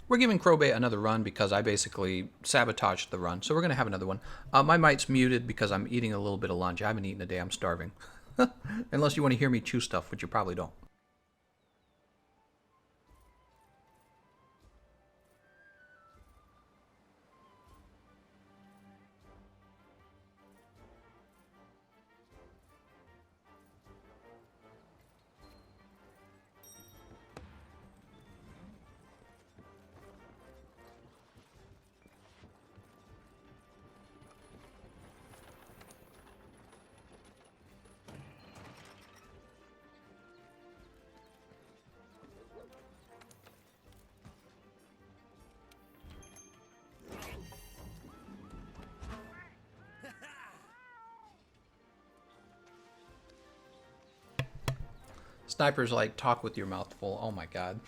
We're giving Crowbait another run because I basically sabotaged the run. So we're going to have another one. My mic's muted because I'm eating a little bit of lunch. I haven't eaten a day. I'm starving. Unless you want to hear me chew stuff, which you probably don't. Sniper's like, talk with your mouth full. Oh my god.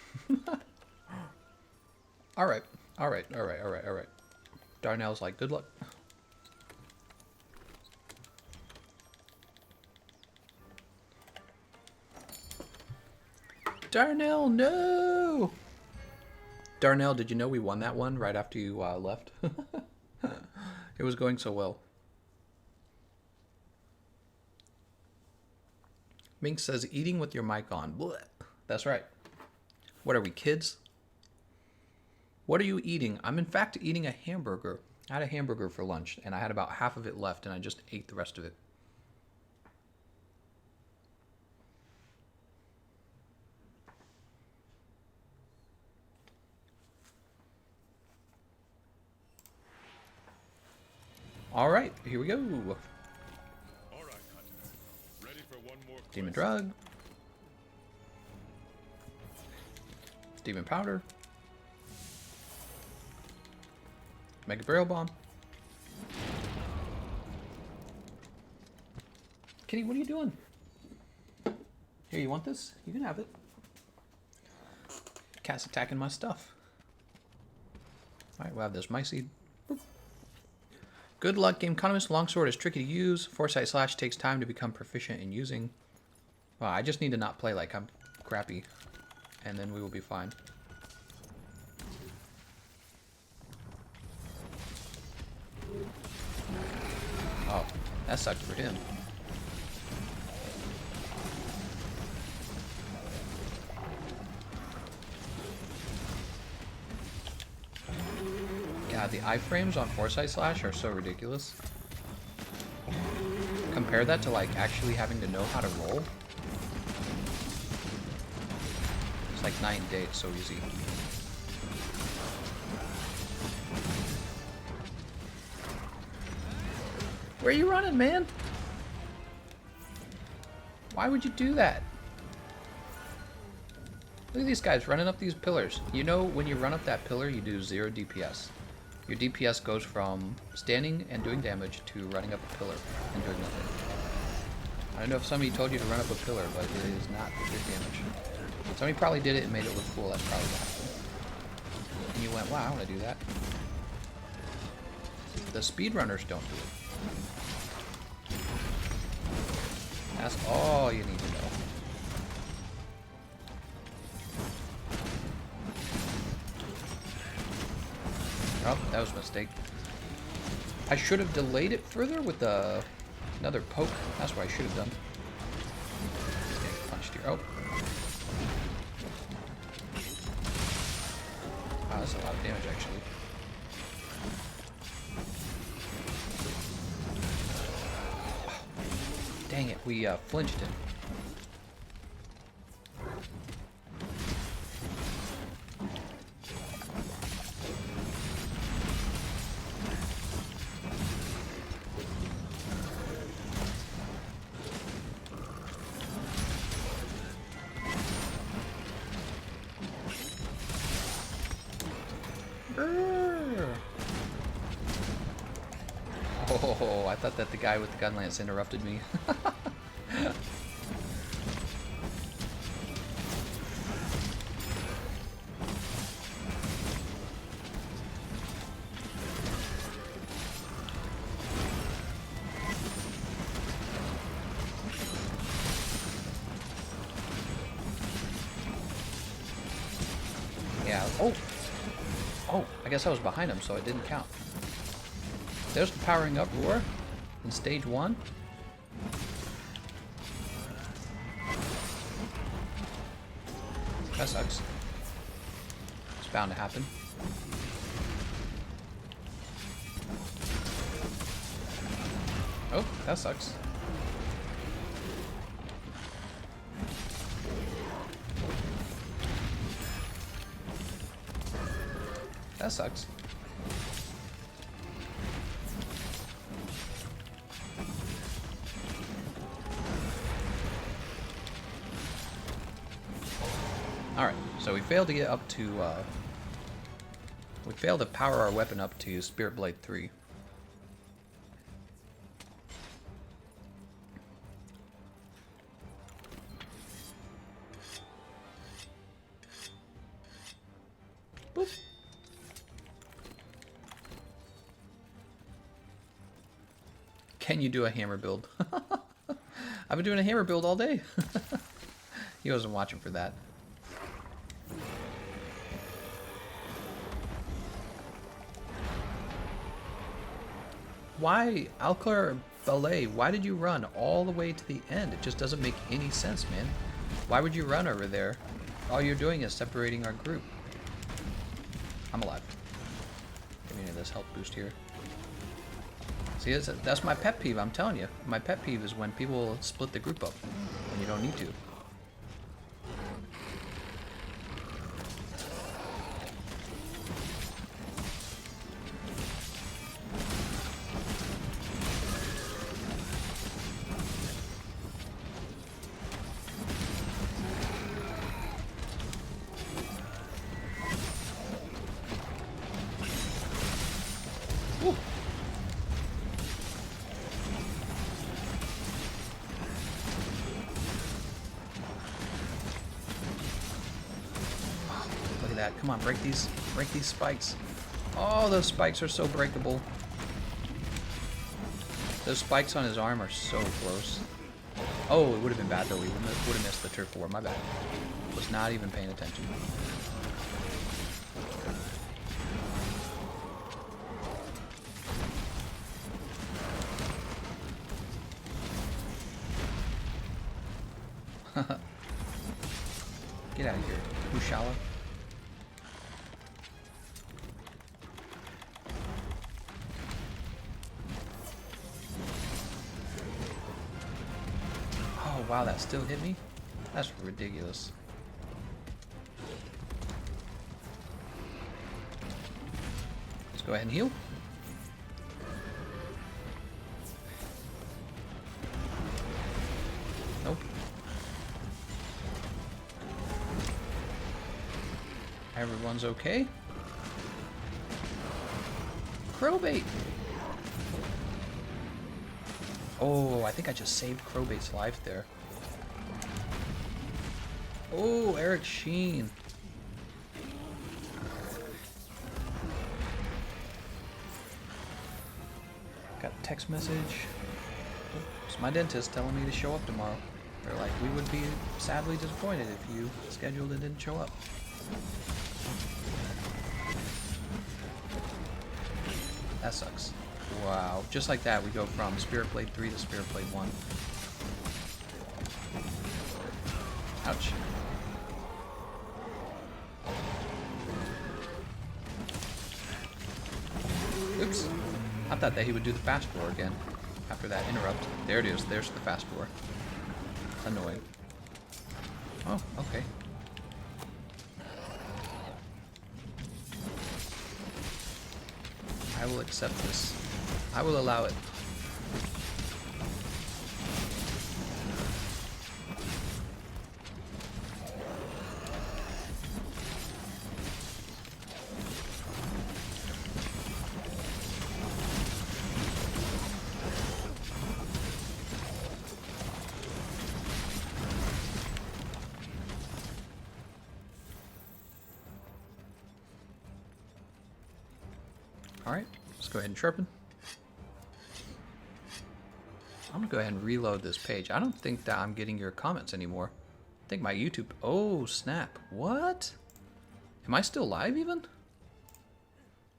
Alright. Alright. Alright. Alright. Alright. Darnell's like, good luck. Darnell, no! Darnell, did you know we won that one right after you left? It was going so well. Mink says, eating with your mic on. Blech. That's right. What are we, kids? What are you eating? I'm in fact eating a hamburger. I had a hamburger for lunch, and I had about half of it left, and I just ate the rest of it. All right, here we go. All right, Hunter. Ready for one more quest? Demon drug. Demon powder. Mega barrel bomb. Kitty, what are you doing? Here, you want this? You can have it. Cat's attacking my stuff. Alright, we'll have this Myseed. Boop. Good luck, Gameconomist. Longsword is tricky to use. Foresight Slash takes time to become proficient in using. Well, I just need to not play like I'm crappy, and then we will be fine. Oh, that sucked for him. God, the iframes on Foresight Slash are so ridiculous. Compare that to like actually having to know how to roll. It's like night and day, it's so easy. Where are you running, man? Why would you do that? Look at these guys running up these pillars. You know, when you run up that pillar, you do 0 DPS. Your DPS goes from standing and doing damage to running up a pillar and doing nothing. I don't know if somebody told you to run up a pillar, but it is not good damage. Somebody probably did it and made it look cool. That's probably what happened. And you went, wow, I want to do that. The speedrunners don't do it. That's all you need to know. Oh, that was a mistake. I should have delayed it further with another poke. That's what I should have done. Just getting punched here. Oh. Wow, that's a lot of damage, actually. Dang it, we flinched him. Oh, I thought that the guy with the gun lance interrupted me. Yeah. Oh. Oh, I guess I was behind him, so it didn't count. There's the powering up roar in stage 1. That sucks. It's bound to happen. Oh, that sucks. That sucks. Alright, so we failed to get up to, we failed to power our weapon up to Spirit Blade 3. Boop. Can you do a hammer build? I've been doing a hammer build all day. He wasn't watching for that. Why, Alcor Ballet, why did you run all the way to the end? It just doesn't make any sense, man. Why would you run over there? All you're doing is separating our group. I'm alive. Give me this health boost here. See, that's my pet peeve, I'm telling you. My pet peeve is when people split the group up when you don't need to. Woo. Look at that. Come on, break these spikes. Oh, those spikes are so breakable. Those spikes on his arm are so close. Oh, it would have been bad though. We would have missed the turf war. My bad. Was not even paying attention. Get out of here, Ushala. Oh wow, that still hit me? That's ridiculous. Let's go ahead and heal. Nope. Everyone's okay. Crowbait! Oh, I think I just saved Crowbait's life there. Oh, Eric Sheen. Got a text message. It's my dentist telling me to show up tomorrow. They're like, we would be sadly disappointed if you scheduled and didn't show up. That sucks. Wow. Just like that, we go from Spirit Blade 3 to Spirit Blade 1. Ouch. Oops. I thought that he would do the fast roar again after that interrupt. There it is. There's the fast roar. Annoying. Oh, okay. I will accept this. I will allow it. Alright, let's go ahead and sharpen. I'm gonna go ahead and reload this page. I don't think that I'm getting your comments anymore. I think my YouTube... Oh, snap. What? Am I still live even?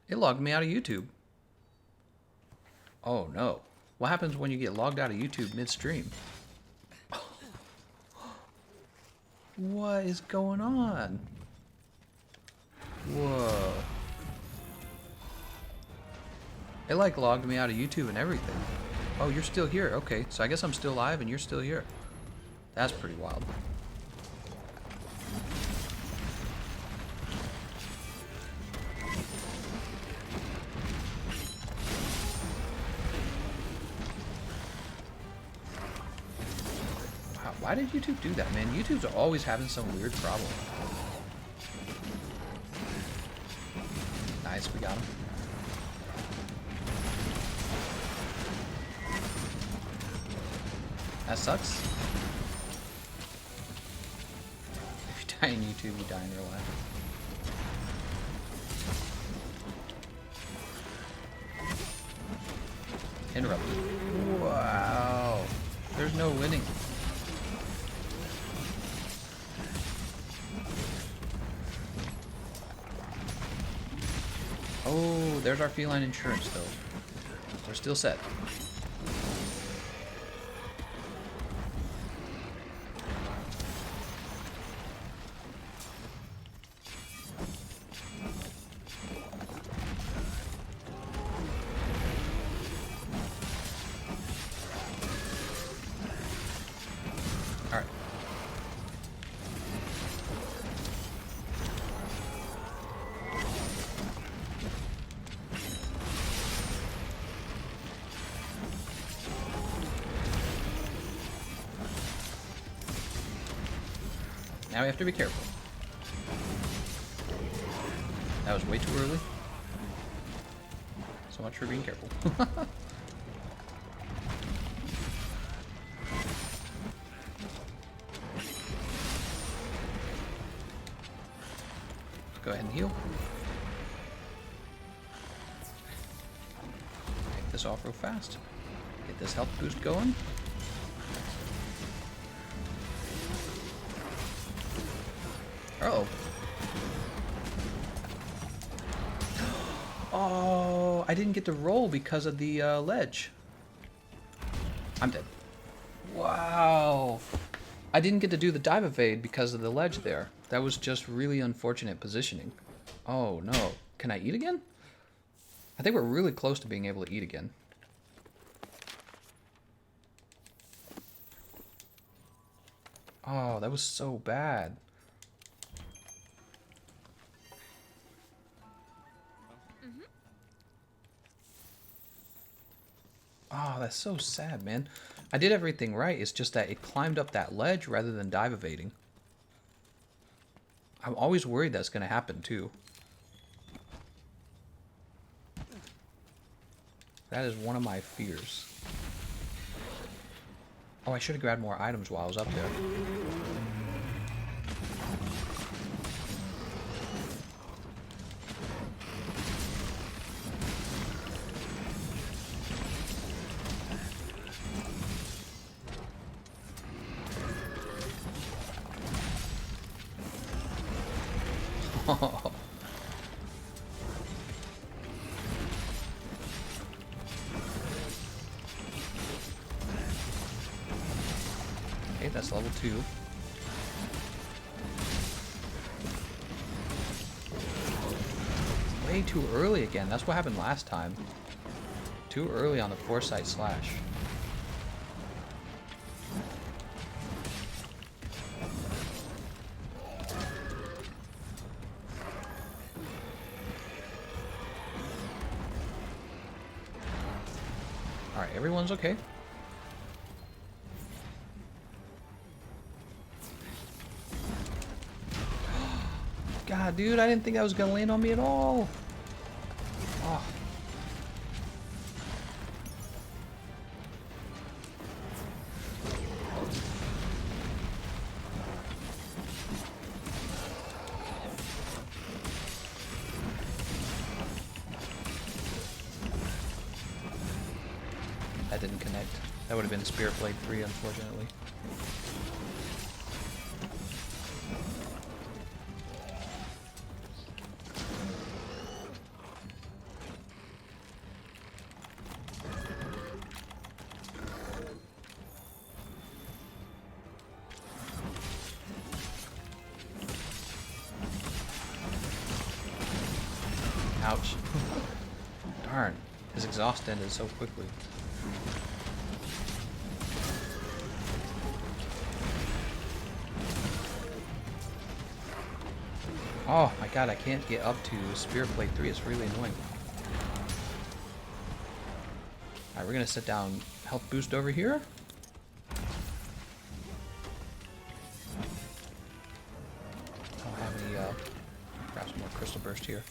It logged me out of YouTube. Oh no. What happens when you get logged out of YouTube midstream? What is going on? Whoa. It like logged me out of YouTube and everything. Oh, you're still here. Okay, so I guess I'm still live and you're still here. That's pretty wild. Wow, why did YouTube do that, man? YouTube's always having some weird problem. Nice, we got him. That sucks. If you die in YouTube, you die in real life. Interrupted. Wow. There's no winning. Oh, there's our feline insurance, though. We're still set. Alright. Now we have to be careful. That was way too early. So much for being careful. Go ahead and heal. Take this off real fast. Get this health boost going. Uh-oh. Oh, I didn't get to roll because of the ledge. I'm dead. Wow. I didn't get to do the dive evade because of the ledge there. That was just really unfortunate positioning. Oh no. Can I eat again? I think we're really close to being able to eat again. Oh, that was so bad. Oh, that's so sad, man. I did everything right. It's just that it climbed up that ledge rather than dive evading. I'm always worried that's going to happen, too. That is one of my fears. Oh, I should have grabbed more items while I was up there. Okay, that's level 2. Way too early again. That's what happened last time. Too early on the foresight slash. Alright, everyone's okay. God, dude, I didn't think that was gonna land on me at all. Oh. That didn't connect. That would have been Spirit Blade 3, unfortunately. Ouch. Darn. His exhaust ended so quickly. Oh my god, I can't get up to Spirit Blade 3. It's really annoying. Alright, we're gonna set down health boost over here. I don't have any, grab some more crystal burst here.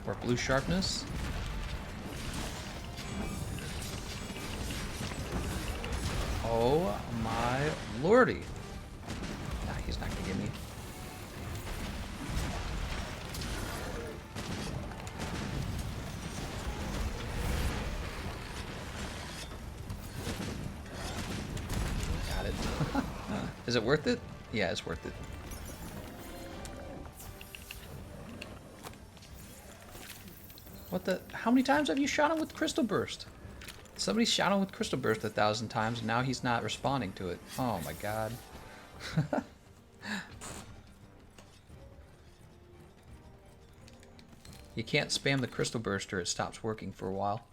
Or blue sharpness. Oh my lordy. Nah, he's not gonna get me. Got it. Is it worth it? Yeah, it's worth it. What the? How many times have you shot him with Crystal Burst? Somebody shot him with Crystal Burst 1,000 times, and now he's not responding to it. Oh my god. You can't spam the Crystal Burst or it stops working for a while.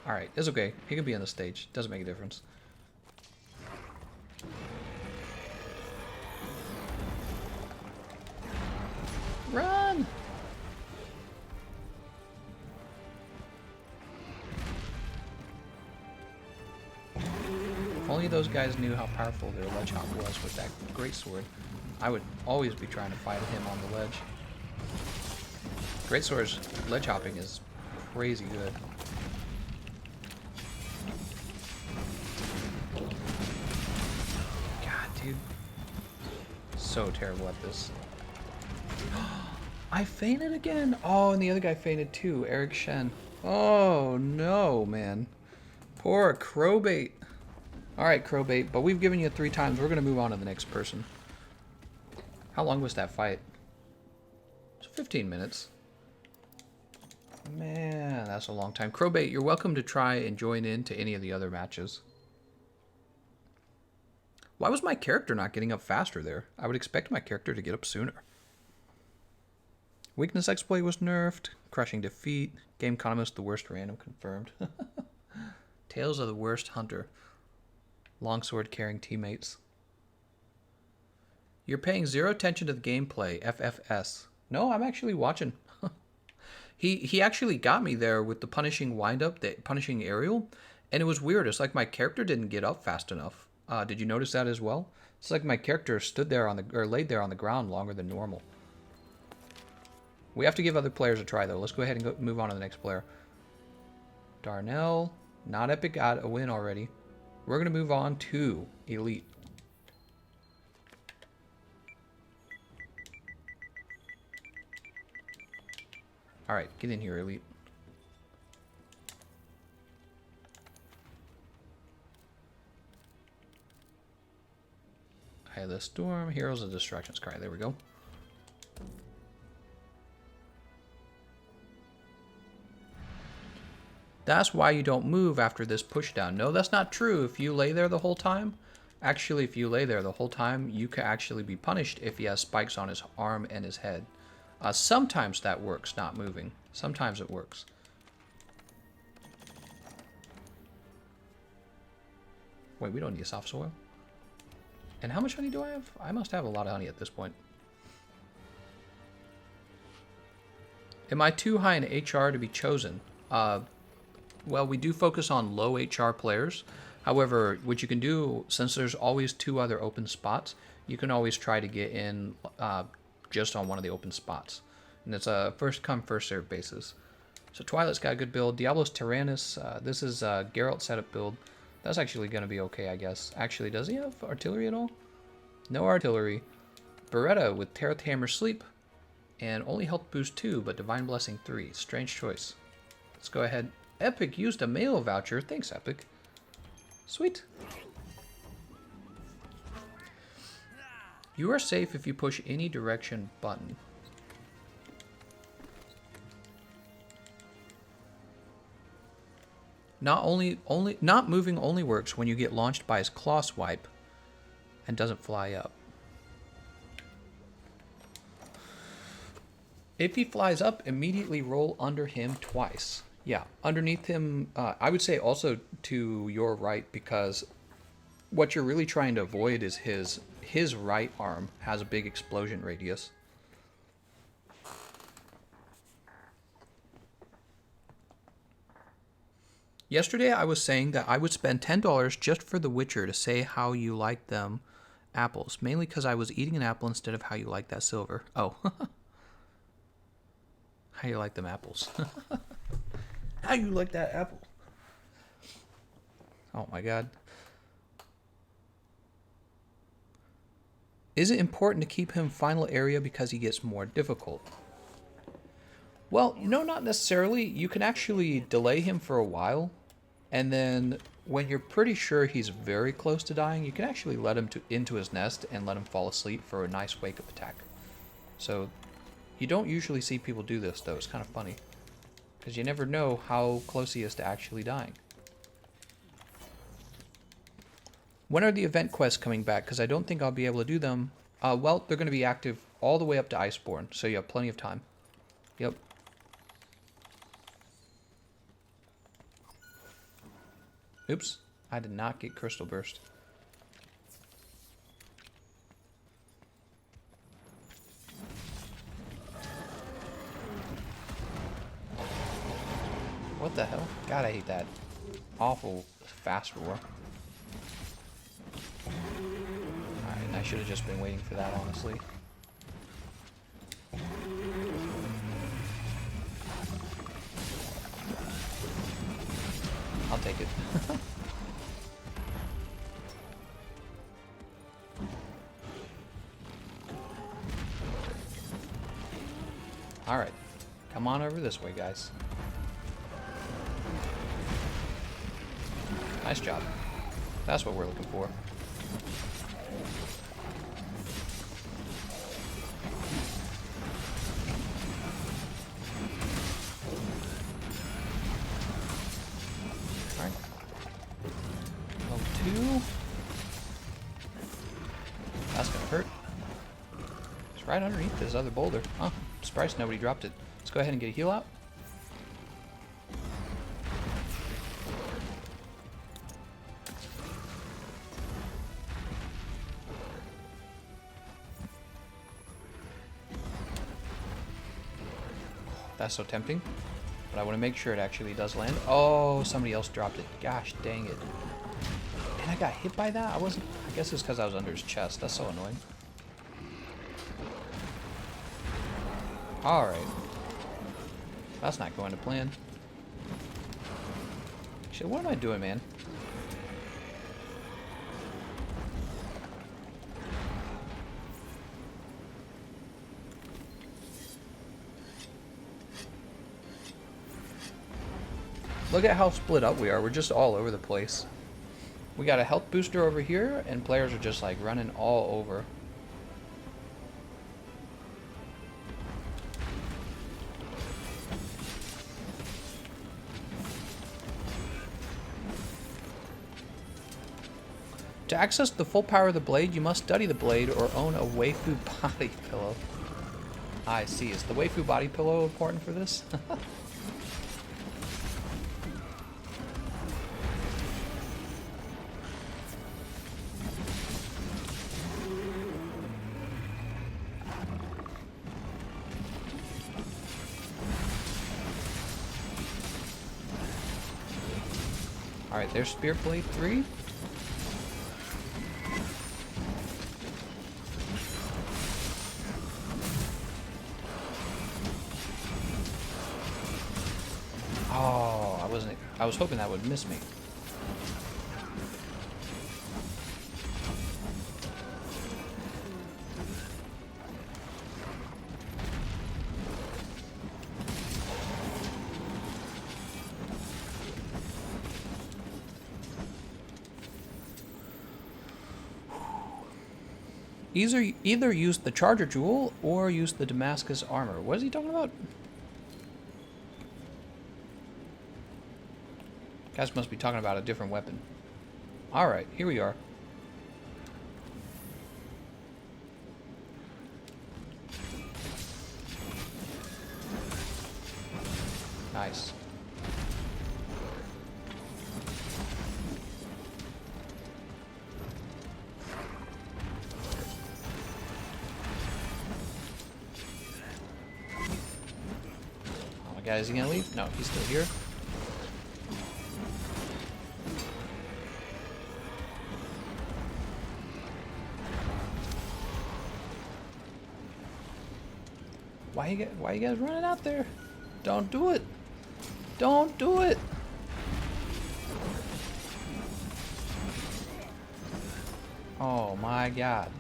Alright, it's okay. He can be on the stage. Doesn't make a difference. Run! If only those guys knew how powerful their ledge hop was with that greatsword, I would always be trying to fight him on the ledge. Greatsword's ledge hopping is crazy good. God, dude. So terrible at this. I fainted again! Oh, and the other guy fainted too, Eric Shen. Oh no, man. Poor Crowbait. Alright, Crowbait, but we've given you 3 times. We're going to move on to the next person. How long was that fight? It's 15 minutes. Man, that's a long time. Crowbait, you're welcome to try and join in to any of the other matches. Why was my character not getting up faster there? I would expect my character to get up sooner. Weakness exploit was nerfed. Crushing defeat. Gameconomist, the worst random confirmed. Tales of the worst hunter. Longsword carrying teammates. You're paying 0 attention to the gameplay. FFS. No, I'm actually watching. He actually got me there with the punishing windup, the punishing aerial, and it was weird. It's like my character didn't get up fast enough. Did you notice that as well? It's like my character stood there on the or laid there on the ground longer than normal. We have to give other players a try though. Let's go ahead and move on to the next player. Darnell, not Epic, got a win already. We're gonna move on to Elite. All right, get in here, Elite. Eye of the Storm, Heroes of Destruction Sky. There we go. That's why you don't move after this pushdown. No, that's not true. If you lay there the whole time, actually, if you lay there the whole time, you could actually be punished if he has spikes on his arm and his head. Sometimes that works, not moving. Sometimes it works. Wait, we don't need soft soil. And how much honey do I have? I must have a lot of honey at this point. Am I too high in HR to be chosen? Well, we do focus on low HR players. However, what you can do, since there's always 2 other open spots, you can always try to get in just on one of the open spots. And it's a first come, first served basis. So Twilight's got a good build. Diablo's Tyrannus, this is Geralt setup build. That's actually going to be okay, I guess. Actually, does he have artillery at all? No artillery. Beretta with Terra Hammer Sleep. And only health boost 2, but Divine Blessing 3. Strange choice. Let's go ahead. Epic used a mail voucher. Thanks, Epic. Sweet. You are safe if you push any direction button. Not moving only works when you get launched by his claw swipe and doesn't fly up. If he flies up, immediately roll under him twice. Yeah, underneath him, I would say also to your right, because what you're really trying to avoid is his right arm has a big explosion radius. Yesterday I was saying that I would spend $10 just for The Witcher to say how you like them apples, mainly because I was eating an apple instead of how you like that silver. Oh, how you like them apples. How you like that apple? Oh my god. Is it important to keep him final area because he gets more difficult? Well, no, not necessarily. You can actually delay him for a while, and then when you're pretty sure he's very close to dying, you can actually let him into his nest and let him fall asleep for a nice wake-up attack. So, you don't usually see people do this, though. It's kind of funny, because you never know how close he is to actually dying. When are the event quests coming back? Because I don't think I'll be able to do them. Well, they're going to be active all the way up to Iceborne, so you have plenty of time. Yep. Oops, I did not get Crystal Burst. What the hell? God, I hate that awful fast roar. Alright, I should have just been waiting for that, honestly. I'll take it. Alright, come on over this way, guys. Nice job. That's what we're looking for. Alright. Level 2. That's gonna hurt. It's right underneath this other boulder. Huh. I'm surprised nobody dropped it. Let's go ahead and get a heal out. That's so tempting, but I want to make sure it actually does land. Oh, somebody else dropped it. Gosh dang it. And I got hit by that? I guess it's because I was under his chest. That's so annoying. Alright. That's not going to plan. Shit, what am I doing, man? Look at how split up we are. We're just all over the place. We got a health booster over here, and players are just like running all over. To access the full power of the blade, you must study the blade or own a waifu body pillow. I see. Is the waifu body pillow important for this? Alright, there's Spirit Blade 3. Oh, I was hoping that would miss me. Either use the Charger Jewel or use the Damascus Armor. What is he talking about? Guys must be talking about a different weapon. Alright, here we are. Nice. Oh my god, is he gonna leave? No, he's still here. Why you guys running out there? Don't do it. Don't do it. Oh my god.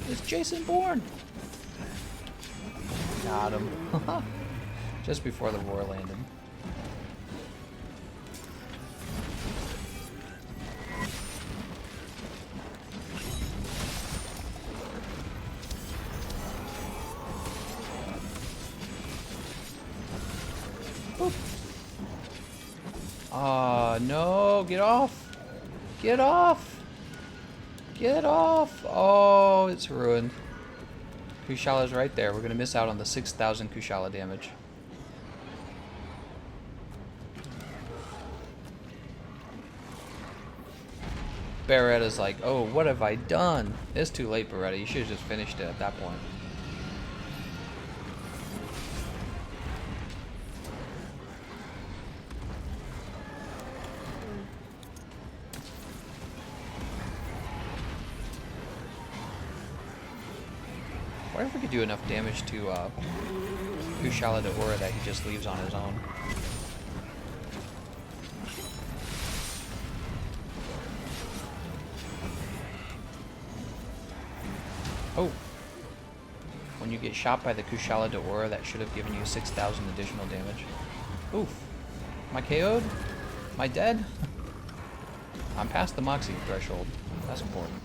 It's Jason Bourne. Got him. Just before the war landed. No, get off! Get off! Get off! Oh, it's ruined. Kushala's right there. We're gonna miss out on the 6,000 Kushala damage. Beretta's like, oh, what have I done? It's too late, Beretta. You should have just finished it at that point. What if we could do enough damage to Kushala de Aura that he just leaves on his own? Oh! When you get shot by the Kushala de Aura, that should have given you 6,000 additional damage. Oof. Am I KO'd? Am I dead? I'm past the Moxie threshold. That's important.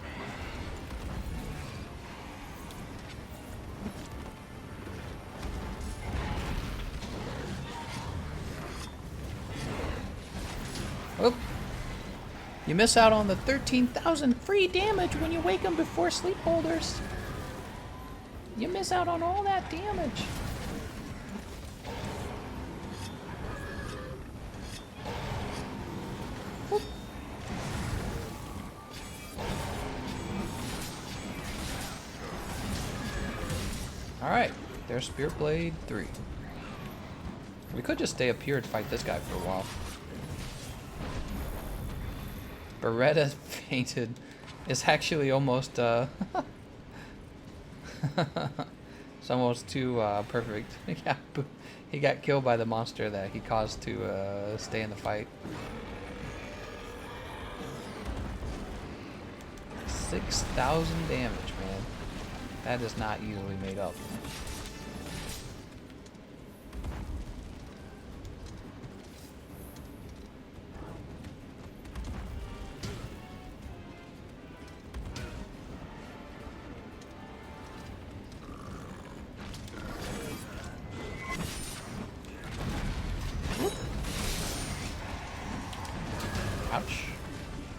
Oop. You miss out on the 13,000 free damage when you wake them before sleep holders. You miss out on all that damage. Whoop. Alright, there's Spirit Blade 3. We could just stay up here and fight this guy for a while. Beretta fainted. It's actually almost it's almost too perfect. Yeah, he got killed by the monster that he caused to stay in the fight. 6,000 damage, man. That is not easily made up. Ouch.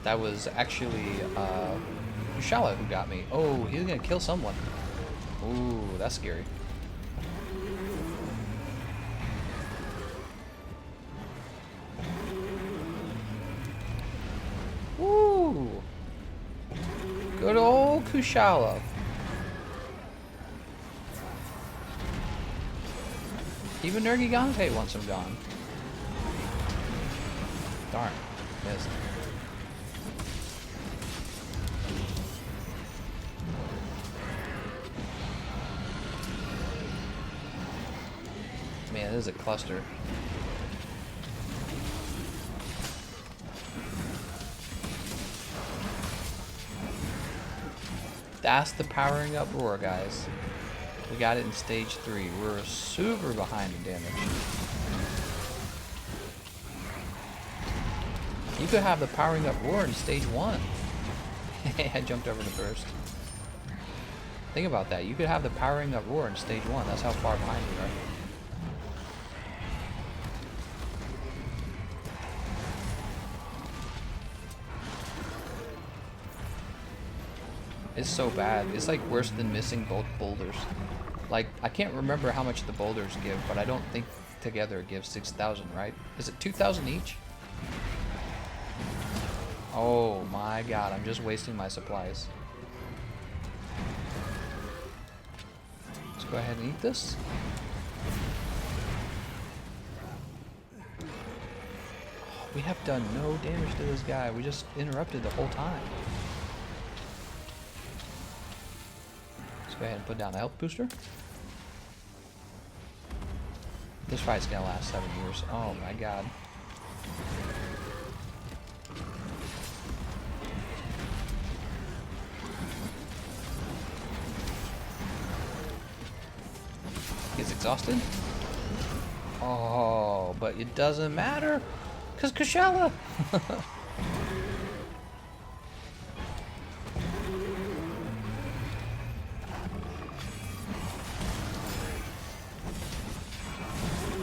That was actually Kushala who got me. Oh, he's gonna kill someone. Ooh, that's scary. Woo! Good old Kushala. Even Nergifarte wants him gone. Darn. Missed. Man, this is a cluster. That's the powering up roar, guys. We got it in stage 3. We're super behind in damage. You could have the powering up roar in stage 1. I jumped over the burst. Think about that. You could have the powering up roar in stage 1. That's how far behind you are. It's so bad. It's like worse than missing both boulders. Like, I can't remember how much the boulders give, but I don't think together it gives 6,000, right? Is it 2,000 each? Oh my god, I'm just wasting my supplies. Let's go ahead and eat this. Oh, we have done no damage to this guy. We just interrupted the whole time. Let's go ahead and put down the health booster. This fight's gonna last 7 years. Oh my god. He's exhausted. Oh, but it doesn't matter, cause Kushala.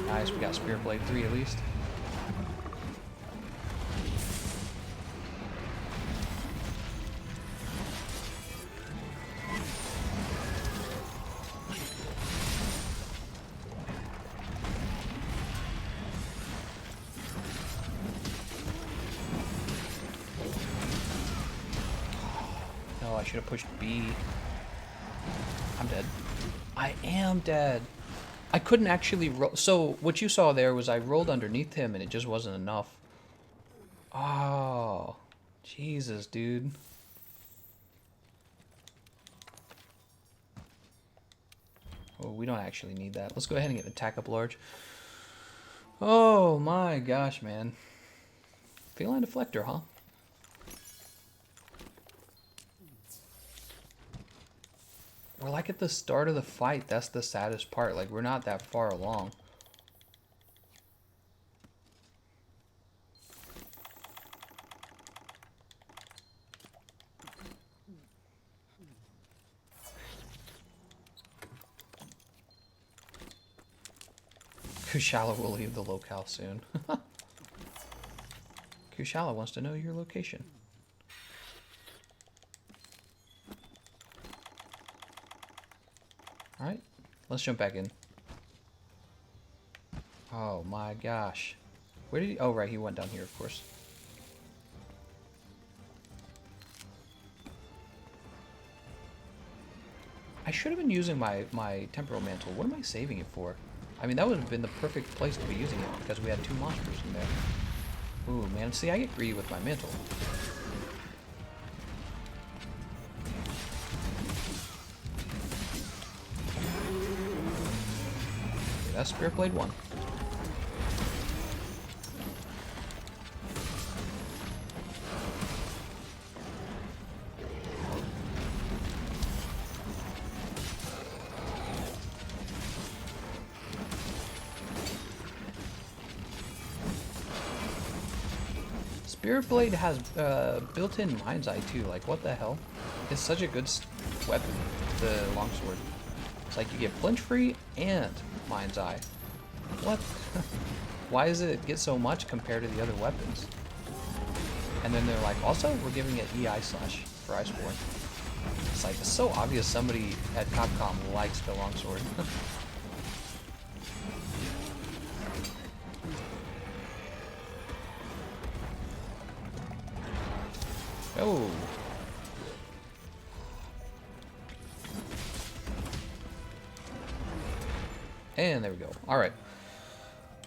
Nice, we got Spirit Blade 3 at least. No, I should have pushed B. I'm dead. I am dead. I couldn't actually roll. So what you saw there was I rolled underneath him and it just wasn't enough. Oh, Jesus, dude. Oh, we don't actually need that. Let's go ahead and get an attack up large. Oh my gosh, man. Feline deflector, huh? We're like at the start of the fight. That's the saddest part. Like, we're not that far along. Kushala will leave the locale soon. Kushala wants to know your location. Alright, let's jump back in. Oh my gosh. Where did he? Oh, right, he went down here, of course. I should have been using my Temporal Mantle. What am I saving it for? I mean, that would have been the perfect place to be using it because we had 2 monsters in there. Ooh, man, see, I get greedy with my Mantle. That's Spirit Blade 1. Spirit Blade has built-in Mind's Eye too. Like, what the hell? It's such a good weapon, the longsword. It's like you get flinch free and Mind's Eye. What? Why does it get so much compared to the other weapons? And then they're like, also, we're giving it EI slash for Iceborne. It's like, it's so obvious somebody at Capcom likes the longsword. Oh. And there we go. Alright.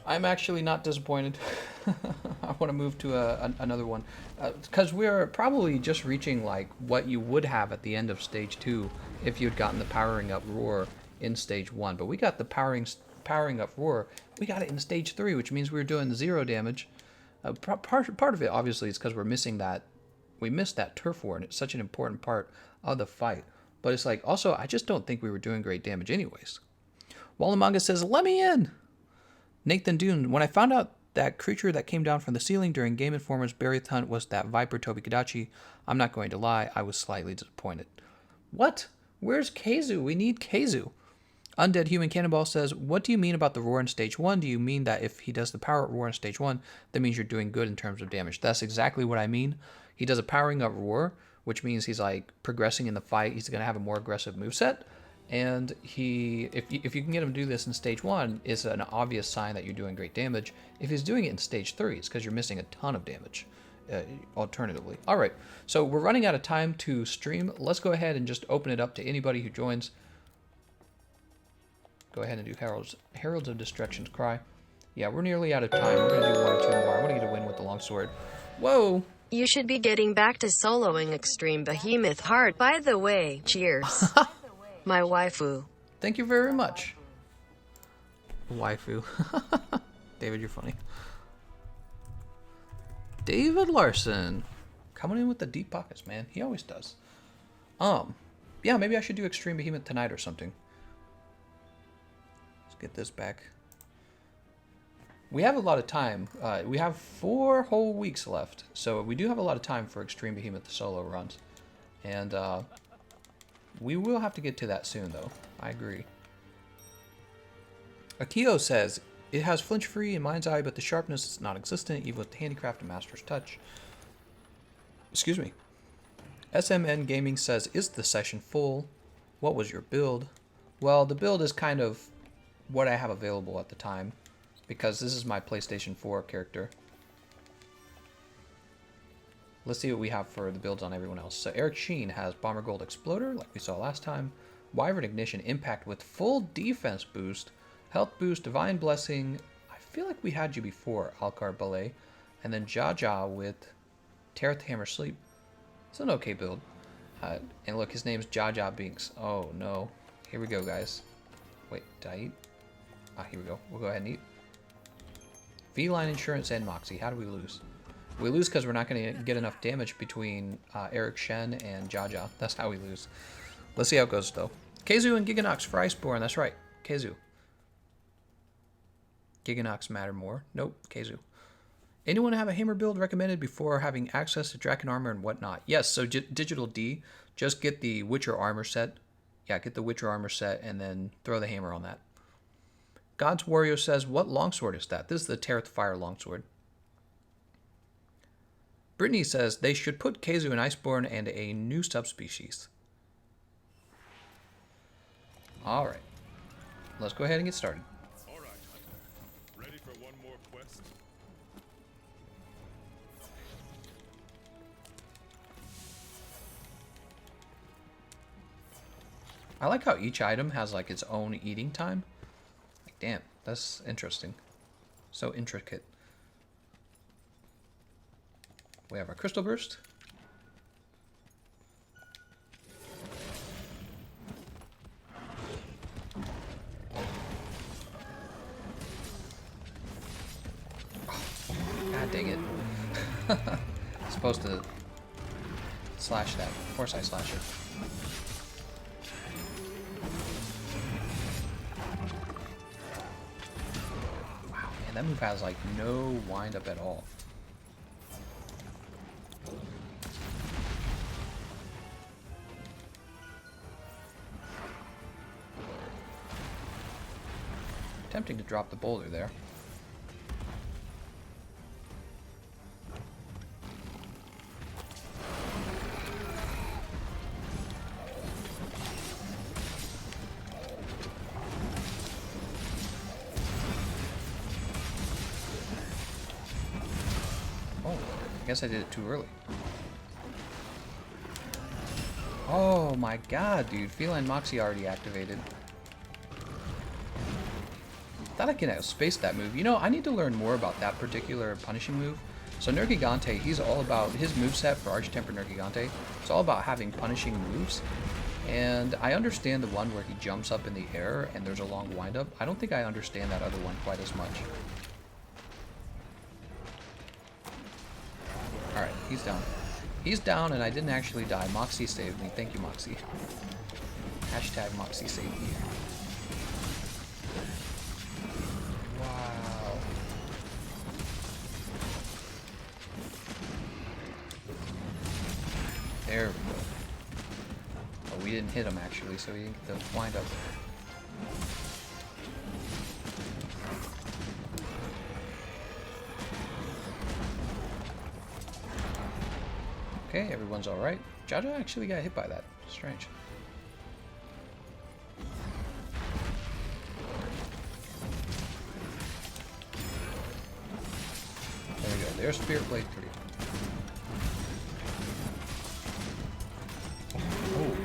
I'm actually not disappointed. I want to move to another one. Because we're probably just reaching like what you would have at the end of Stage 2 if you'd gotten the Powering Up Roar in Stage 1. But we got the Powering Up Roar. We got it in Stage 3, which means we were doing 0 damage. Part of it, obviously, is because we're missing that. We missed that turf war, and it's such an important part of the fight. But it's like, also, I just don't think we were doing great damage anyways. Wallenmanga says, let me in! Nathan Dune, when I found out that creature that came down from the ceiling during Game Informer's Barith Hunt was that Viper Tobi Kadachi, I'm not going to lie, I was slightly disappointed. What? Where's Keizu? We need Keizu. Undead Human Cannonball says, what do you mean about the roar in Stage 1? Do you mean that if he does the power roar in Stage 1, that means you're doing good in terms of damage? That's exactly what I mean. He does a powering up roar, which means he's like progressing in the fight. He's going to have a more aggressive moveset. And if you can get him to do this in Stage 1, it's an obvious sign that you're doing great damage. If he's doing it in Stage 3, it's because you're missing a ton of damage, alternatively. All right, so we're running out of time to stream. Let's go ahead and just open it up to anybody who joins. Go ahead and do Heralds of Destruction's Cry. Yeah, we're nearly out of time. We're going to do 1 or 2 more. I want to get a win with the longsword. Whoa! You should be getting back to soloing Extreme Behemoth Heart, by the way. Cheers. My waifu. Thank you very much. Waifu. David, you're funny. David Larson. Coming in with the deep pockets, man. He always does. Yeah, maybe I should do Extreme Behemoth tonight or something. Let's get this back. We have a lot of time. We have 4 whole weeks left. So we do have a lot of time for Extreme Behemoth solo runs. And we will have to get to that soon, though. I agree. Akio says, it has flinch-free in mind's eye, but the sharpness is non-existent, even with the handicraft and master's touch. Excuse me. SMN Gaming says, is the session full? What was your build? Well, the build is kind of what I have available at the time, because this is my PlayStation 4 character. Let's see what we have for the builds on everyone else. So Eric Sheen has Bomber Gold Exploder, like we saw last time. Wyvern Ignition Impact with full defense boost. Health boost, Divine Blessing. I feel like we had you before, Alcar Ballet. And then Jaja with Tear Hammer Sleep. It's an okay build. And look, his name's Jaja Binks. Oh no. Here we go, guys. Wait, did I eat? Ah, here we go. We'll go ahead and eat. Feline Insurance and Moxie. How do we lose? We lose because we're not going to get enough damage between Eric Shen and Jaja. That's how we lose. Let's see how it goes, though. Keizu and Giganox for Iceborne. That's right. Keizu. Giganox matter more. Nope. Keizu. Anyone have a hammer build recommended before having access to Draken armor and whatnot? Yes, so Digital D, just get the Witcher armor set. Yeah, get the Witcher armor set and then throw the hammer on that. God's Wario says, what longsword is that? This is the Tereth Fire longsword. Brittany says, they should put Keizu in Iceborne and a new subspecies. Alright. Let's go ahead and get started. Alright, Hunter. Ready for one more quest? I like how each item has like its own eating time. Like, damn, that's interesting. So intricate. We have our Crystal Burst. Oh, God dang it. I'm supposed to slash that. Of course I slash it. Wow, man, that move has like no wind up at all. Tempting to drop the boulder there. Oh, I guess I did it too early. Oh my god, dude. Feline Moxie already activated. Thought I could outspace that move. You know, I need to learn more about that particular punishing move. So Nergigante, he's all about, his moveset for Tempered Nergifarte, it's all about having punishing moves. And I understand the one where he jumps up in the air and there's a long windup. I don't think I understand that other one quite as much. Alright, he's down. He's down and I didn't actually die. Moxie saved me. Thank you, Moxie. Hashtag Moxie saved me. Wow. There we go. Oh, we didn't hit him actually, so he didn't get the wind up. Okay, everyone's alright. Jaja actually got hit by that. Strange. There we go. There's Spirit Blade 3. Oh.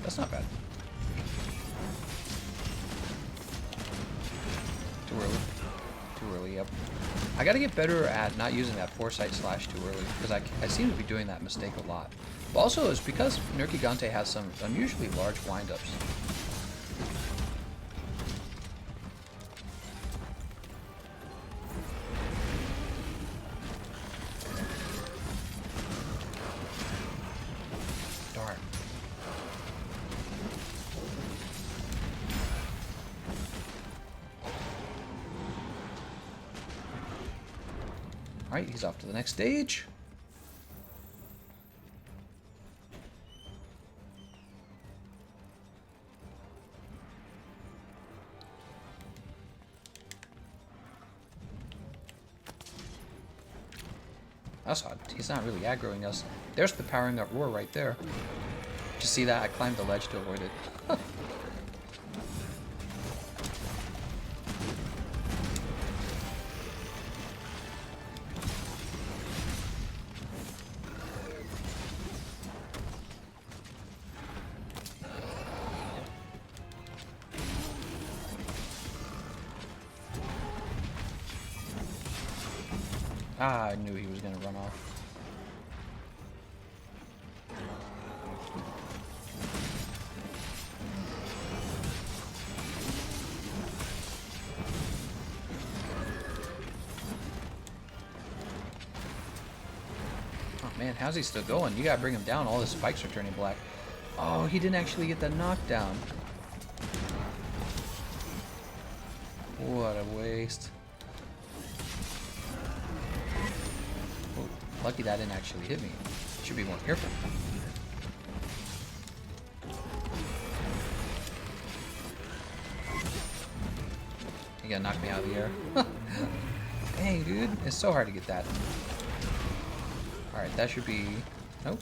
That's not bad. Too early. Too early, yep. I gotta get better at not using that foresight slash too early, because I seem to be doing that mistake a lot. But also, it's because Nergigante has some unusually large windups. Darn. Alright, he's off to the next stage. That's odd. He's not really aggroing us. There's the powering up roar right there. Did you see that? I climbed the ledge to avoid it. Ah, I knew he was going to run off. Oh man, how's he still going? You gotta bring him down. All his spikes are turning black. Oh, he didn't actually get the knockdown. What a waste. Lucky that didn't actually hit me. Should be more careful. You gotta knock me out of the air. Dang, dude. It's so hard to get that. Alright, that should be... Nope.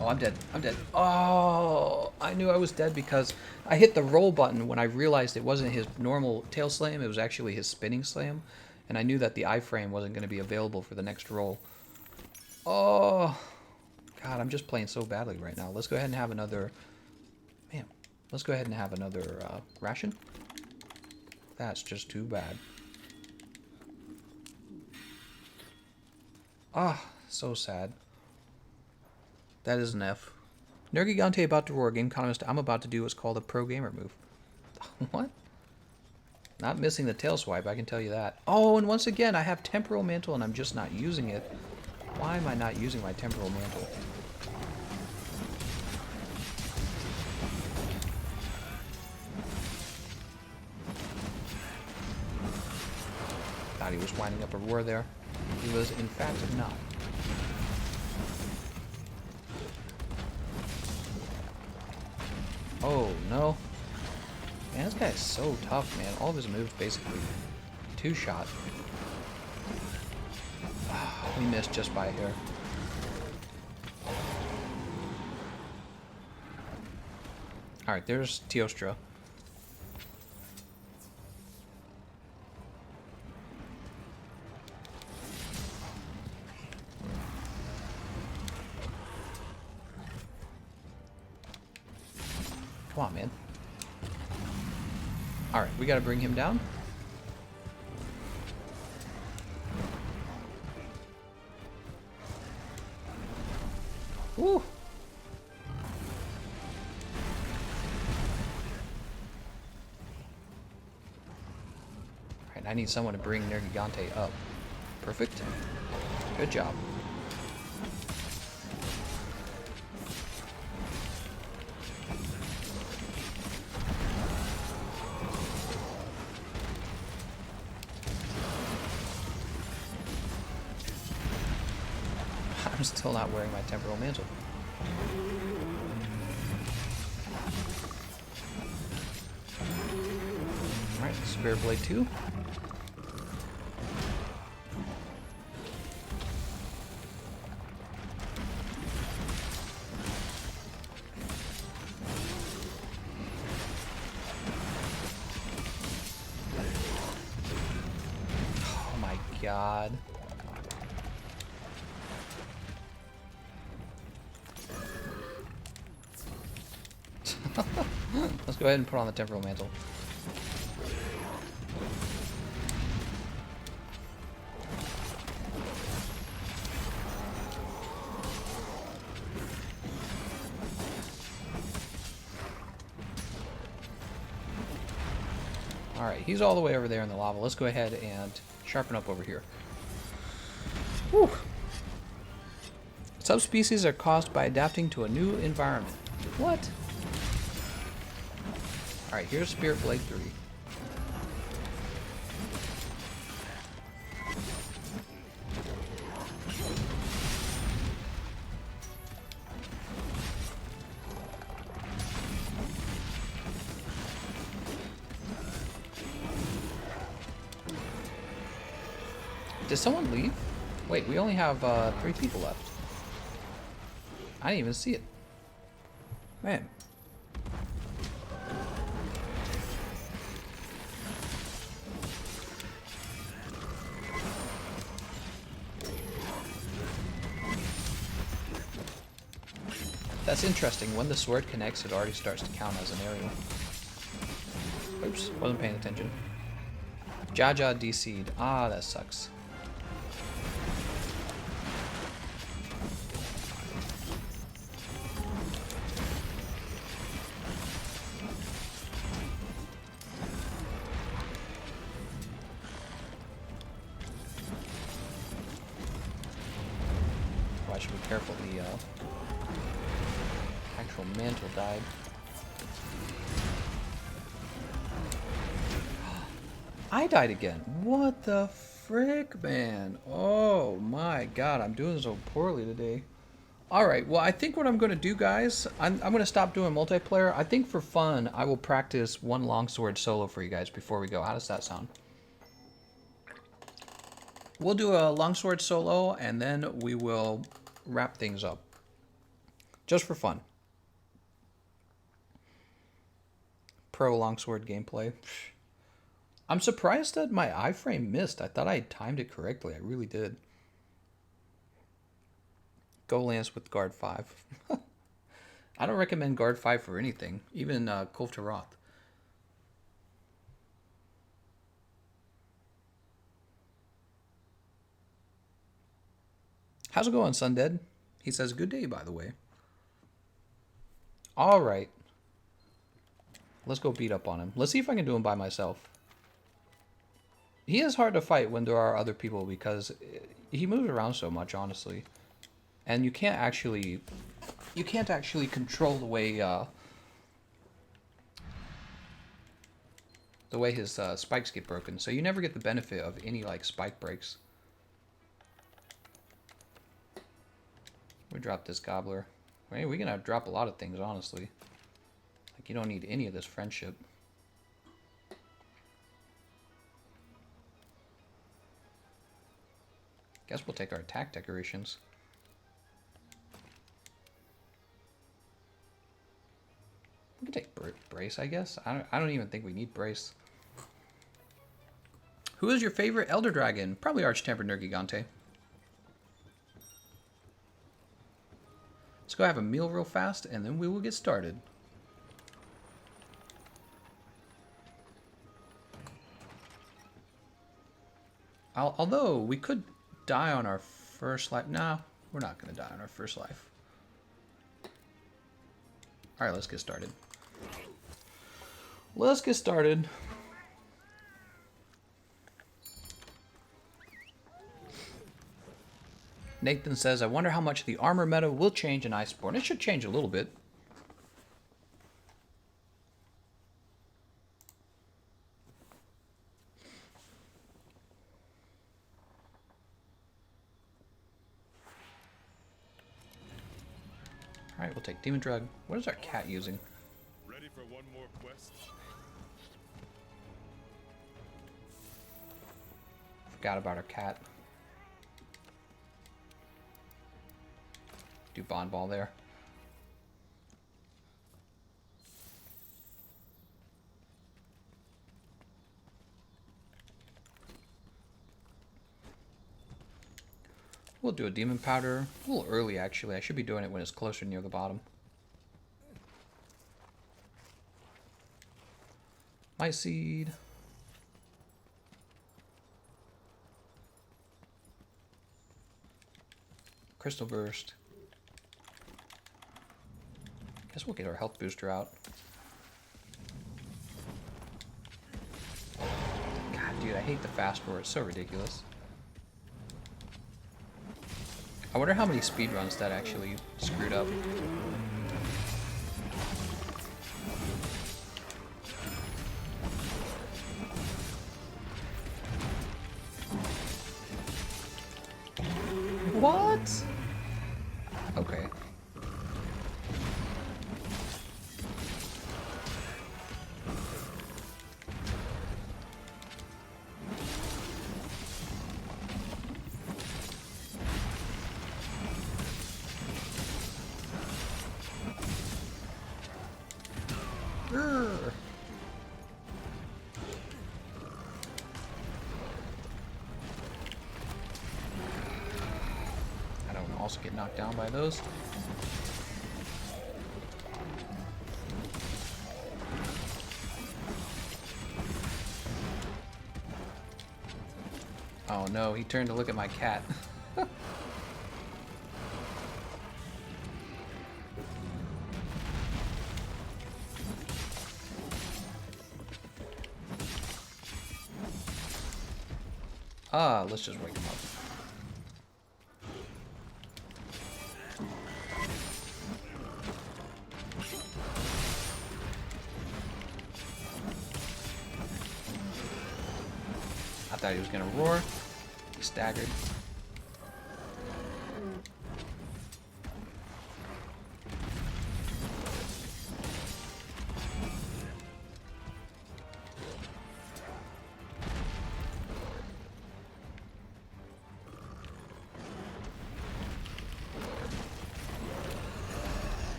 Oh, I'm dead. I'm dead. Oh, I knew I was dead because I hit the roll button when I realized it wasn't his normal tail slam. It was actually his spinning slam. And I knew that the iframe wasn't going to be available for the next roll. Oh, God, I'm just playing so badly right now. Let's go ahead and have another... Man, let's go ahead and have another ration. That's just too bad. Ah, so sad. That is an F. Nergigante about to roar. Gameconomist, I'm about to do what's called a pro gamer move. What? Not missing the tail swipe, I can tell you that. Oh, and once again, I have Temporal Mantle and I'm just not using it. Why am I not using my Temporal Mantle? Thought he was winding up a roar there. He was, in fact, not. Oh, no. Man, this guy is so tough, man. All of his moves basically two-shot. We missed just by a hair. Alright, there's Teostra. Come on, man. Alright, we gotta bring him down. Woo! Alright, I need someone to bring Nergigante up. Perfect. Good job. I'm still not wearing my Temporal Mantle. Alright, Spear Blade 2. Oh my god. Let's go ahead and put on the Temporal Mantle. Alright, he's all the way over there in the lava. Let's go ahead and sharpen up over here. Whew. Subspecies are caused by adapting to a new environment. What? Alright, here's Spirit Blade 3. Did someone leave? Wait, we only have 3 people left. I didn't even see it. Man. That's interesting. When the sword connects, it already starts to count as an aerial. Oops, wasn't paying attention. Jaja DC'd. Ah, that sucks. I should be careful. The actual mantle died. I died again. What the frick, man? Oh my god, I'm doing so poorly today. Alright, well, I think what I'm going to do, guys, I'm going to stop doing multiplayer. I think for fun, I will practice one longsword solo for you guys before we go. How does that sound? We'll do a longsword solo, and then we will wrap things up. Just for fun. Pro longsword gameplay. I'm surprised that my iframe missed. I thought I had timed it correctly. I really did. Go Lance with guard 5. I don't recommend guard 5 for anything. Even Kulf Taroth. How's it going, Sundead? He says, good day, by the way. Alright. Let's go beat up on him. Let's see if I can do him by myself. He is hard to fight when there are other people because he moves around so much, honestly. And you can't actually control the way his spikes get broken. So you never get the benefit of any like spike breaks. We drop this gobbler. Hey, we're gonna drop a lot of things, honestly. Like, you don't need any of this friendship. Guess we'll take our attack decorations. We can take brace, I guess. I don't even think we need brace. Who is your favorite Elder Dragon? Probably Tempered Nergifarte. Let's go have a meal real fast, and then we will get started. Although, we could die on our first life. Nah, we're not going to die on our first life. Alright, let's get started. Let's get started. Nathan says, I wonder how much the armor meta will change in Iceborne. It should change a little bit. Alright, we'll take Demon Drug. What is our cat using? Ready for one more quest? Forgot about our cat. Do Bond Ball there. We'll do a Demon Powder. A little early, actually. I should be doing it when it's closer near the bottom. My seed. Crystal Burst. Guess we'll get our health booster out. dude, I hate the fast roar. It's so ridiculous. I wonder how many speedruns that actually screwed up. What? Okay. Grr. I don't also get knocked down by those. Oh no, he turned to look at my cat. Let's just wake him up. I thought he was gonna roar. He staggered.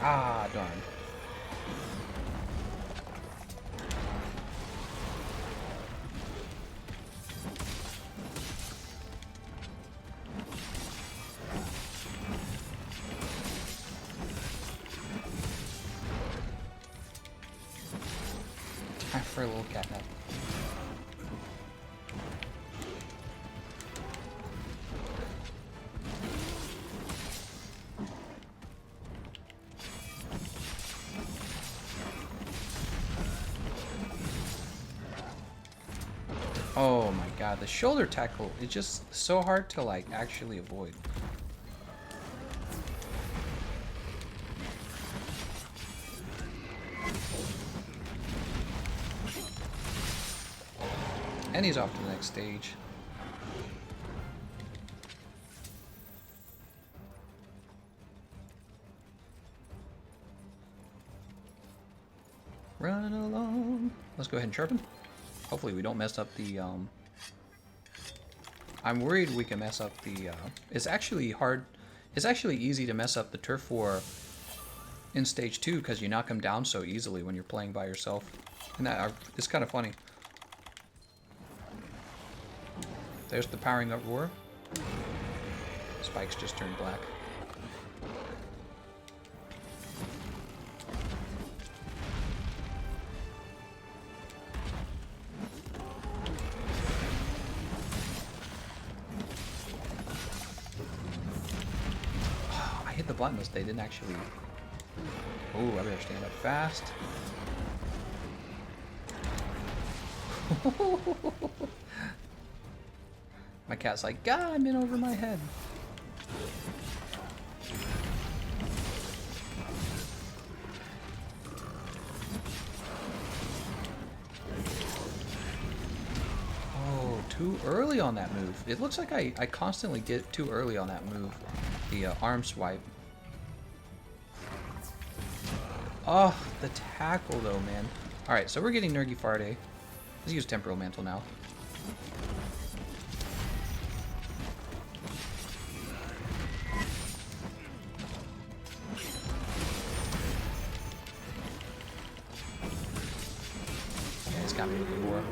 Ah, darn. Time for a little catnap. Oh my god, the shoulder tackle is just so hard to like actually avoid. And he's off to the next stage. Running along. Let's go ahead and sharpen. Hopefully we don't mess up the, I'm worried we can mess up the, it's actually hard, it's actually easy to mess up the turf war in stage 2 because you knock them down so easily when you're playing by yourself. And that, it's kind of funny. There's the powering up roar. Spikes just turned black. The buttons, they didn't actually. Oh, I better stand up fast. My cat's like, God, I'm in over my head. Oh, too early on that move. It looks like I constantly get too early on that move. The arm swipe. Oh, the tackle though, man. Alright, so we're getting Nergifarte. Let's use Temporal Mantle now. Yeah, he's got me with the roar.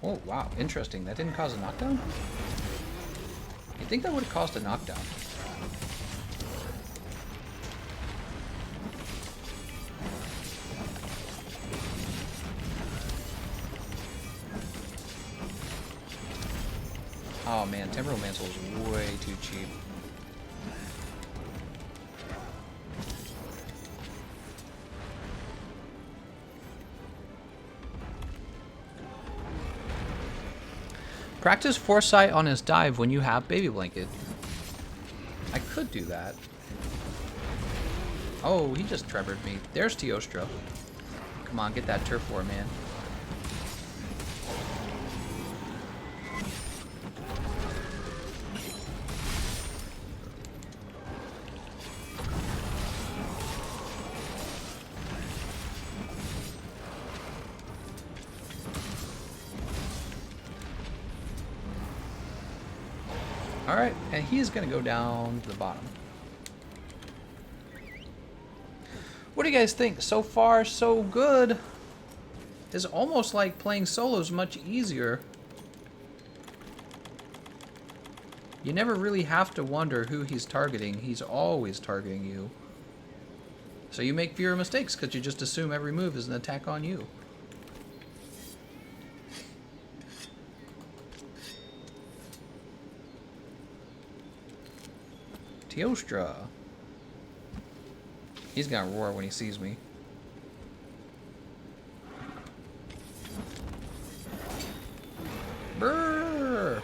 Oh, wow. Interesting. That didn't cause a knockdown? You'd think that would have caused a knockdown. Oh man, Temporal Mantle is way too cheap. Practice foresight on his dive when you have Baby Blanket. I could do that. Oh, he just trevored me. There's Teostra. Come on, get that turf war, man. Alright, and he's going to go down to the bottom. What do you guys think? So far, so good. It's almost like playing solos much easier. You never really have to wonder who he's targeting. He's always targeting you. So you make fewer mistakes because you just assume every move is an attack on you. Teostra. He's gonna roar when he sees me. Brrr!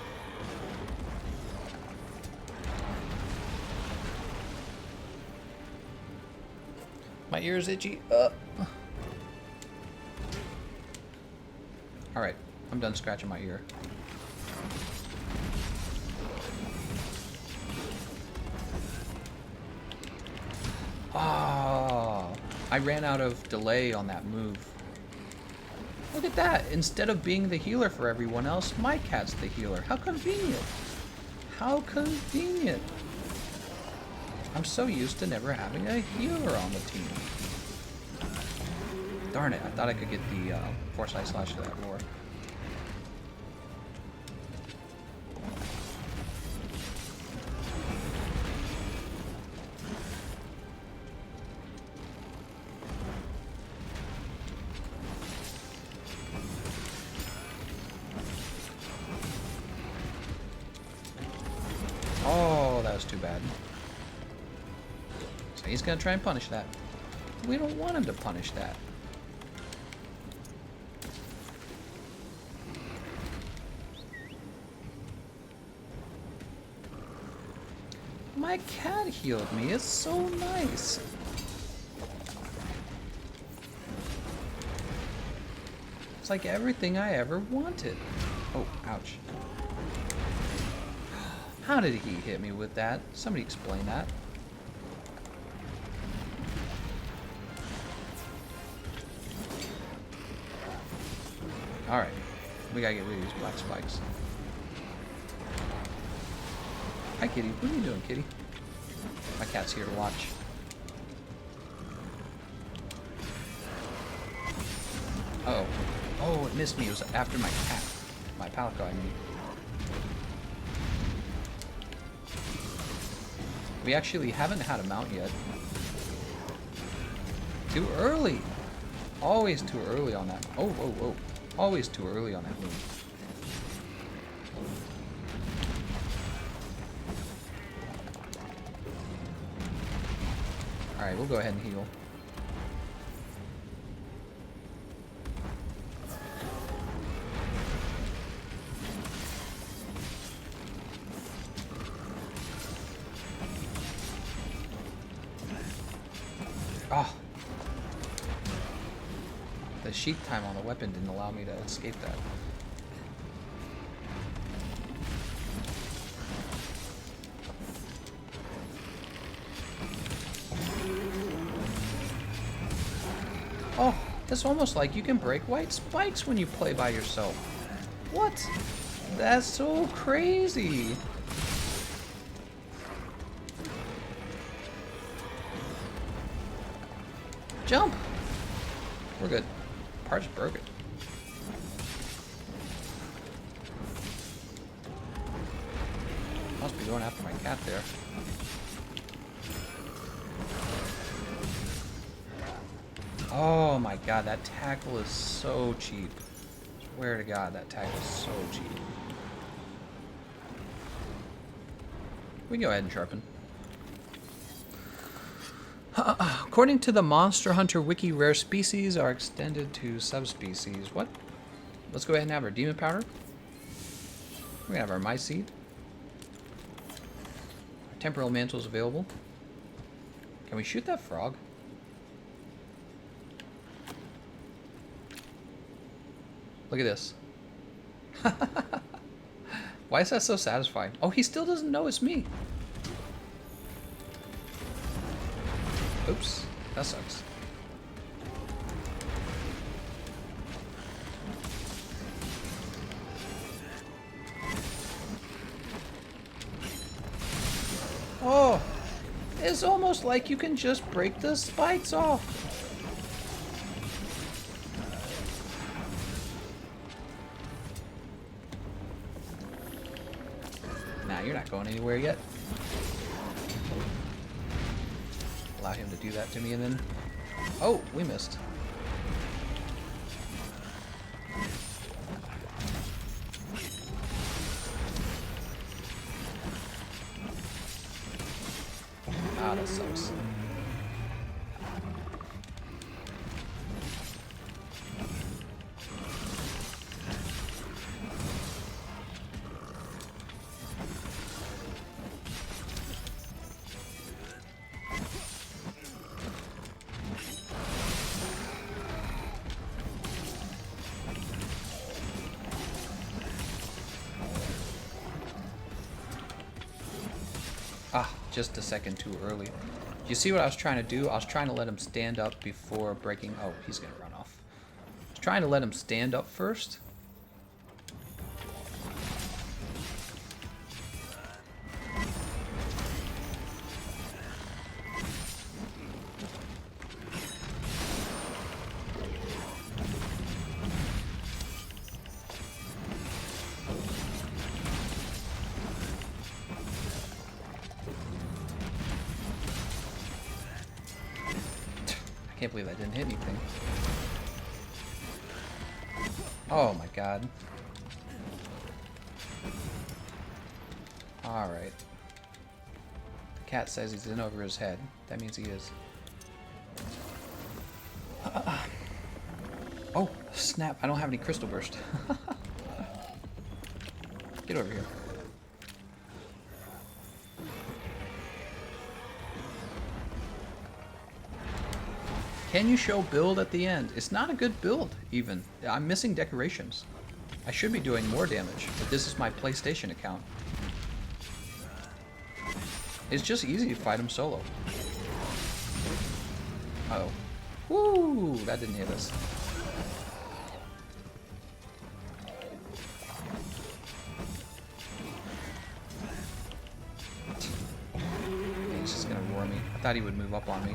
My ear's itchy. Alright, I'm done scratching my ear. Oh, I ran out of delay on that move. Look at that. Instead of being the healer for everyone else, my cat's the healer. How convenient. How convenient. I'm so used to never having a healer on the team. Darn it. I thought I could get the Foresight Slash to that roar. Oh, that was too bad. So he's gonna try and punish that. We don't want him to punish that. My cat healed me. It's so nice. It's like everything I ever wanted. Oh, ouch. How did he hit me with that? Somebody explain that. Alright. We gotta get rid of these black spikes. Hi, kitty. What are you doing, kitty? My cat's here to watch. Uh-oh. Oh, it missed me. It was after my cat. My palico, I mean. We actually haven't had a mount yet. Too early! Always too early on that. Oh, whoa, whoa. Always too early on that move. Alright, we'll go ahead and heal. Oh. The sheath time on the weapon didn't allow me to escape that. Oh, it's almost like you can break white spikes when you play by yourself. What? That's so crazy. Jump! We're good. Part's broken. Must be going after my cat there. Oh my god, that tackle is so cheap. Swear to god, that tackle is so cheap. We can go ahead and sharpen. According to the Monster Hunter Wiki, rare species are extended to subspecies. What? Let's go ahead and have our demon powder. We have our mice seed. Our temporal mantle is available. Can we shoot that frog? Look at this. Why is that so satisfying? Oh, he still doesn't know it's me. Oops, that sucks. Oh, it's almost like you can just break the spikes off. Nah, you're not going anywhere yet. Allow him to do that to me and then... Oh, we missed. Ah, that sucks. Ah, just a second too early. You see what I was trying to do? I was trying to let him stand up before breaking... Oh, he's gonna run off. I was trying to let him stand up first. I can't believe that didn't hit anything. Oh my god. Alright. The cat says he's in over his head. That means he is. Oh, snap. I don't have any crystal burst. Get over here. Can you show build at the end? It's not a good build, even. I'm missing decorations. I should be doing more damage, but this is my PlayStation account. It's just easy to fight him solo. Uh-oh. Woo! That didn't hit us. He's just gonna roar me. I thought he would move up on me.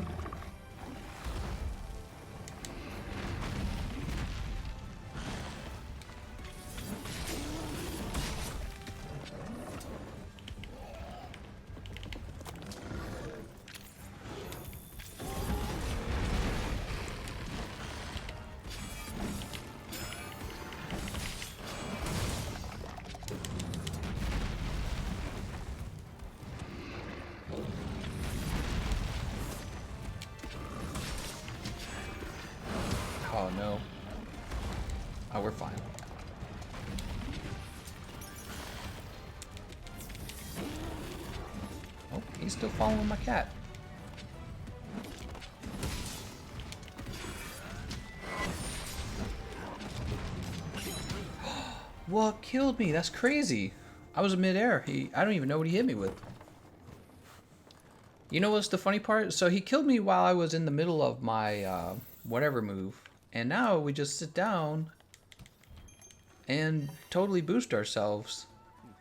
Oh no. Oh, we're fine. Oh, he's still following my cat. What killed me? That's crazy. I was in midair. I don't even know what he hit me with. You know what's the funny part? So he killed me while I was in the middle of my whatever move. And now we just sit down and totally boost ourselves.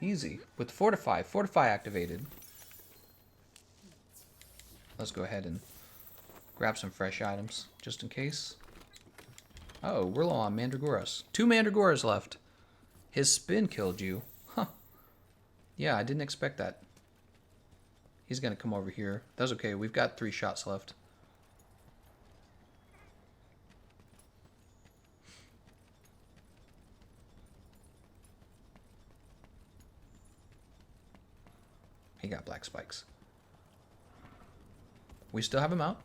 Easy. With Fortify. Fortify activated. Let's go ahead and grab some fresh items, just in case. Oh, we're low on Mandragoras. 2 Mandragoras left. His spin killed you. Huh. Yeah, I didn't expect that. He's gonna come over here. That's okay. We've got 3 shots left. He got black spikes. We still have him out.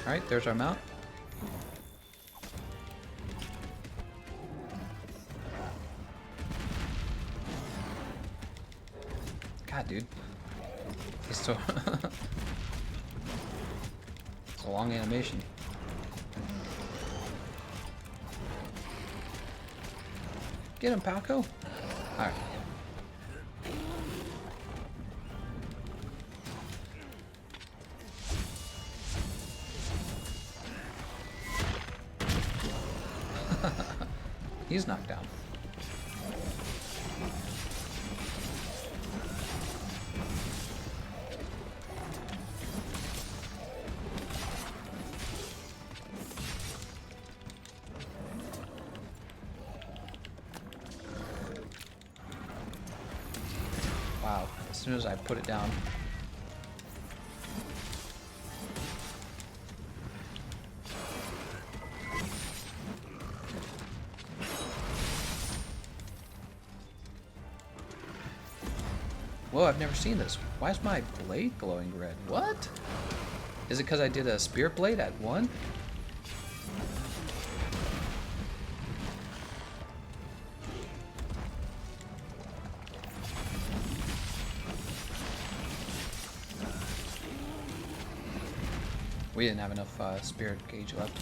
Alright, there's our mount. God, dude. He's so... It's a long animation. Get him, Palco. Alright. He's knocked down. Wow, as soon as I put it down. Whoa, I've never seen this. Why is my blade glowing red? What? Is it because I did a spirit blade at 1? We didn't have enough spirit gauge left.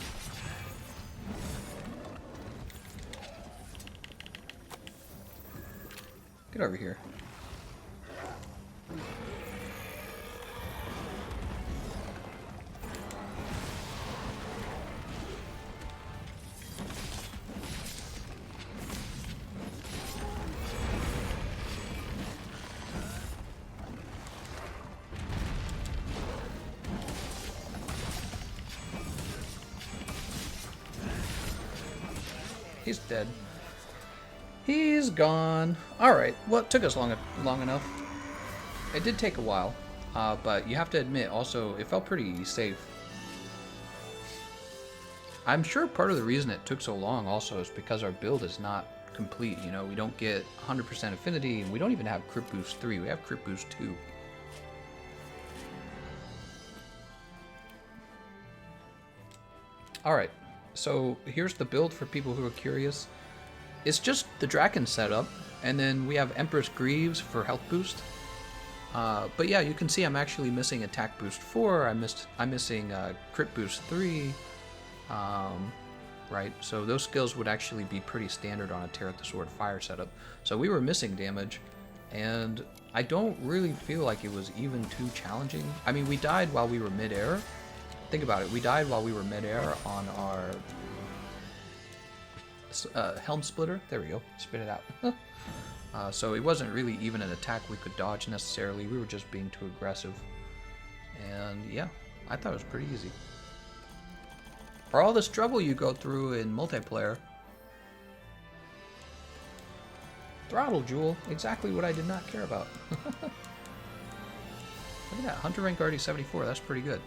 Get over here. He's dead. He's gone. Alright, well, it took us long enough. It did take a while, but you have to admit, also, it felt pretty safe. I'm sure part of the reason it took so long also is because our build is not complete, you know? We don't get 100% affinity, and we don't even have crit boost 3, we have crit boost 2. Alright, so here's the build for people who are curious. It's just the Draken setup, and then we have Empress Greaves for health boost. But yeah, you can see I'm actually missing attack boost 4, I'm missing crit boost 3, right? So those skills would actually be pretty standard on a Tear at the Sword Fire setup. So we were missing damage, and I don't really feel like it was even too challenging. I mean, we died while we were mid-air. Think about it, we died while we were mid-air on our Helm Splitter. There we go, spit it out. So it wasn't really even an attack we could dodge necessarily, we were just being too aggressive. And yeah, I thought it was pretty easy. For all this trouble you go through in multiplayer. Throttle Jewel, exactly what I did not care about. Look at that, Hunter rank already 74, that's pretty good.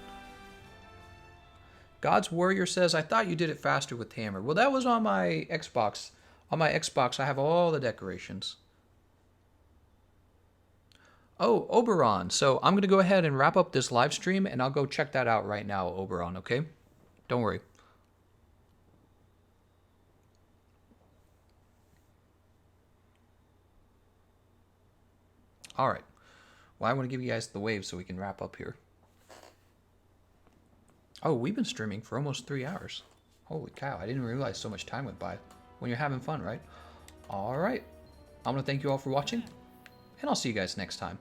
God's Warrior says, I thought you did it faster with Hammer. Well, that was on my Xbox. On my Xbox, I have all the decorations. Oh, Oberon. So I'm going to go ahead and wrap up this live stream, and I'll go check that out right now, Oberon, okay? Don't worry. All right. Well, I want to give you guys the wave so we can wrap up here. Oh, we've been streaming for almost 3 hours. Holy cow, I didn't realize so much time went by. When you're having fun, right? All right. I'm going to thank you all for watching, and I'll see you guys next time.